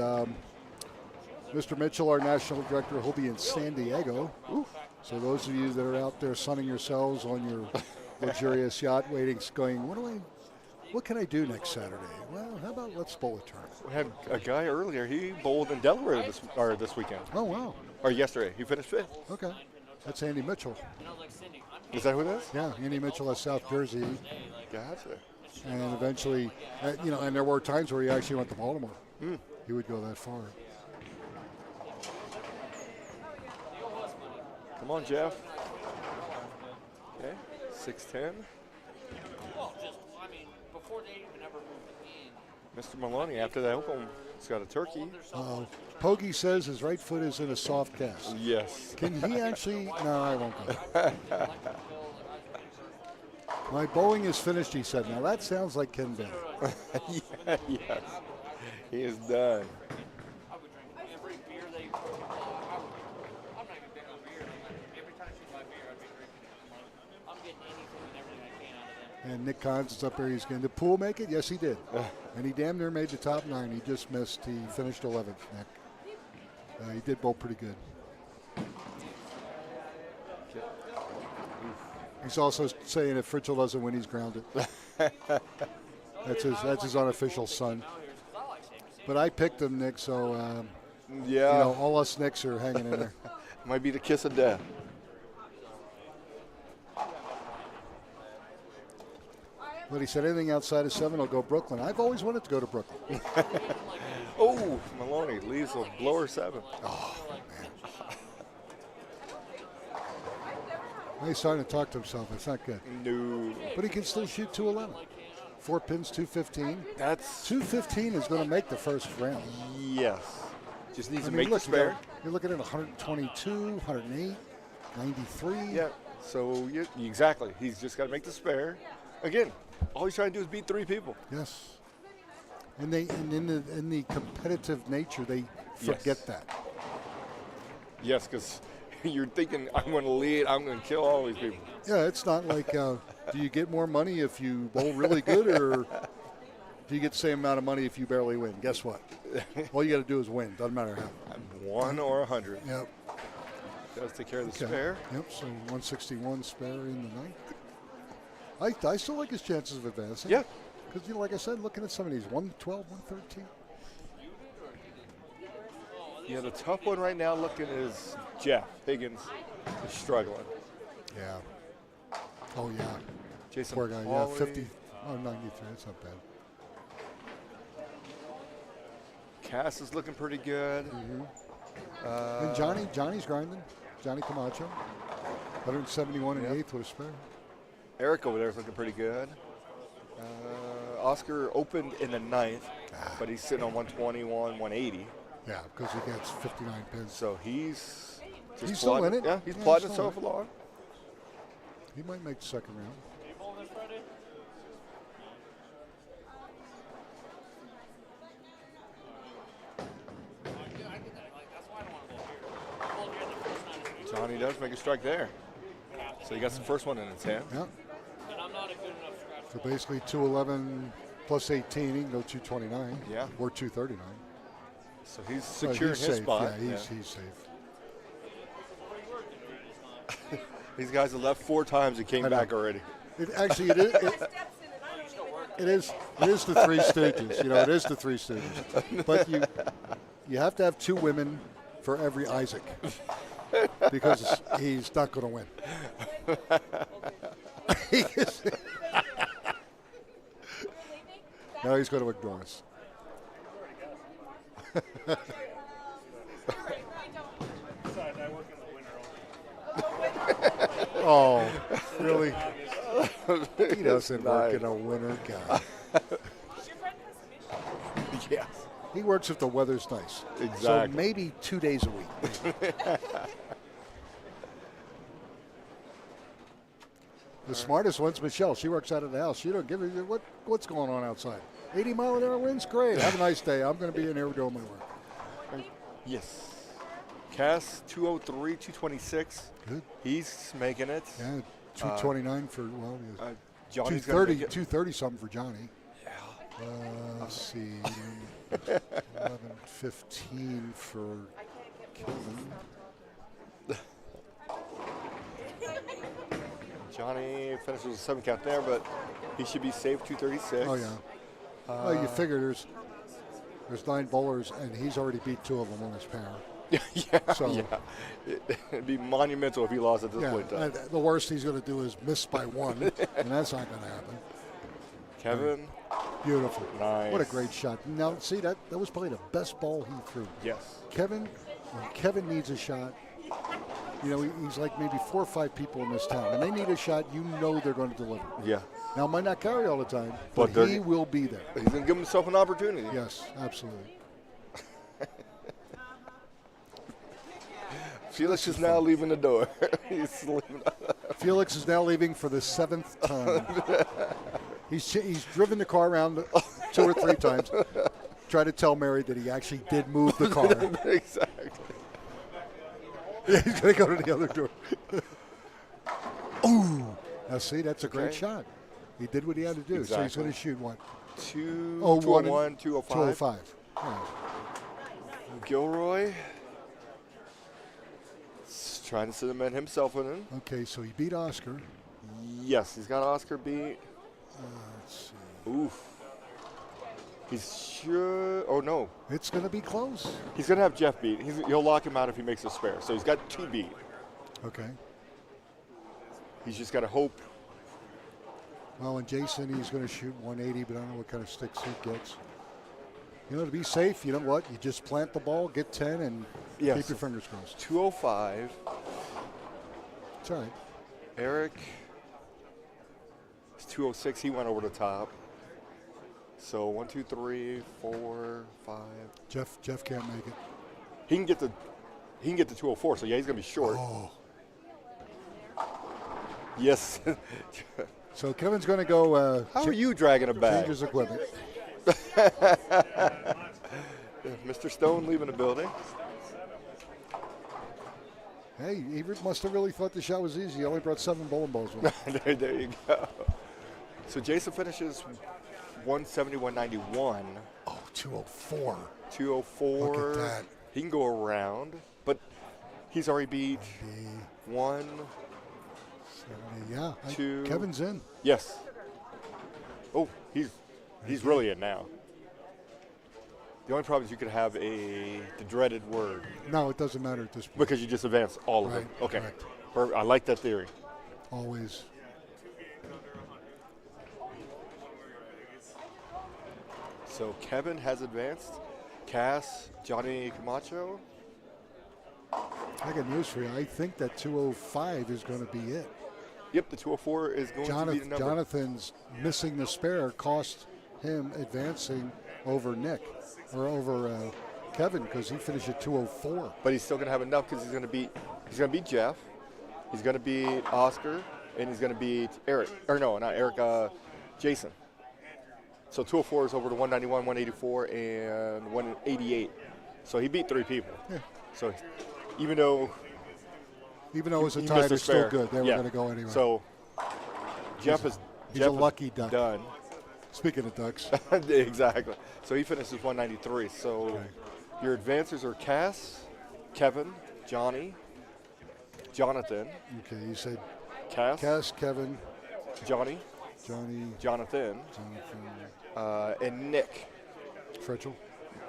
Mr. Mitchell, our national director, he'll be in San Diego. Ooh. So those of you that are out there sunning yourselves on your luxurious yacht waiting, going, what can I do next Saturday? Well, how about let's bowl a tournament? We had a guy earlier. He bowled in Delaware this weekend. Oh, wow. Or yesterday. He finished 5th. Okay. That's Andy Mitchell. Is that who it is? Yeah, Andy Mitchell of South Jersey. Gotcha. And eventually, and there were times where he actually went to Baltimore. He would go that far. Come on, Jeff. Okay, 6'10". Before they even ever moved in. Mr. Maloney, after that open, he's got a turkey. Uh-oh. Pogie says his right foot is in a soft cast. Yes. Can he actually? No, I won't go. My bowling is finished, he said. Now that sounds like Ken Bennett. Yes. He is done. I would drink every beer they. I'm not even big on beer. Every time I shoot my beer, I'd be drinking it. I'm getting anything and everything I can out of them. And Nick Collins is up there. He's going to Poole make it? Yes, he did. And he damn near made the top 9. He just missed. He finished 11th, Nick. He did bowl pretty good. He's also saying if Fritchell doesn't win, he's grounded. That's his unofficial son. But I picked him, Nick, so all us Nicks are hanging in there. Might be the kiss of death. But he said anything outside of 7 will go Brooklyn. I've always wanted to go to Brooklyn. Oh, Maloney leaves a blower 7. Oh, man. He's starting to talk to himself. It's not good. No. But he can still shoot 211. 4 pins, 215. That's 215 is going to make the first round. Yes. Just needs to make the spare. You're looking at 122, 108, 93. Yeah. So exactly. He's just got to make the spare. Again, all he's trying to do is beat 3 people. Yes. And in the competitive nature, they forget that. Yes, because you're thinking, I'm going to lead, I'm going to kill all these people. Yeah, it's not like, do you get more money if you bowl really good, or do you get the same amount of money if you barely win? Guess what? All you got to do is win. Doesn't matter how. 1 or 100. Yep. Does take care of the spare. Yep, so 161 spare in the ninth. I still like his chances of advancing. Yeah. Because, like I said, looking at some of these, 112, 113. Yeah, the tough one right now looking is Jeff Higgins is struggling. Yeah. Oh, yeah. Jason Poor guy. Pauly. Yeah, 50. Oh, 93. That's not bad. Cass is looking pretty good. And Johnny's grinding. Johnny Camacho. 171 in the 8th with a spare. Eric over there is looking pretty good. Oscar opened in the 9th, but he's sitting on 121, 180. Yeah, because he gets 59 pins. So he's still in it. Yeah, he's plodding himself along. He might make the second round. Johnny does make a strike there. So he got the first one in his hand. Yeah. And I'm not a good enough scratch. So basically 211 plus 18, he can go 229. Yeah. Or 239. So he's Oh, secure he's in his safe. spot. Yeah, he's safe. These guys have left 4 times and came back already. Actually, it is the Three Stooges. You know, it is the Three Stooges. But you have to have 2 women for every Isaac because he's not going to win. No, he's going to ignore us. Oh, really? He doesn't work in a winter, guy. Yes. He works if the weather's nice. Exactly. So maybe 2 days a week. The smartest one's Michelle. She works out of the house. She don't give a what's going on outside. 80-mile-an-hour winds, great. Have a nice day. I'm going to be in here doing my work. Yes. Cass, 203, 226. Good. He's making it. Yeah, 229 for, well, Johnny's 230, gonna 230 something for Johnny. Yeah. Let's see. 11, 15 for Kevin. Johnny finishes with a 7 count there, but he should be safe, 236. Oh, yeah. Well, you figure there's 9 bowlers, and he's already beat 2 of them on his pair. Yeah, So- yeah. It'd be monumental if he lost at this Yeah, point. and the worst he's going to do is miss by 1, and that's not going to happen. Kevin, Beautiful. Nice. What a great shot. Now, see, that was probably the best ball he threw. yes. Kevin, when Kevin needs a shot, you know, he's like maybe 4 or 5 people in this town, and they need a shot, you know they're going to deliver. Yeah. Now, it might not carry all the time, But but he will be there. He's going to give himself an opportunity. Yes, absolutely. Felix is now leaving the door. He's leaving. Felix is now leaving for the 7th time. He's driven the car around 2 or 3 times, try to tell Mary that he actually did move the car. Exactly. Yeah, he's going to go to the other door. Ooh. Now, see, that's a great Okay. shot. He did what he had to do. So he's Exactly. going to shoot what? 201, 205. 205. Yeah. Gilroy is trying to cement himself in. Okay, so he beat Oscar. Yes, he's got Oscar beat. Let's see. Oof. He's sure. Oh, no. It's going to be close. He's going to have Jeff beat. He'll lock him out if he makes a spare. So he's got 2 beat. Okay. He's just got to hope. Well, and Jason, he's going to shoot 180, but I don't know what kind of sticks he gets. You know, to be safe, you know what? You just plant the ball, get 10, and Yes. keep your fingers crossed. 205. It's all right. Eric is 206. He went over the top. So 1, 2, 3, 4, 5. Jeff can't make it. He can get the 204. So yeah, he's gonna be short. Oh. Yes. So Kevin's going to go How are you dragging a change bag? his equipment. Mr. Stone leaving the building. Hey, he must have really thought the shot was easy. He only brought 7 bowling balls with him. there you go. So Jason finishes 170, 191. Oh, 204. 204. Look at that. He can go around, but he's already beat 1. 70, yeah. 2. Kevin's in. Yes. Oh, he's really in now. The only problem is you could have the dreaded word No, it doesn't matter at this point. because you just advance all of them. Right, Okay. correct. I like that theory. Always. So Kevin has advanced. Cass, Johnny Camacho. I got news for you. I think that 205 is going to be it. Yep, the 204 is going to be the number. Jonathan's missing the spare cost him advancing over Nick or over Kevin because he finished at 204. But he's still going to have enough because he's going to beat Jeff. He's going to beat Oscar, and he's going to beat Eric. Or no, not Eric. Jason. So 204 is over to 191, 184, and 188. So he beat 3 people. Yeah. So even though Even though it was a He tie, missed they're a still spare. good. They were Yeah. going to go anyway. So Jeff he's Jeff a lucky is duck. done. Speaking of ducks, Exactly. So he finishes 193. So Okay. your advancers are Cass, Kevin, Johnny, Jonathan, okay, you said Cass, Kevin, Johnny, Johnny, Jonathan, Jonathan, and Nick. Fritchel.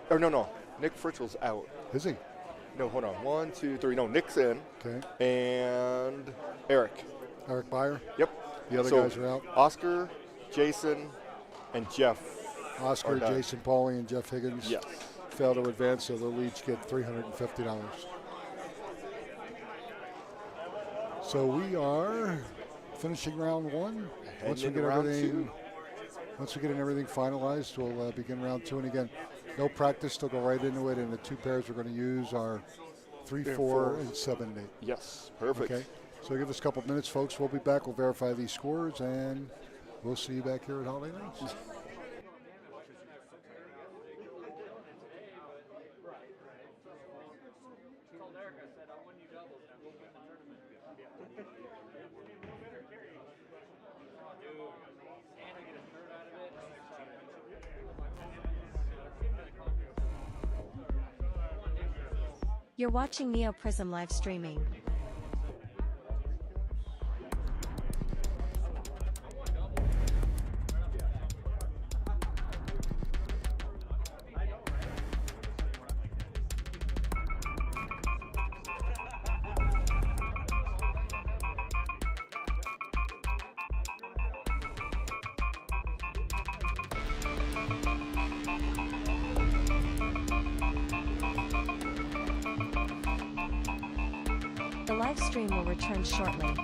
Or no. Nick Fritchel's out. Is he? No, hold on. 1, 2, 3. No, Nick's in. Okay. And Eric. Eric Byer. Yep. The other So guys are out. Oscar, Jason, and Jeff. Oscar, are done. Jason Pauly, and Jeff Higgins Yes. fail to advance, so they'll each get $350. So we are finishing round one. Once we into get round everything, two. once we get everything finalized, we'll begin round two. And again, no practice. They'll go right into it. And the two pairs we're going to use are 3, 4, and 7, 8. Yes. Perfect. Okay. So give us a couple minutes, folks. We'll be back. We'll verify these scores, and we'll see you back here at Holiday Lanes. You're watching Neoprizm live streaming. The live stream will return shortly.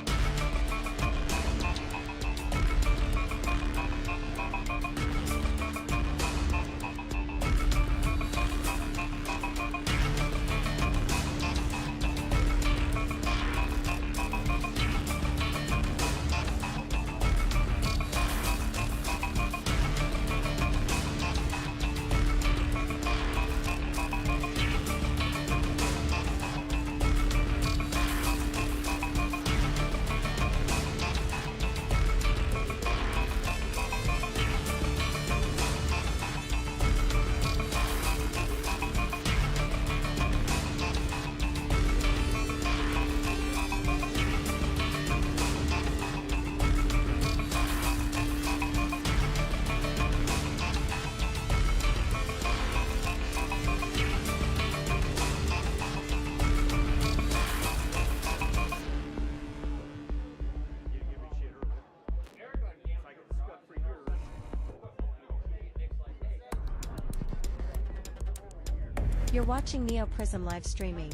You're watching Neoprizm live streaming.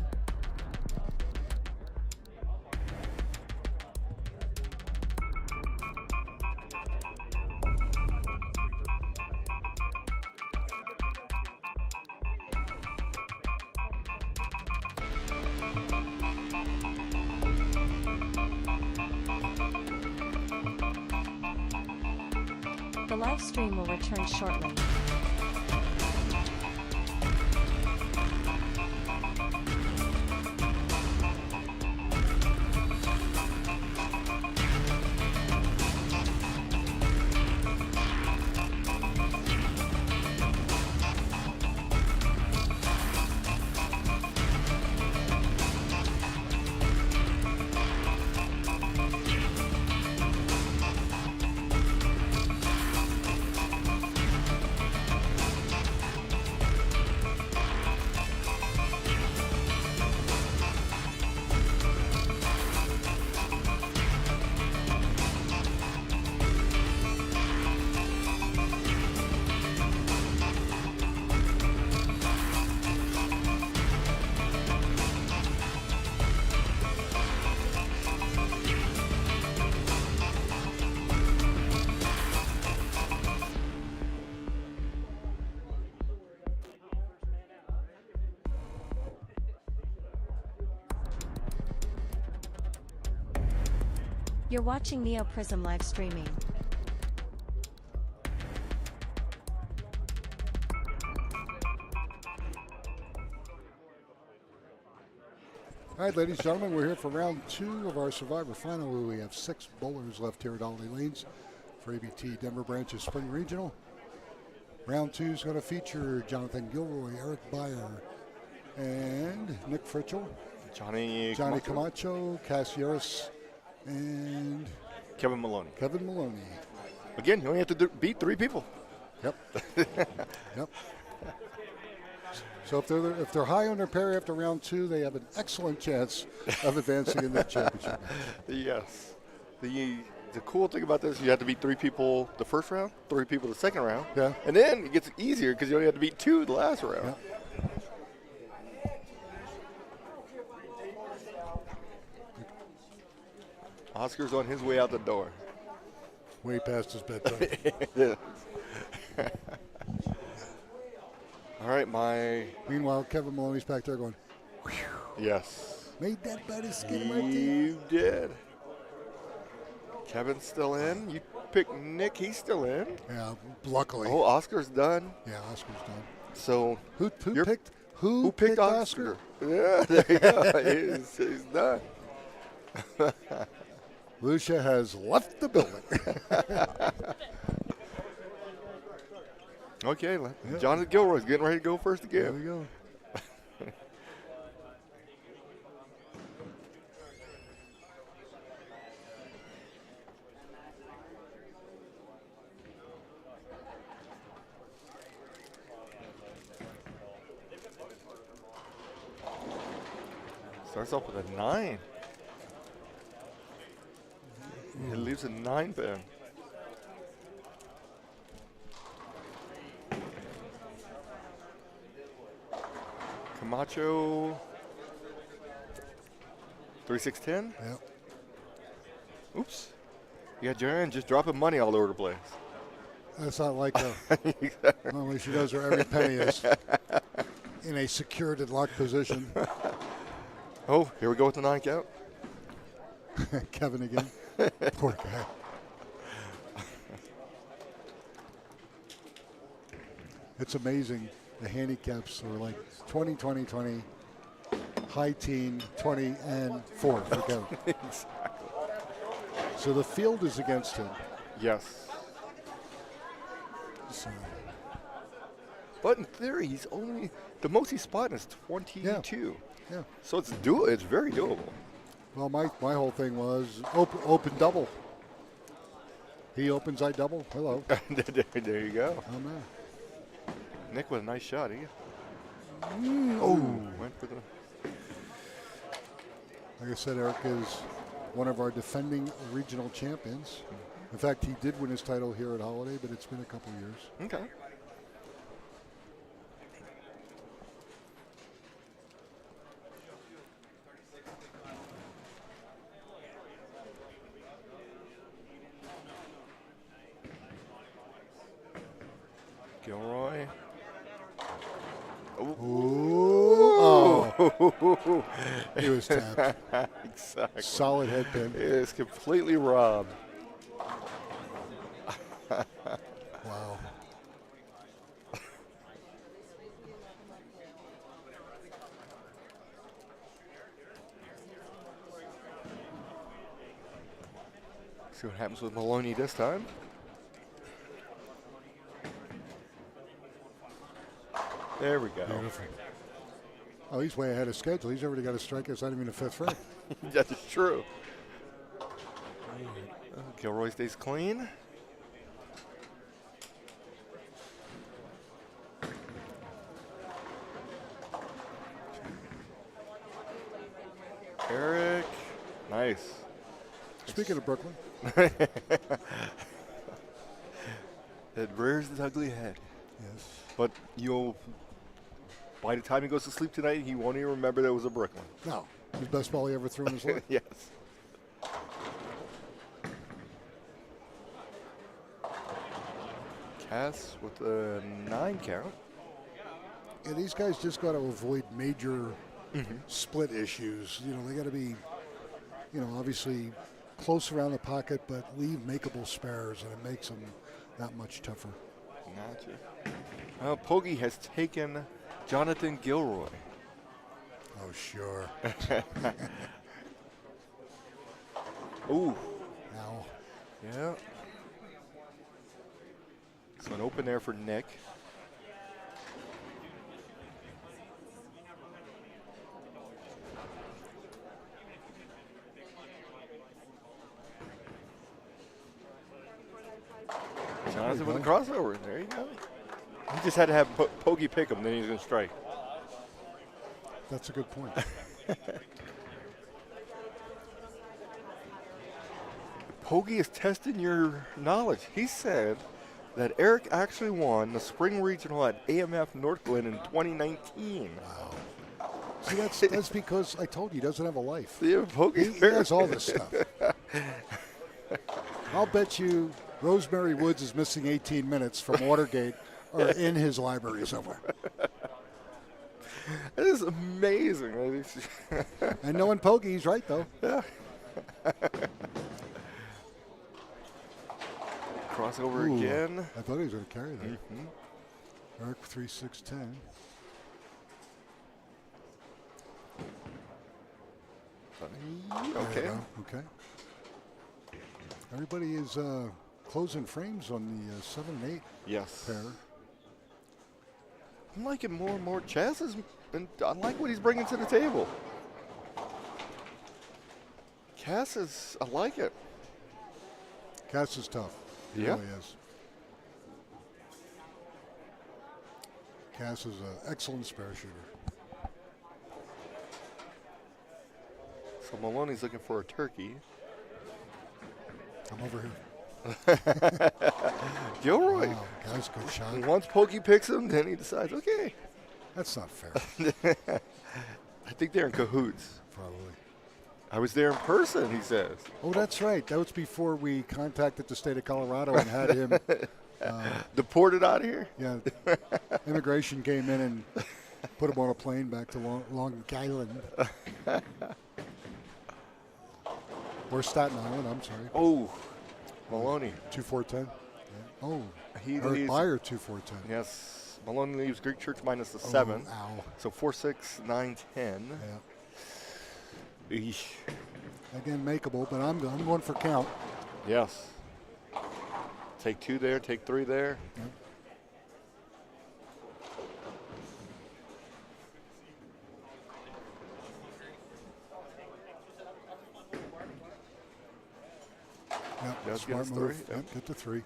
The live stream will return shortly. You're watching Neoprizm live streaming. All right, ladies and gentlemen, we're here for round 2 of our Survivor Final. We have 6 bowlers left here at Holiday Lanes for ABT Denver Branch's Spring Regional. Round 2 is going to feature Jonathan Gilroy, Eric Beyer, and Nick Fritchell, Johnny Camacho, Cassieras, and Kevin Maloney. Again, you only have to beat 3 people. Yep. Yep. So if they're high on their pair after round 2, they have an excellent chance of advancing in the championship match. Yes. The cool thing about this, you have to beat 3 people the first round, 3 people the second round. Yeah. And then it gets easier because you only have to beat 2 the last round. Yeah. Oscar's on his way out the door. Way past his bedtime. Yeah. All right, Meanwhile, Kevin Maloney's back there going, yes. made that by the skin of my teeth. You did. Kevin's still in. You picked Nick. He's still in. Yeah, luckily. Oh, Oscar's done. Yeah, Oscar's done. So Who picked Oscar? Yeah, there you go. he's done. Lucia has left the building. Okay, Jonathan Gilroy's getting ready to go first There again. we go. Starts off with a 9. It leaves a 9 pin. Camacho, 3-6-10. Yep. Oops. Yeah, Jaren just dropping money all over the place. That's not like normally she knows where every penny is in a secured and locked position. Oh, here we go with the 9 count. Kevin again. Poor guy. It's amazing. The handicaps are like 20, 20, 20, high teen, 20, and 4 for Kevin. Exactly. So the field is against him. Yes. So, But in theory, he's only, the most he's spotting is 22. yeah. So it's very doable. Well, my whole thing was open double. He opens, I double. Hello. There you go. Oh, man. Nick with a nice shot. Went for the. Like I said, Eric is one of our defending regional champions. In fact, he did win his title here at Holiday, but it's been a couple years. Okay. Gilroy. Oh. He was tapped. Exactly. Solid head pin. It is completely robbed. Wow. See what happens with Maloney this time. There we go. Beautiful. Oh, he's way ahead of schedule. He's already got a strike. It's not even a 5th frame. That is true. Gilroy stays clean. Eric, nice. Speaking of Brooklyn, It rears its ugly head. yes. But by the time he goes to sleep tonight, he won't even remember there was a brick one. No, his best ball he ever threw in his life. Yes. Cass with a 9 count. Yeah, these guys just got to avoid major split issues. You know, they got to be, obviously close around the pocket, but leave makeable spares, and it makes them that much tougher. Gotcha. Well, Poggi has taken Jonathan Gilroy. Oh, sure. Ooh. Now, Yeah. So an open there for Nick. Jonathan with a crossover. There you go. He just had to have Poggy pick him, then he's going to strike. that's a good point. Poggy is testing your knowledge. He said that Eric actually won the spring regional at AMF Northglenn in 2019. Wow. See, that's because I told you he doesn't have a life. Yeah, He Poggy's has all this stuff. I'll bet you Rosemary Woods is missing 18 minutes from Watergate or in his library somewhere. It is amazing. And knowing Poggy, he's right, though. Yeah. Crossover Ooh, again. I thought he was going to carry that. Eric 3-6-10. Okay. There you go. Okay. Everybody is closing frames on the 7 and 8 Yes. pair. I'm liking more and more Chaz's, and I like what he's bringing to the table. Cass is, I like it. Cass is tough. He Yeah. really is. Cass is an excellent spare shooter. So Maloney's looking for a turkey. I'm over here. Gilroy. Wow, guy's a good shot. Once Pokey picks him, then he decides, okay. That's not fair, I think they're in cahoots. probably. I was there in person, he says. Oh, that's right. That was before we contacted the state of Colorado and had him. Deported out of here? Yeah, immigration came in and put him on a plane back to Long Island. Or Staten Island, I'm sorry. Oh, Maloney. 2-4-10. Yeah. Oh, He Eric leaves. Byer 2-4-10. Yes. Maloney leaves Greek Church minus the 7. Oh, ow. So 4-6, 9-10. Yeah. Eesh. Again, makeable, but I'm going for count. Yes. Take 2 there, take 3 there. Yep. Yep, Yes, smart gets move. 3, Yep, get to 3.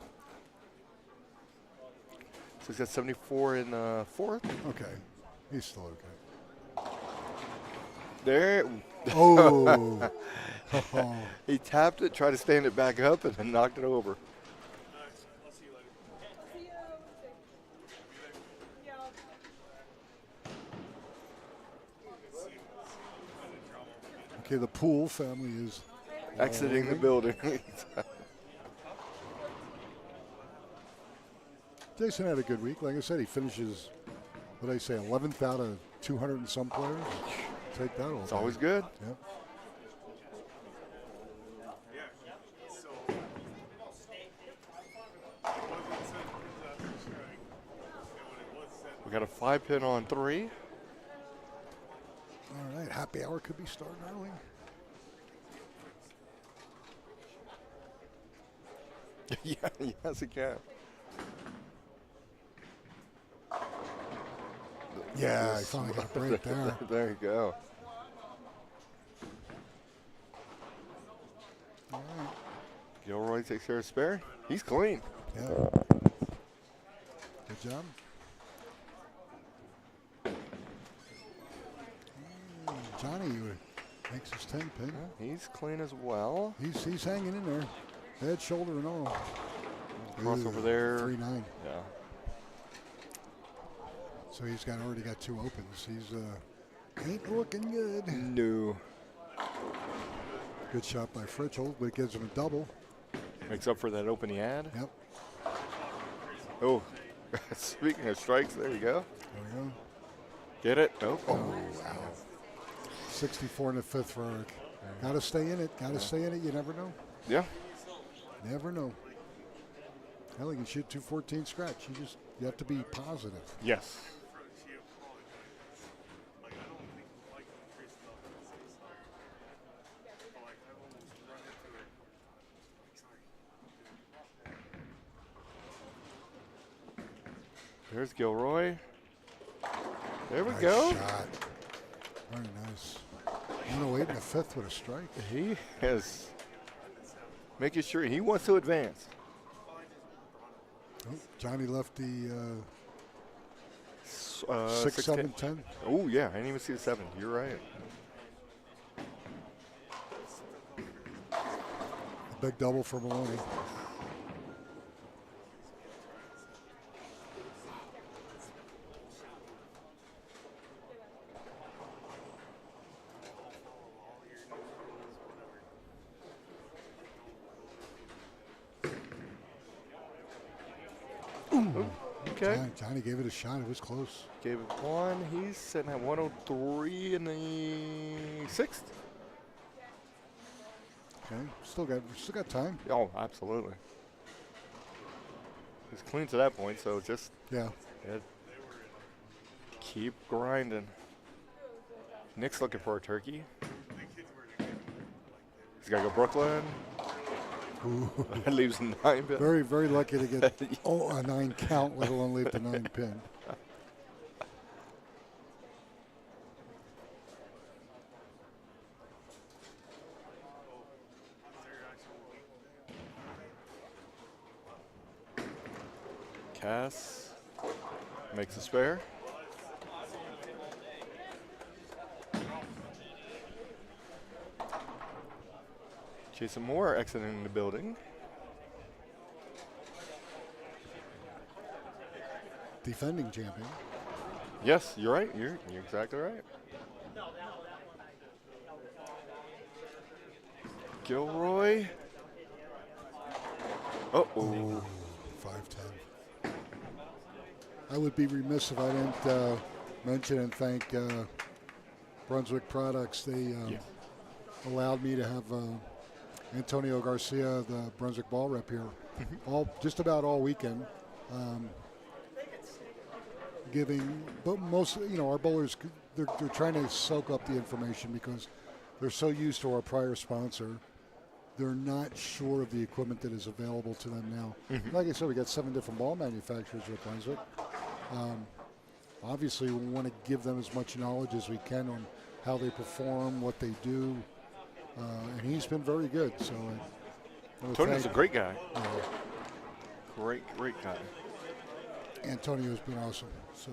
So he's got 74 in 4th. Okay, he's still okay. There. Oh. Oh. He tapped it, tried to stand it back up, and then knocked it over. Okay, the Poole family is Exiting the building. Jason had a good week. Like I said, he finishes, what did I say, 11th out of 200 and some players. Take that all It's day. always good. Yep. We got a 5-pin on 3. All right, happy hour could be starting early. Yeah, yes, it can. Yeah, I finally got a break there. There you go. All right. Gilroy takes care of spare. He's clean. Yeah. Good job. Johnny makes his 10 pin. He's clean as well. He's hanging in there. Head, shoulder, and all. Crossover there. 3-9. Yeah. So he's already got 2 opens. He's ain't looking good. No. Good shot by Fritchel, but it gives him a double. Makes up for that open he had. Yep. Oh, speaking of strikes, there you go. There we go. Get it? Oh, Wow. 64 in the 5th for Eric. Got to stay in it. Got to stay in it. You never know. Yeah. Never know. Hell, he can shoot 214 scratch. You have to be positive. Yes. There's Gilroy. There we Nice go. shot. Very nice. 108 in the fifth with a strike. He is making sure he wants to advance. Oh, Johnny left the 6, 6, 7, 10. Oh, yeah. I didn't even see the 7. You're right. A big double for Maloney. Okay. Johnny gave it a shot. It was close. Gave it 1. He's sitting at 103 in the 6th. Okay. Still got time. Oh, absolutely. He's clean to that point, so just Yeah. keep grinding. Nick's looking for a turkey. He's got to go Brooklyn. Ooh. That leaves 9 pin. Very, very lucky to get a 9 count, let alone leave the 9 pin. Cass makes a spare. Jason Moore exiting the building. Defending champion. Yes, you're right. You're exactly right. Gilroy. Uh-oh. 5-10. I would be remiss if I didn't mention and thank Brunswick Products. They allowed me to have Antonio Garcia, the Brunswick ball rep here, just about all weekend, giving. But most, our bowlers, they're trying to soak up the information because they're so used to our prior sponsor. They're not sure of the equipment that is available to them now. Like I said, we got 7 different ball manufacturers with Brunswick. Obviously, we want to give them as much knowledge as we can on how they perform, what they do, and he's been very good. So, Antonio's a great guy. Great guy. Antonio's been awesome. So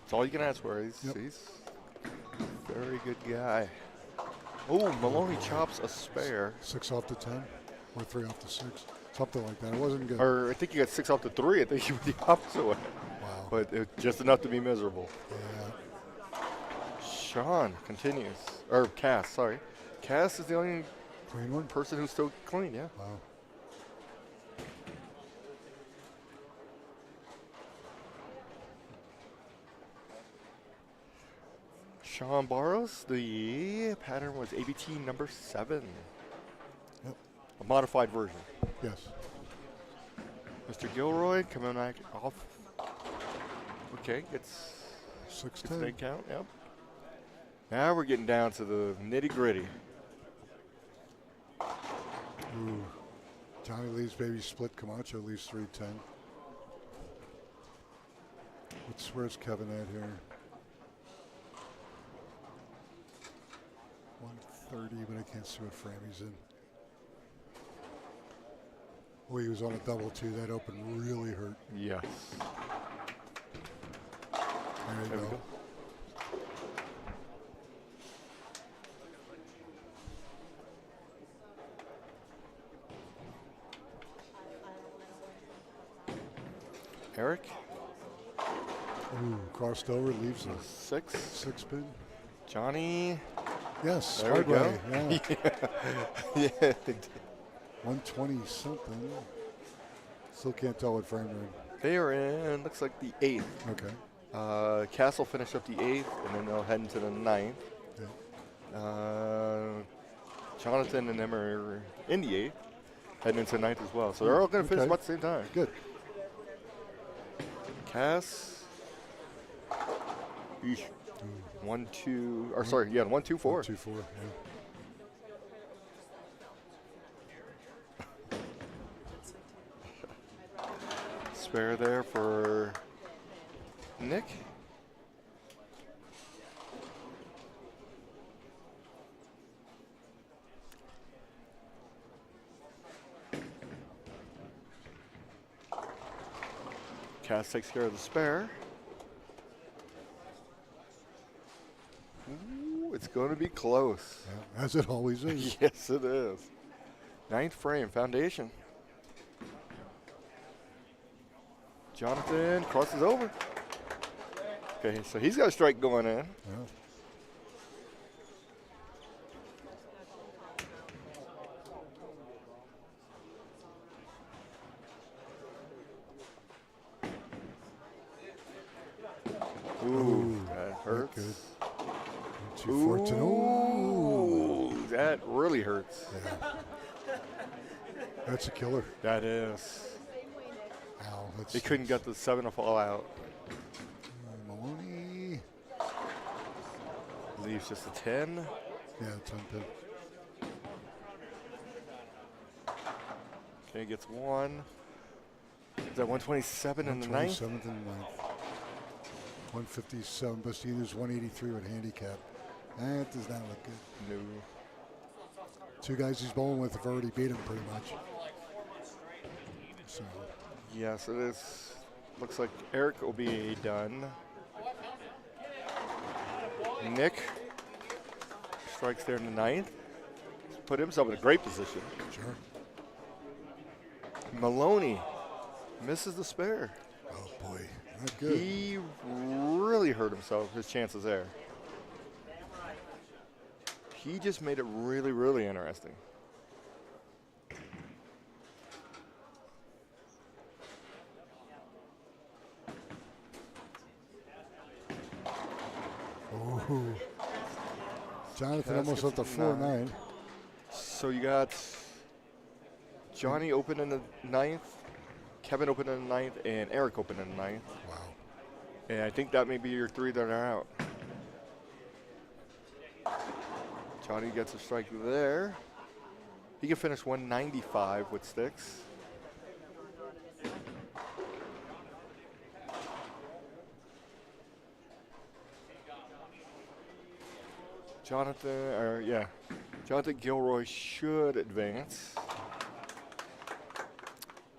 that's all you can ask for. He's a very good guy. Oh, Maloney chops a spare. 6 off the 10, or 3 off the 6, something like that. It wasn't good. Or I think he got 6 off the 3. I think he went the opposite way. Wow. But just enough to be miserable. Yeah. Sean continues. Or Cass, sorry. Cass is the only Clean one. person who's still clean, yeah. Wow. Sean Barros, the pattern was ABT number 7. Yep. A modified version. Yes. Mr. Gilroy coming back off. Okay, gets 6-10. 8 count, yep. Now we're getting down to the nitty gritty. Ooh. Johnny leaves baby split. Camacho leaves 3-10. Where's Kevin at here? 130, but I can't see what frame he's in. Oh, he was on a double too. That open really hurt. Yes. There you go. Eric. Ooh, crossed over, leaves a 6. 6 pin. Johnny. Yes, There hard we go. way. Yeah. Yeah. 120 something. Still can't tell what frame they're in. They are in, looks like the 8th. Okay. Castle finished up the 8th, and then they'll head into the 9th. Yeah. Jonathan and them are in the 8th, heading into the 9th as well. So they're all going to finish Okay. about the same time. Good. Cass. Eesh. 1, 2, or sorry, yeah, 1, 2, 4. 1, 2, 4. Yeah. spare there for Nick. Cass takes care of the spare. Ooh, it's going to be close. Yeah, as it always is. Yes, it is. Ninth frame, foundation. Jonathan crosses over. Okay, so he's got a strike going in. Yeah. Ooh, that hurts. Good. Too fortunate. Ooh. Ooh, that really hurts. Yeah. That's a killer. That is. Ow, that's, He couldn't get the 7 to fall out. Maloney. Leaves just a 10. Yeah, 10 pin. Okay, gets 1. Is that 127 in the ninth? 127th and the ninth. 157. Bastina's 183 with handicap. That does not look good. No. Two guys he's bowling with have already beat him pretty much. So Yes, it is. Looks like Eric will be done. Nick strikes there in the ninth. Put himself in a great position. sure. Maloney misses the spare. Oh boy, not good. He really hurt himself, his chances there. He just made it really, really interesting. Ooh. Jonathan Cass almost gets left the 4-9. So you got Johnny open in the ninth, Kevin open in the ninth, and Eric open in the ninth. Wow. And I think that may be your 3 that are out. Johnny gets a strike there. He can finish 195 with sticks. Jonathan Gilroy should advance.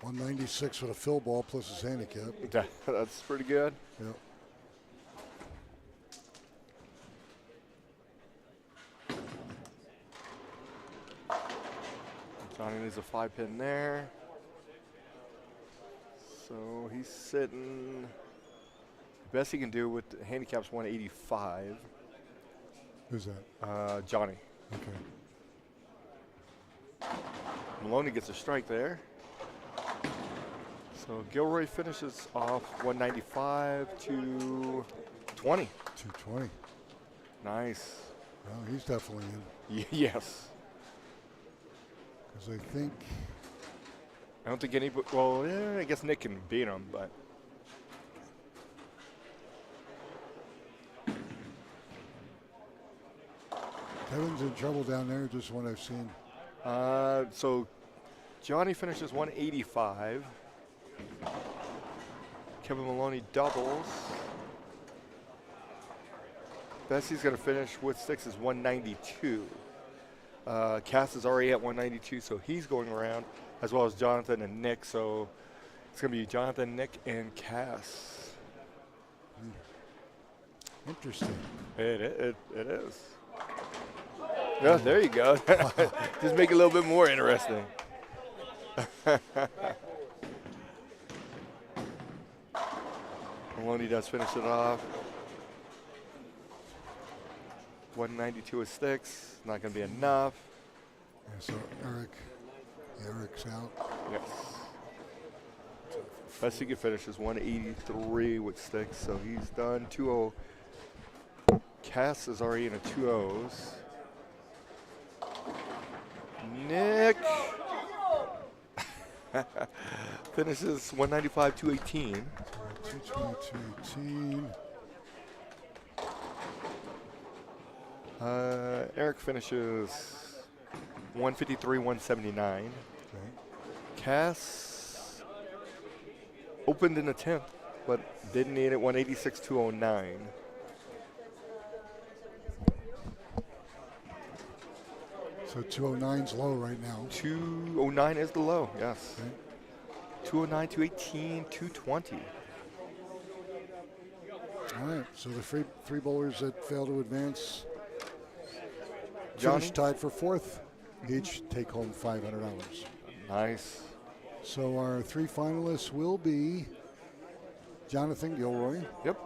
196 with a fill ball plus his handicap. That's pretty good. Yep. Johnny needs a 5-pin there. So he's sitting. The best he can do with the handicap's 185. Who's that? Johnny. Okay. Maloney gets a strike there. So Gilroy finishes off 195 to 20. 220. Nice. Well, he's definitely in. Yes. Because I think I don't think anybody. Well, yeah, I guess Nick can beat him, but. Kevin's in trouble down there, just what I've seen. So Johnny finishes 185. Kevin Maloney doubles. Best he's going to finish with sticks is 192. Cass is already at 192, so he's going around, as well as Jonathan and Nick. So it's going to be Jonathan, Nick, and Cass. Interesting. It is. Yeah, there you go. Just make it a little bit more interesting. Maloney does finish it off. 192 with sticks. Not going to be enough. Yeah, so Eric's out. Yes. Best he can finish is 183 with sticks, so he's done 2-0. Cass is already in a 2-0s. Nick finishes 195, 218. 220, 218. Eric finishes 153, 179. Okay. Cass opened in the 10th, but didn't need it. 186.209. So 209's low right now. 209 is the low, yes. Okay. 209, 218, 220. All right, so the three bowlers that fail to advance Johnny? finish tied for fourth. Each take home $500. Nice. So our three finalists will be Jonathan Gilroy, Yep.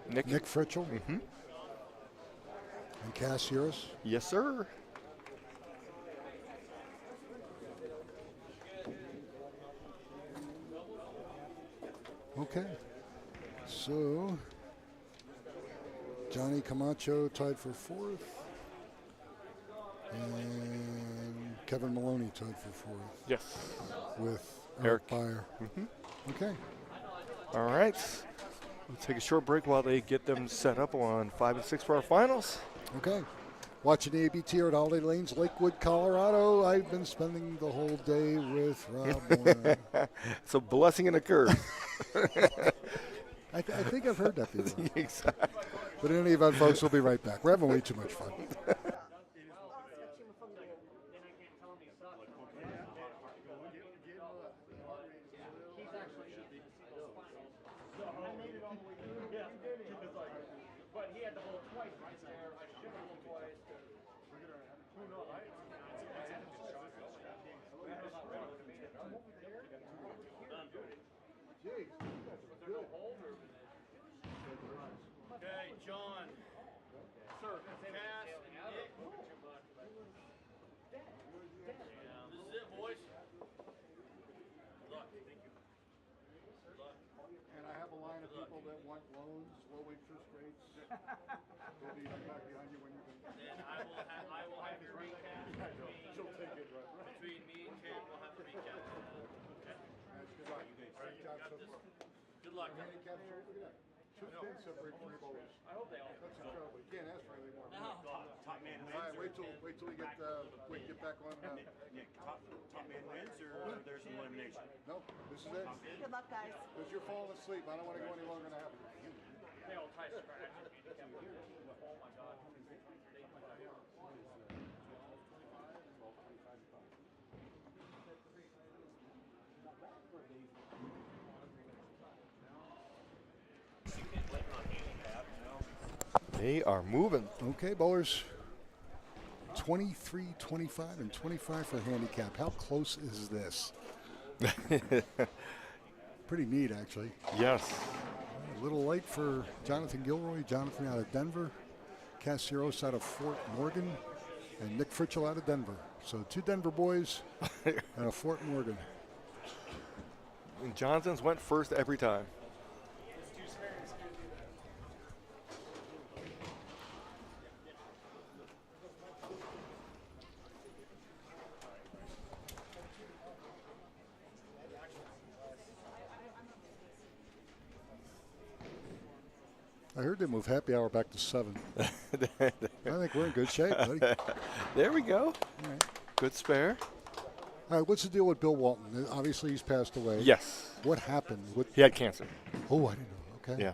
Nick Fritchell, Mm-hmm. and Cass Uris. Yes, sir. Okay. So Johnny Camacho tied for fourth. And Kevin Maloney tied for fourth Yes. with Eric. Eric Beyer. Okay. All right. We'll take a short break while they get them set up on 5 and 6 for our finals. Okay. Watching the ABT here at Holiday Lanes, Lakewood, Colorado. I've been spending the whole day with Rob Warner. It's a blessing and a curse. I think I've heard that before. Exactly. But in any event, folks, we'll be right back. We're having way too much fun. Okay, John. Sir, Cass, Nick. This is it, boys. Good luck. Thank you. Good luck. And I have a line of people that want loans, low interest rates. They'll be back behind you when you can. Then I will have your recap between me and Ken. We'll have a recap. Okay. Good luck. You got this. Good luck. Handicap shirt, look at that. Two pins separate three bowlers. I hope they all. That's incredible. You can't ask for anything more. Top man All right, wins. wait till we get back on. Top man wins, or there's an elimination. No, this is it. Good luck, guys. Because you're falling asleep. I don't want to go any longer than I have to. They all tie to Oh my God. They are moving. Okay, bowlers. 23, 25, and 25 for handicap. How close is this? Pretty neat, actually. Yes. A little late for Jonathan Gilroy. Jonathan out of Denver. Cassiros out of Fort Morgan. And Nick Fritchell out of Denver. So two Denver boys and a Fort Morgan. And Johnson's went first every time. I heard they moved happy hour back to 7. I think we're in good shape, buddy. There we go. All right. Good spare. All right, what's the deal with Bill Walton? Obviously, he's passed away. Yes. What happened? He had cancer. Oh, I didn't know. Okay. Yeah.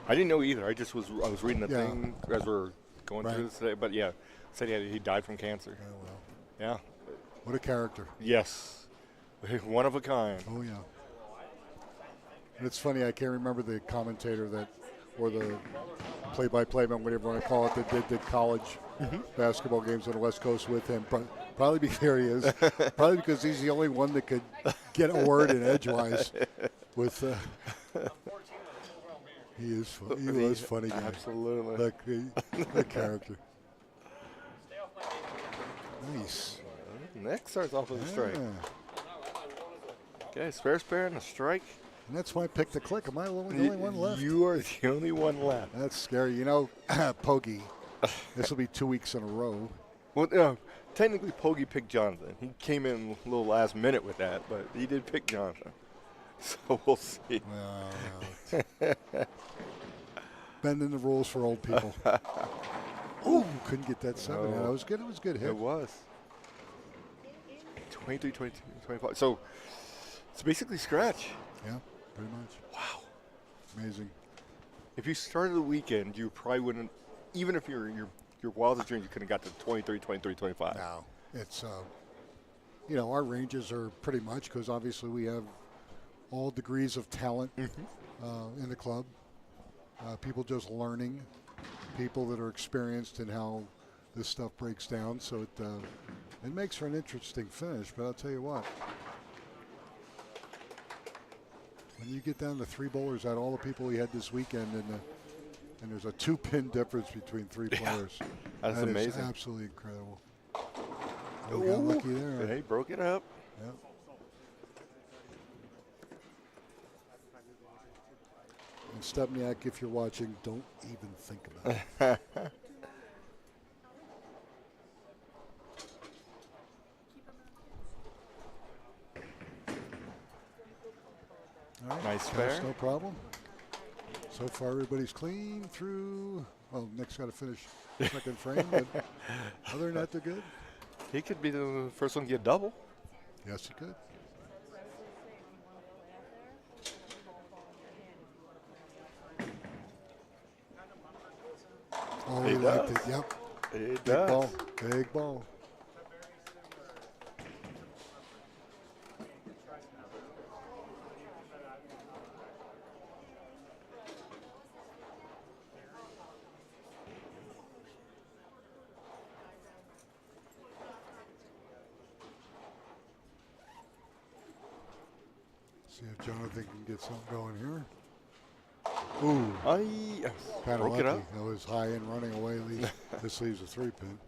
I didn't know either. I was reading the thing as we're going through this today. But yeah, said he died from cancer. Oh, well. Yeah. What a character. Yes. One of a kind. Oh, yeah. And it's funny, I can't remember the commentator that, or the play-by-play man, whatever you want to call it, that did college basketball games on the West Coast with him. Probably because there he is. Probably because he's the only one that could get a word in edgewise. With he was funny guy. Absolutely. Look, the character. Nice. Nick starts off with a strike. Okay, spare and a strike. And that's why I picked the click. Am I the only one left? You are the only one left. That's scary. You know, Poggy, this will be 2 weeks in a row. Well, technically, Poggy picked Jonathan. He came in a little last minute with that, but he did pick Jonathan. So we'll see. Well, bending the rules for old people. Ooh, couldn't get that 7 in. No. That was good. It was a good hit. It was. 23, 22, 25. So it's basically scratch. Yeah, pretty much. Wow. Amazing. If you started the weekend, you probably wouldn't, even if your wildest dreams, you could have got to 23, 23, 25. No, it's, our ranges are pretty much because obviously we have all degrees of talent in the club. People just learning, people that are experienced in how this stuff breaks down. So it makes for an interesting finish. But I'll tell you what, when you get down to 3 bowlers out of all the people we had this weekend, and there's a 2-pin difference between 3 players, That's that amazing. is absolutely incredible. We got lucky there. Hey, broke it up. Yep. And Stepniak, if you're watching, don't even think about it. All right, Nice that's spare. no problem. So far, everybody's clean through. Well, Nick's got to finish second frame, but other than that, they're good. He could be the first one to get double. Yes, he could. Oh, he liked it. Yep. It Big does. ball. Big ball. See if Jonathan can get something going here. Ooh. Broke Kind of it lucky. up. That was high and running away. This leaves a 3-pin.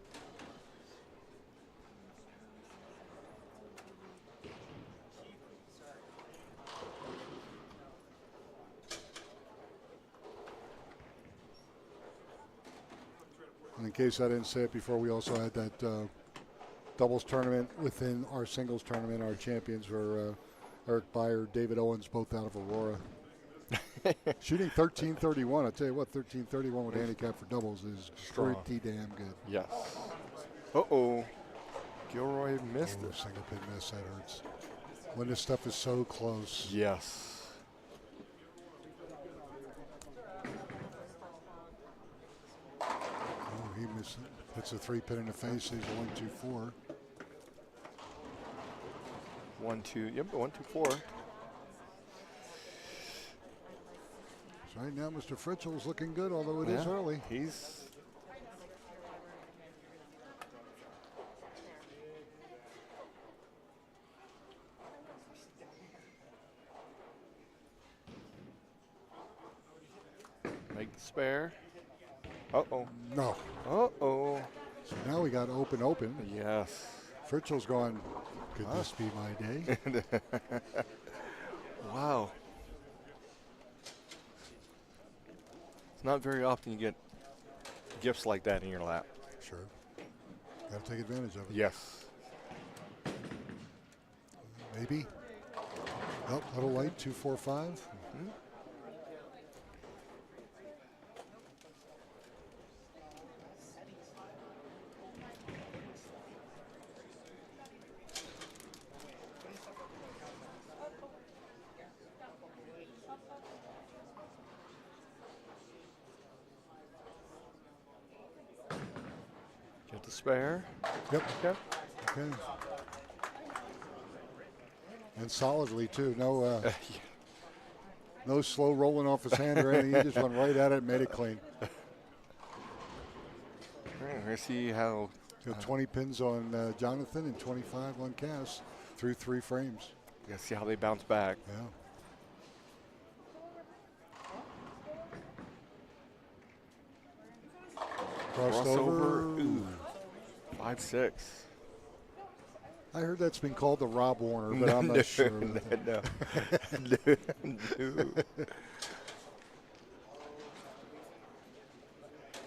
And in case I didn't say it before, we also had that doubles tournament within our singles tournament. Our champions were Eric Byer, David Owens, both out of Aurora. Shooting 1331. I tell you what, 1331 with handicap for doubles is Strong. pretty damn good. Yes. Uh-oh. Gilroy missed Oh, it. single pin miss, that hurts. When this stuff is so close. Yes. Oh, he missed it. Hits a 3-pin in the face. He's a 1-2-4. 1-2. Yep, 1-2-4. So right now, Mr. Fritzel's looking good, although it is early. He's make the spare. Uh-oh. No. Uh-oh. So now we got open. Yes. Fritzel's going, could this be my day? Wow. It's not very often you get gifts like that in your lap. Sure. Got to take advantage of it. Yes. Maybe. Oh, little light, 245. Get the spare. Yep. Okay. Okay. And solidly, too. No no slow rolling off his hand or anything. He just went right at it and made it clean. All right, we're going to see how. So 20 pins on Jonathan and 25 on Cass through 3 frames. We're going to see how they bounce back. Yeah. Crossed over. Ooh. 5-6. I heard that's been called the Rob Warner, but I'm not sure. No. No.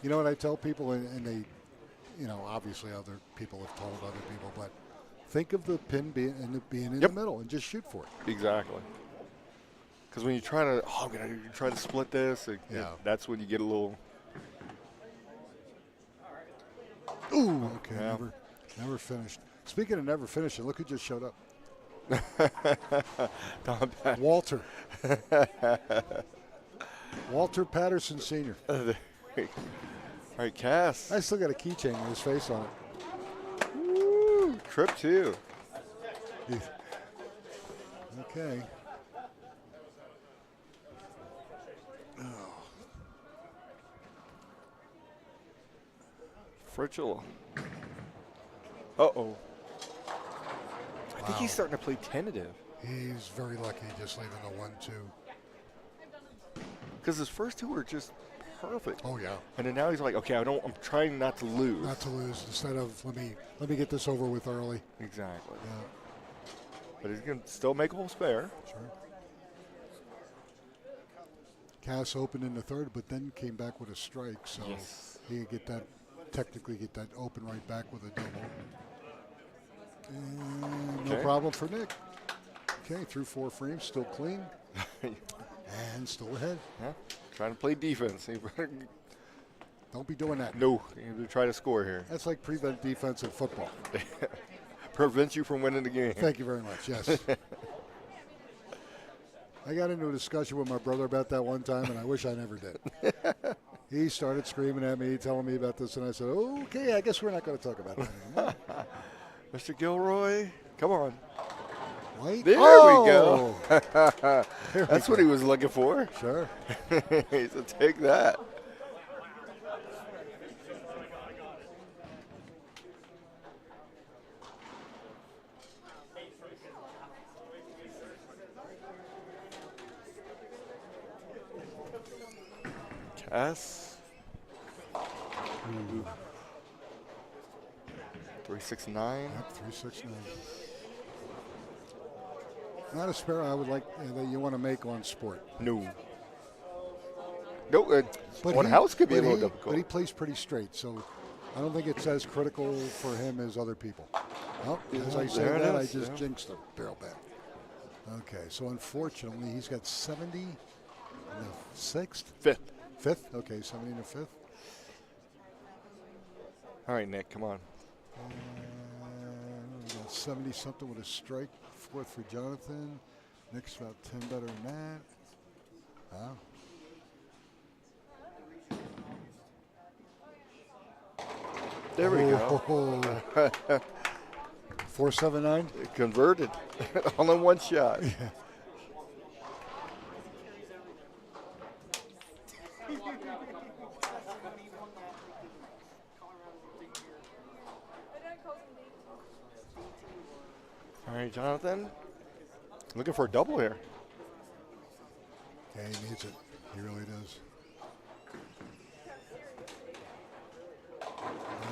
You know what I tell people, and they, obviously other people have told other people, but think of the pin being in the middle and just shoot for it. Exactly. Because when you try to, I'm going to try to split this, that's when you get a little. Ooh, okay, Yeah. never finished. Speaking of never finishing, look who just showed up. Tom Pat- Walter. Walter Patterson Sr. All right, Cass. I still got a keychain with his face on it. Woo, trip 2. Okay. Fritchel. Uh-oh. I think he's starting to play tentative. He's very lucky just leaving the 1-2. Because his first 2 were just perfect. Oh yeah. And then now he's like, okay, I'm trying not to lose. Not to lose instead of let me get this over with early. Exactly. Yeah. But he's going to still make a whole spare. Sure. Cass opened in the 3rd, but then came back with a strike, so Yes. he could technically get that open right back with a double. And no Okay. problem for Nick. Okay, through 4 frames, still clean. And still ahead. Yeah. Trying to play defense. Don't be doing that. No, you have to try to score here. That's like prevent defense in football. Prevents you from winning the game. Thank you very much. Yes. I got into a discussion with my brother about that one time, and I wish I never did. He started screaming at me, telling me about this, and I said, okay, I guess we're not going to talk about that anymore. Mr. Gilroy, come on. White? There Oh! we go. There That's we what go. he was looking for. Sure. He said, take that. Cass. 369. Yep, 369. Not a spare I would like that you want to make on sport. No. No, But one house could be a but little he- difficult. But he plays pretty straight, so I don't think it's as critical for him as other people. Well, as I say there it that, I is, just yeah. jinxed him real bad. Okay, so unfortunately, he's got 70 in the 6th? Fifth. 5th? Okay, 70 in the 5th. All right, Nick, come on. We got 70 something with a strike. 4th for Jonathan. Nick's about 10 better than that. Wow. There we go. go. 479. Converted. All in one shot. All right, Jonathan. Looking for a double here. Yeah, he needs it. He really does.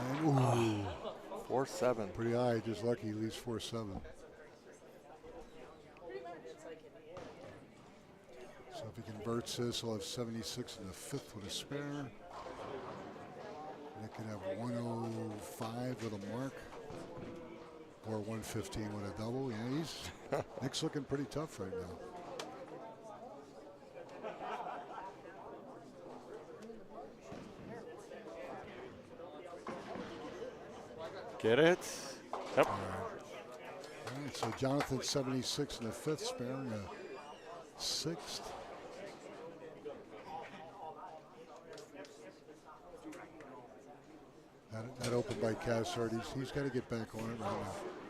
And, ooh, 4-7. pretty high. Just lucky he leaves 4-7. So if he converts this, he'll have 76 in the 5th with a spare. Nick can have 105 with a mark. Or 115 with a double. Yeah, Nick's looking pretty tough right now. Get it? Yep. All right, so Jonathan 76 in the 5th, sparing a 6th. That open by Cassard, he's got to get back on it right now.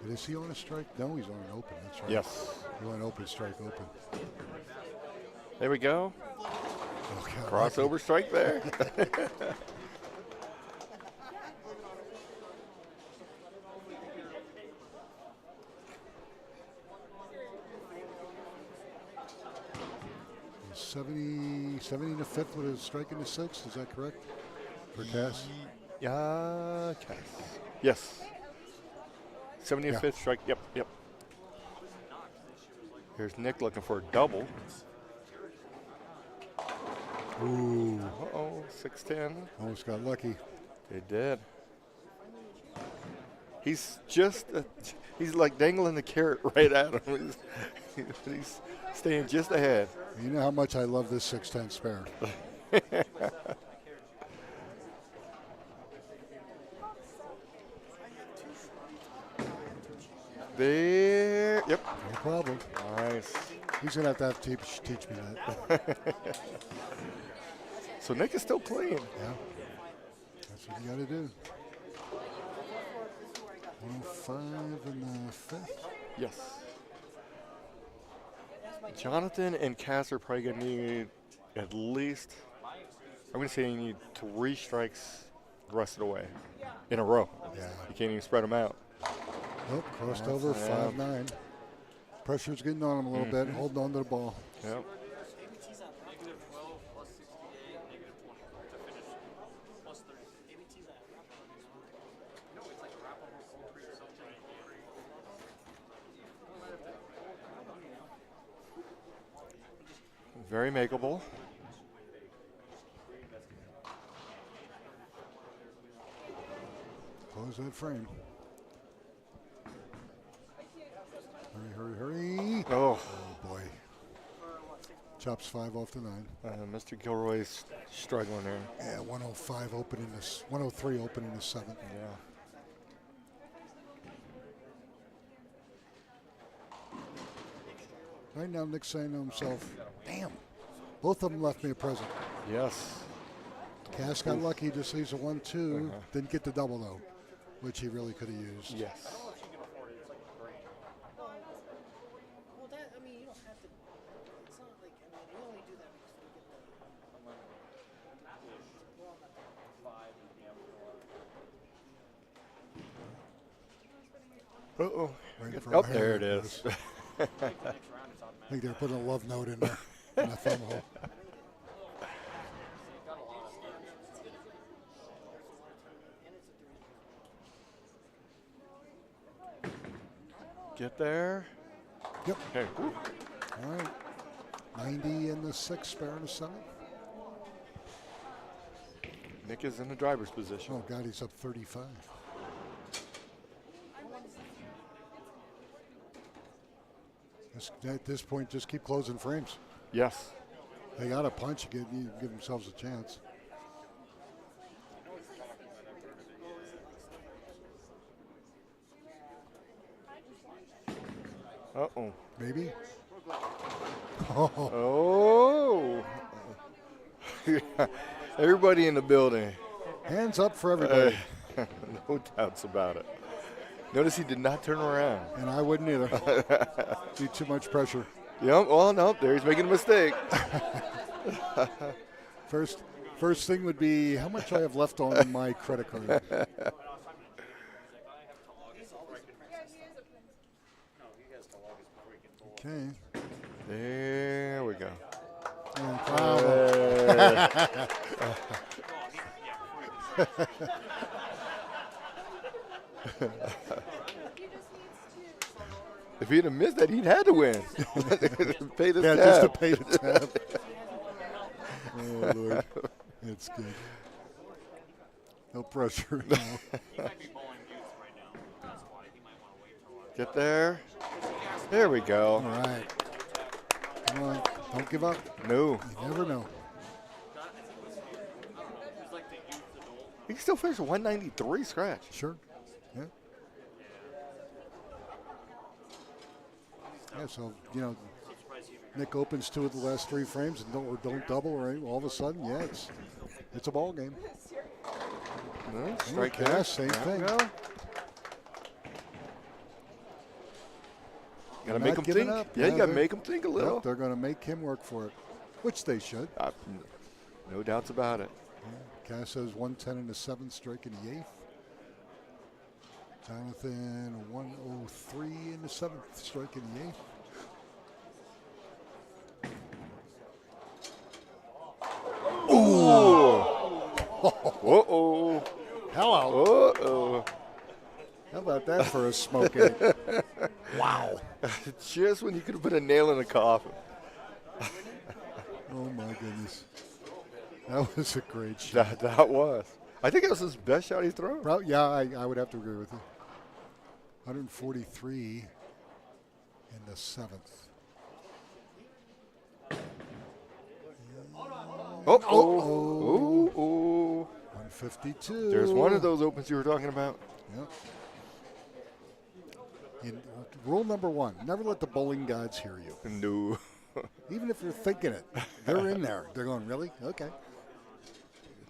And is he on a strike? No, he's on an open. That's right. Yes. He went open, strike, open. There we go. Oh, God, Crossover strike there. lucky. 70 in the 5th with a strike in the 6th. Is that correct? For Cass? Yeah, Cass. Yes. 75th Yeah. strike. Yep, yep. Here's Nick looking for a double. Ooh. Uh-oh, 610. Almost got lucky. They did. He's just, he's like dangling the carrot right at him. He's staying just ahead. You know how much I love this 610 spare. there. Yep. No problem. Nice. He's going to have to teach me that. So Nick is still playing. Yeah. That's what you got to do. 105 in the fifth. Yes. Jonathan and Cass are probably going to need at least, I'm going to say you need 3 strikes the rest of the way in a row. Yeah. You can't even spread them out. Nope, crossed over, 5-9. Pressure's getting on him a little bit, holding on to the ball. Yep. Very makeable. Close that frame. Hurry, hurry, hurry. Oh. Oh, boy. Chops 5 off the 9. Mr. Gilroy's struggling there. Yeah, 105 opening this, 103 opening the 7th. Yeah. Right now, Nick's saying to himself, damn, both of them left me a present. Yes. Cass got lucky, just leaves a 1-2. Didn't get the double, though, which he really could have used. Yes. Well, that, I mean, you don't have to. It's not like, I mean, you only do that because you get the. Uh-oh. Right for Oh, him. there it is. I think they're putting a love note in there in the thumb hole. Get there. Yep. Okay. Woo. All right. 90 in the 6th, spare in the 7th. Nick is in the driver's position. Oh, God, he's up 35. At this point, just keep closing frames. Yes. They got a punch, you give themselves a chance. Uh-oh. Maybe? Oh. Everybody in the building. Hands up for everybody. No doubts about it. Notice he did not turn around. And I wouldn't either. Be too much pressure. Yep. Well, no, there he's making a mistake. First thing would be how much I have left on my credit card. Okay. There we go. No problem. If he'd have missed that, he'd had to win. Pay the tab. Just to pay the tab. Oh, Lord. It's good. No pressure. No. Get there. There we go. All right. Come on. Don't give up. No. You never know. He can still finish a 193 scratch. Sure. Yeah. Yeah, so, Nick opens 2 of the last 3 frames and don't double or anything. All of a sudden, yeah, it's a ball game. No, strike Cass, there. same thing. Got to make him think. Up. Yeah, you got to make him think a little. Yep, they're going to make him work for it, which they should. No doubts about it. Yeah. Cass has 110 in the 7th, strike in the 8th. Jonathan 103 in the 7th, strike in the 8th. Ooh. Uh-oh. Hello. Uh-oh. How about that for a smoke egg? Wow. Just when you could have put a nail in the coffin. Oh, my goodness. That was a great shot. That was. I think it was his best shot he's thrown. Yeah, I would have to agree with you. 143 in the 7th. Oh. 152. There's one of those opens you were talking about. Yep. Rule number 1, never let the bowling gods hear you. No. Even if you're thinking it, they're in there. They're going, really? Okay.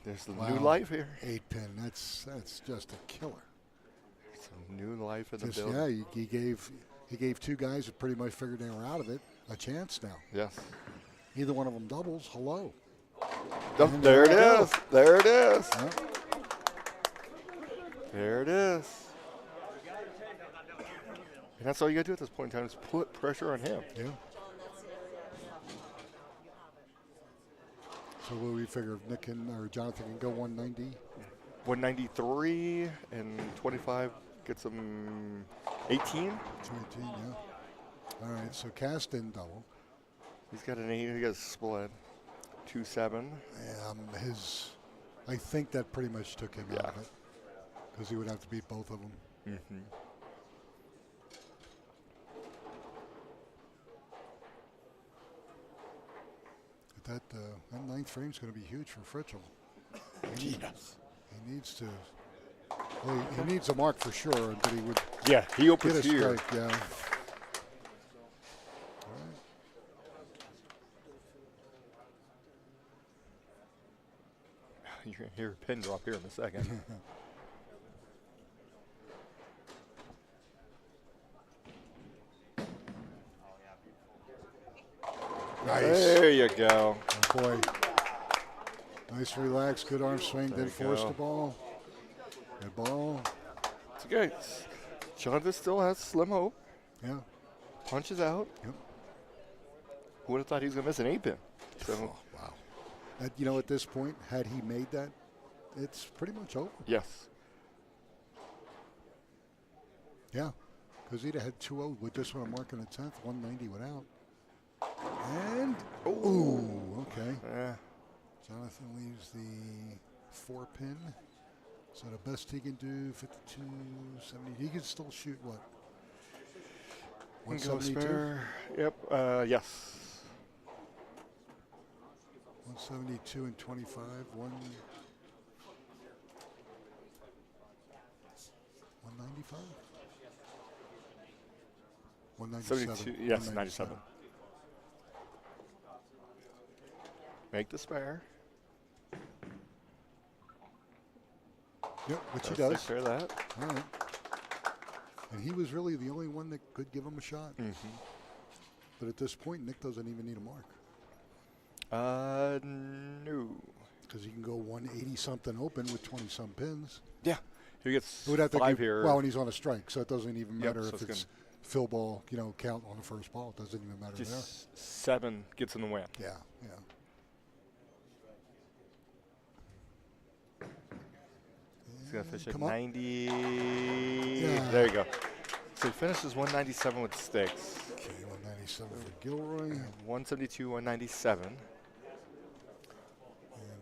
There's some new life here. 8-pin, that's just a killer. Some new life in the Just, building. yeah, he gave two guys that pretty much figured they were out of it a chance now. Yes. Either one of them doubles, hello. There it is. There it is. Yep. There it is. And that's all you got to do at this point in time is put pressure on him. Yeah. So what do we figure? Nick or Jonathan can go 190? 193 and 25 gets him 18. 218, yeah. All right, so Cass didn't double. He's got an 8. He got a split. 2-7. I think that pretty much took him out of Yeah. it because he would have to beat both of them. Mm-hmm. But that ninth frame is going to be huge for Fritchel. Yes. He needs to. Well, he needs a mark for sure, but he would Yeah, he get opens a here. strike. Yeah. All right. You're going to hear a pin drop here in a second. Nice. There you go. Oh boy. Nice, relaxed, good arm swing. There Didn't you force go. the ball. Good ball. It's okay. Jonathan still has slim hope. Yeah. Punches out. Yep. Who would have thought he was going to miss an 8-pin? So, Oh, wow. At this point, had he made that, it's pretty much over. yes. Yeah. Because he'd have had 2-0 with this one a mark in the 10th, 190 without. And, ooh, okay. Yeah. Jonathan leaves the 4-pin. So the best he can do, 52, 70. He can still shoot what? Can go 172? spare. Yep. Yes. 172 and 25. 195? 197. 72. Yes, 97. Make the spare. Yep, which he Does does. take care of that. All right. And he was really the only one that could give him a shot. Mm-hmm. But at this point, Nick doesn't even need a mark. No. Because he can go 180 something open with 20 some pins. Yeah. He gets It would have to 5 be, here. well, and he's on a strike, so it doesn't even Yep, matter so if it's it's fill ball, count on the first ball. It doesn't even matter just 7 gets in the win. there. Yeah. He's got to fish at Come on. 90. Yeah. There you go. So he finishes 197 with sticks. Okay, 197 for Gilroy. And 172, 197.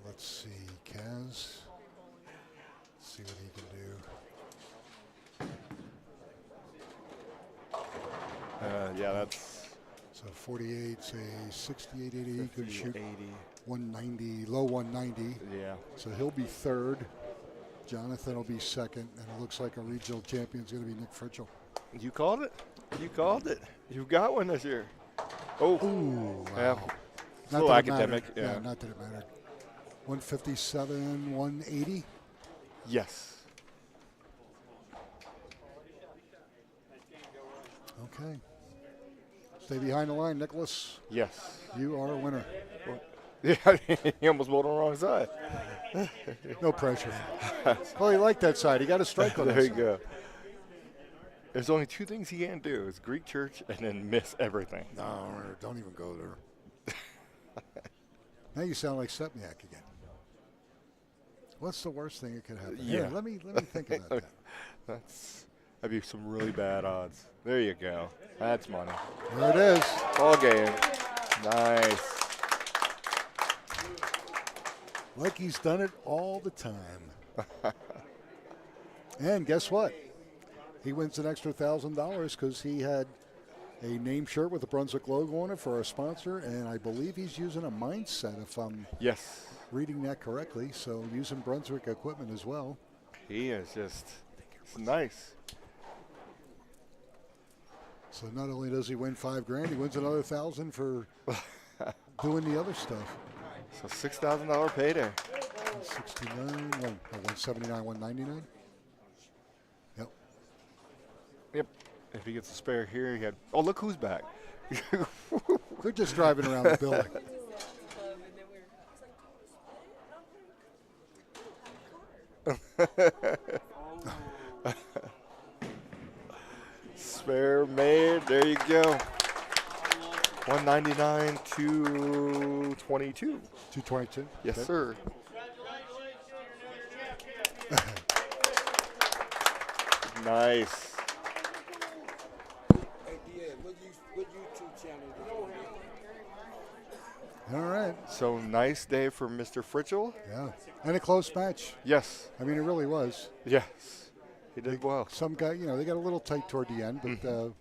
let's see, Kaz. Let's see what he can do. Yeah, that's So 48, say 68, 80. He could 50, shoot 80. 190, low 190. Yeah. So he'll be third. Jonathan will be second. And it looks like a regional champion is going to be Nick Fritchel. You called it. You called it. You got one this year. Oh. Ooh, Yeah. wow. It's a little that it academic. mattered. Yeah. Not that it mattered. 157, 180. Yes. Okay. Stay behind the line, Nicholas. Yes. You are a winner. Yeah, he almost bowled on the wrong side. No pressure. Well, he liked that side. He got a strike on There that you side. go. There's only 2 things he can't do: is Greek church and then miss everything. No, don't even go there. Now you sound like Stepniak again. What's the worst thing that could happen? Yeah. Here, let me think about that. That'd be some really bad odds. There you go. That's money. There it is. All game. Nice. Like he's done it all the time. And guess what? He wins an extra $1,000 because he had a name shirt with the Brunswick logo on it for our sponsor, and I believe he's using a mindset, if I'm Yes. reading that correctly. So using Brunswick equipment as well. He is just it's nice. So not only does he win $5,000, he wins another $1,000 for doing the other stuff. So $6,000 payday. 69, 179, 199. Yep. Yep. If he gets a spare here, he had. Oh, look who's back. They're just driving around the building. Spare made. There you go. 199 222. 222. Yes, Okay. sir. Nice. All right. So nice day for Mr. Fritchell. Yeah. And a close match. Yes. I mean, it really was. Yes. He did well. Some guy, they got a little tight toward the end, but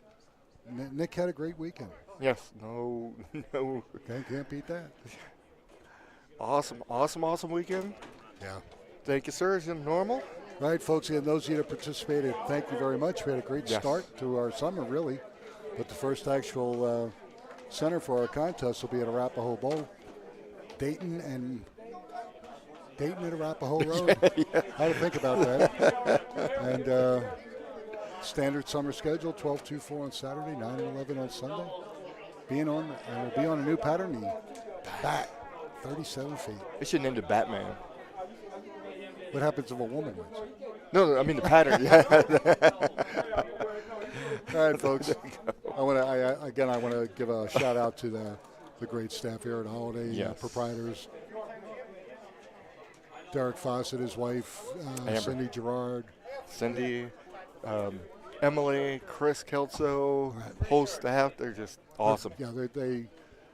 Nick had a great weekend. Yes. No. Can't beat that. Awesome weekend. Yeah. Thank you, sir. Is it normal? Right, folks, and those of you that participated, thank you very much. We had a great Yes. start to our summer, really. But the first actual center for our contest will be at Arapahoe Bowl. Dayton at Arapahoe Road. How to think about that. And standard summer schedule, 12-2-4 on Saturday, 9 and 11 on Sunday. We'll be on a new pattern, the bat, 37 feet. They should name it Batman. What happens if a woman wins? No, I mean the pattern. Yeah. All right, folks. I want to give a shout out to the great staff here at Holiday, Yes. proprietors. Derek Fawcett, his wife, Cindy Gerard. Cindy, Emily, Chris Kelso, whole staff. They're just awesome. Yeah,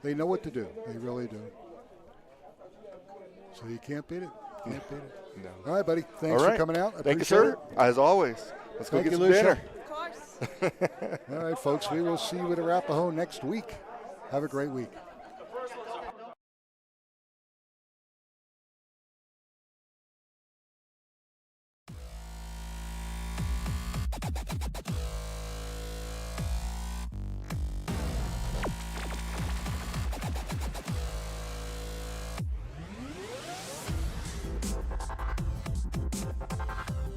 they know what to do. They really do. So you can't beat it. Can't beat it. No. All right, buddy. Thanks All right. for coming out. I Thank you, appreciate sir. it. As always. Let's go Thank get you, some Lucia. dinner. Of course. All right, folks. We will see you at Arapahoe next week. Have a great week.